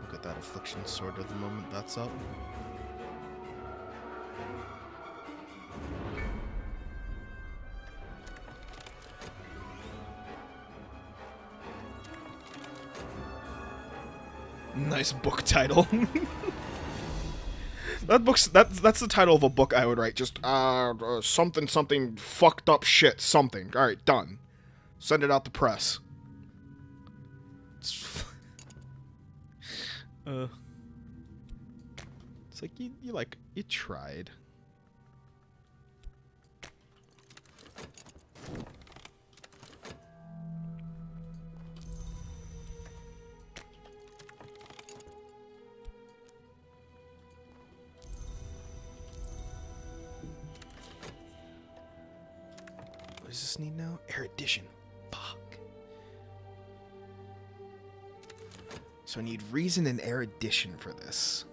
Look at that affliction sword at the moment that's up. Nice book title. That's the title of a book I would write. Just something something fucked up shit something. All right, done. Send it out the press. It's like you tried. What does this need now? Erudition. Fuck. So I need reason and erudition for this.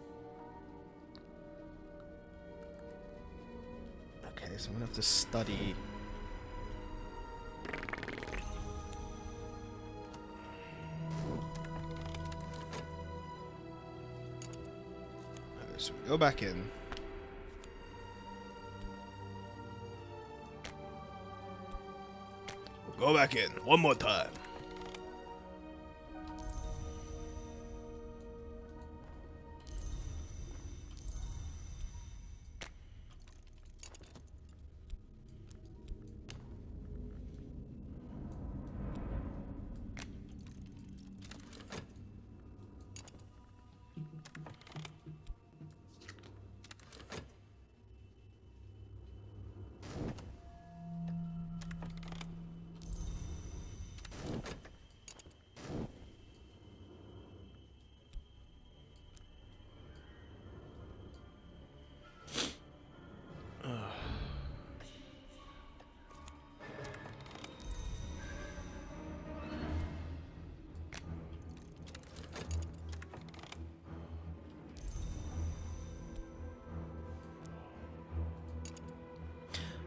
Okay, so I'm gonna have to study. Okay, so we go back in. Go back in one more time.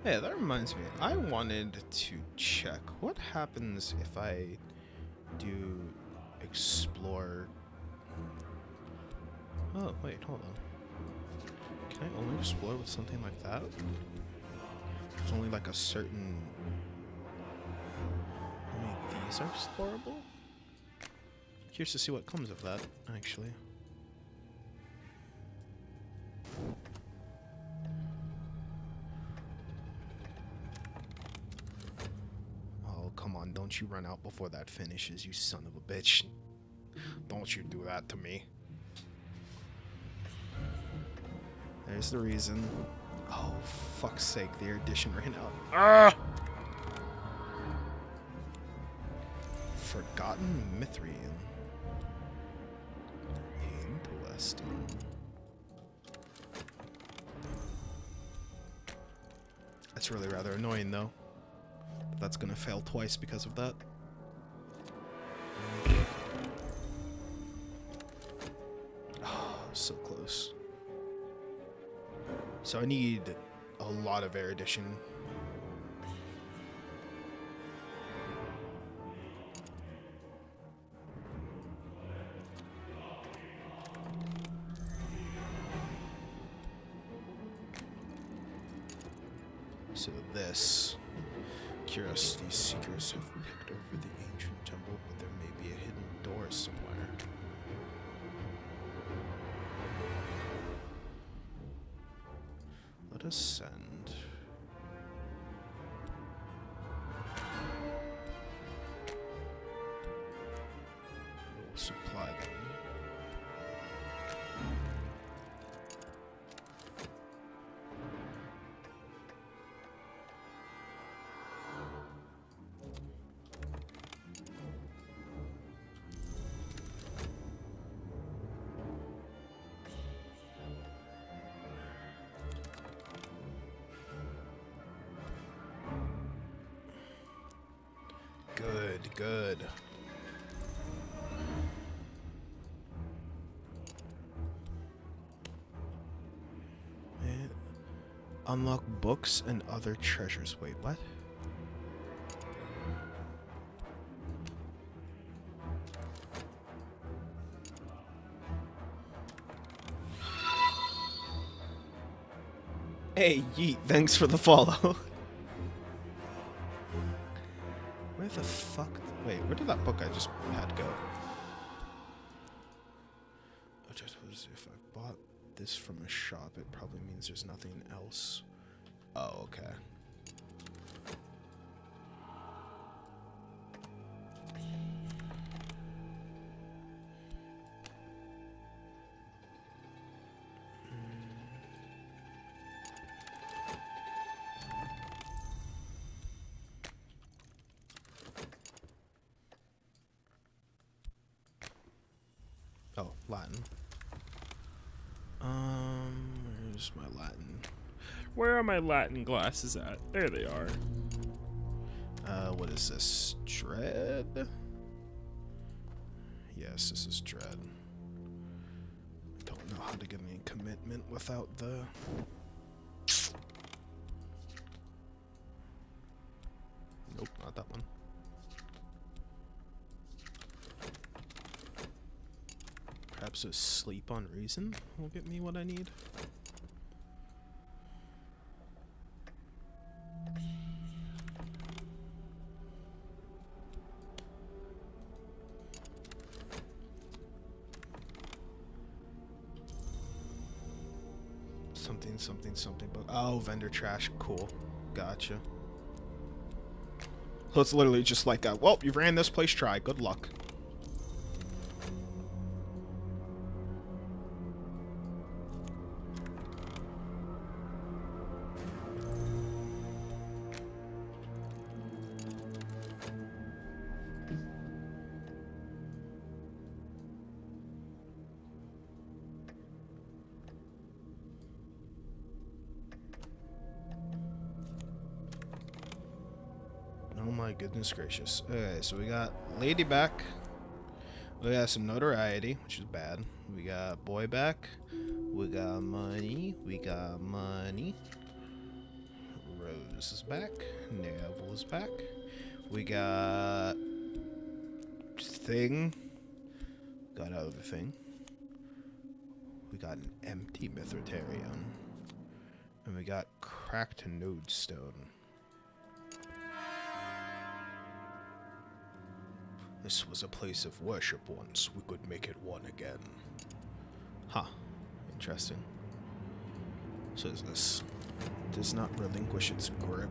Hey, that reminds me. I wanted to check what happens if I do explore. Oh, wait, hold on. Can I only explore with something like that? It's only like a certain. Only these are explorable? Curious to see what comes of that, actually. Oh, come on, don't you run out before that finishes, you son of a bitch. Don't you do that to me. There's the reason. Oh, fuck's sake, the erudition ran out. Ah! Forgotten Mithrian. Interesting. That's really rather annoying, though. But that's gonna fail twice because of that. Oh, so close. So I need a lot of erudition. So this. Curiosity seekers have picked over the ancient temple, but there may be a hidden door somewhere. Let us send. We'll supply them. Good, good. And unlock books and other treasures. Wait, what? Hey, Yeet, thanks for the follow. Where the fuck? Wait, where did that book I just had go? I just suppose if I bought this from a shop, it probably means there's nothing else. Oh, okay. Oh, Latin. Where's my Latin? Where are my Latin glasses at? There they are. What is this? Dread? Yes, this is Dread. Don't know how to get any commitment without the... Nope, not that one. Perhaps a sleep on reason will get me what I need. Something, but oh, vendor trash, cool, gotcha. So it's literally just like, well, you ran this place, try, good luck. Oh my goodness gracious. Okay, so we got lady back. We got some notoriety, which is bad. We got boy back. We got money. We got money. Rose is back. Neville is back. We got Thing. Got out of the Thing. We got an empty Mithritarian. And we got cracked Nodestone. This was a place of worship once. We could make it one again. Huh. Interesting. So is this? Does not relinquish its grip.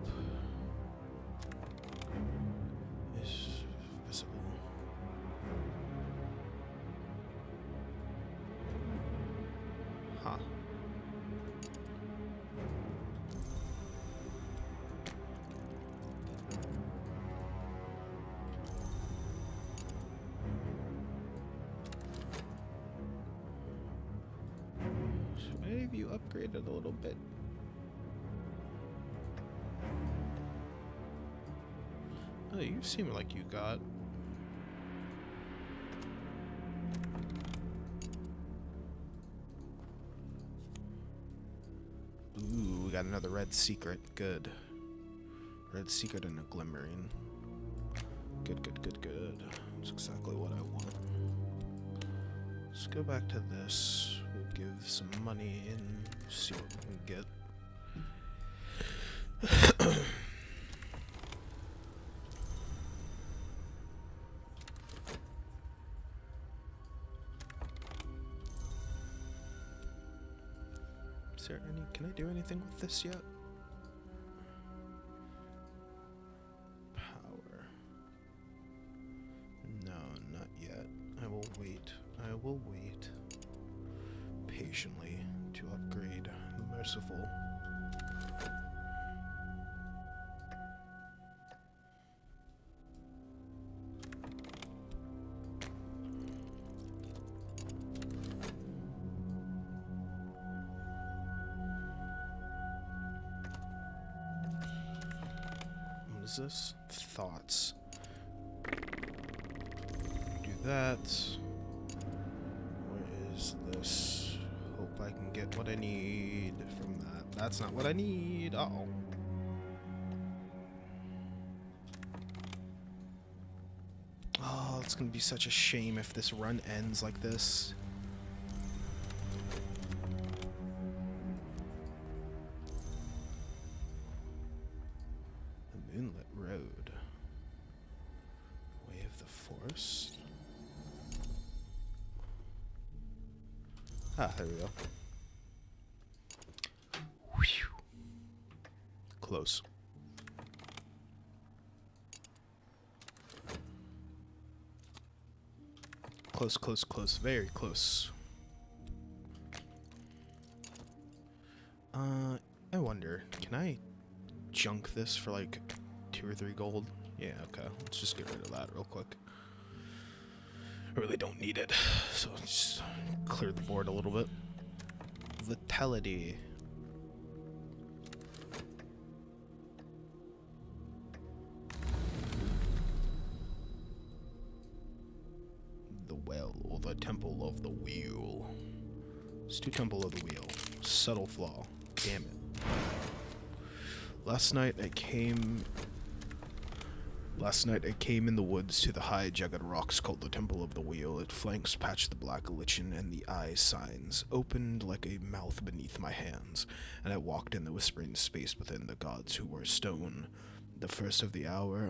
Is visible. Huh. So maybe you upgraded a little bit. Oh, you seem like you got... Ooh, we got another red secret. Good. Red secret and a glimmering. Good, good, good, good. That's exactly what I want. Let's go back to this. We'll give some money and see what we can get. Is there any... Can I do anything with this yet? Power. No, not yet. I will wait. I will wait patiently to upgrade Merciful. What is this? Thoughts. Do that. Where is this? Hope I can get what I need from that. That's not what I need. Uh-oh. Oh, it's gonna be such a shame if this run ends like this. The Moonlit Road. Way of the Forest. Ah, there we go. Whew. Close. Close, close, close. Very close. I wonder, can I junk this for like 2 or 3 gold? Yeah, okay. Let's just get rid of that real quick. I really don't need it. So let's just clear the board a little bit. Vitality. The Well, or the Temple of the Wheel. It's to Temple of the Wheel. Subtle flaw. Damn it. Last night I came in the woods to the high jagged rocks called the Temple of the Wheel. Its flanks patched the black lichen, and the eye signs opened like a mouth beneath my hands, and I walked in the whispering space within the gods who were stone. The first of the hour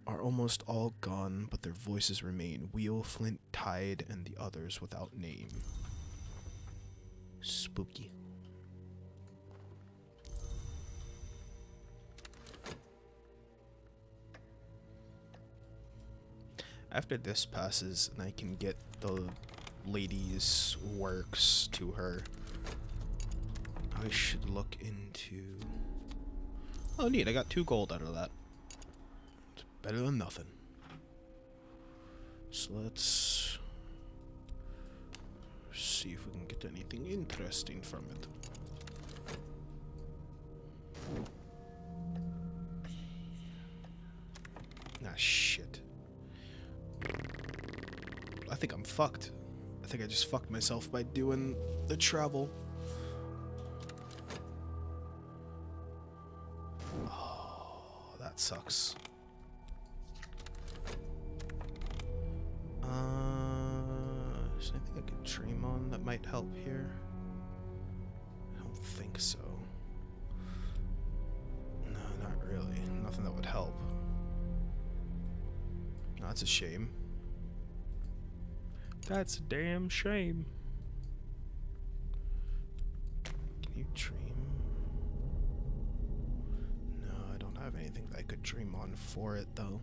are almost all gone, but their voices remain. Wheel, Flint, Tide, and the others without name. Spooky. After this passes, and I can get the lady's works to her, I should look into... Oh, neat, I got 2 gold out of that. It's better than nothing. So let's see if we can get anything interesting from it. Ah, shit. I think I'm fucked. I think I just fucked myself by doing the travel. sucks. Is there anything I could dream on that might help here? I don't think so. No, not really. Nothing that would help. No, that's a shame. That's a damn shame. Can you dream? No, I don't have anything that I could dream on for it, though.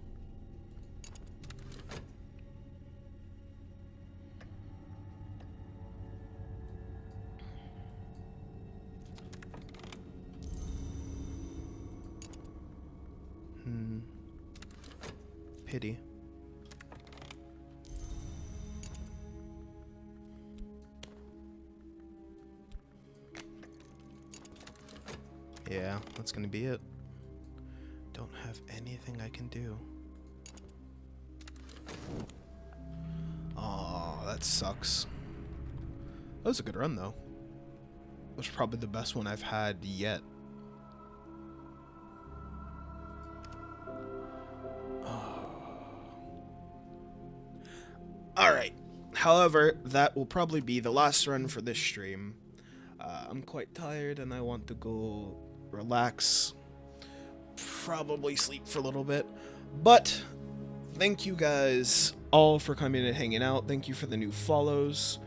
Pity. Yeah, that's gonna be it. Don't have anything I can do. Oh, that sucks. That was a good run, though. That was probably the best one I've had yet. Alright. However, that will probably be the last run for this stream. I'm quite tired and I want to go relax. Probably sleep for a little bit. But, thank you guys all for coming and hanging out. Thank you for the new follows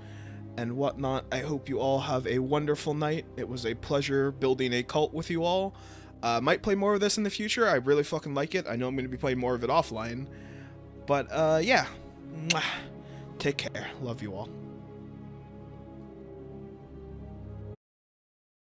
and whatnot. I hope you all have a wonderful night. It was a pleasure building a cult with you all. Might play more of this in the future. I really fucking like it. I know I'm going to be playing more of it offline. But, yeah. Mwah. Take care. Love you all.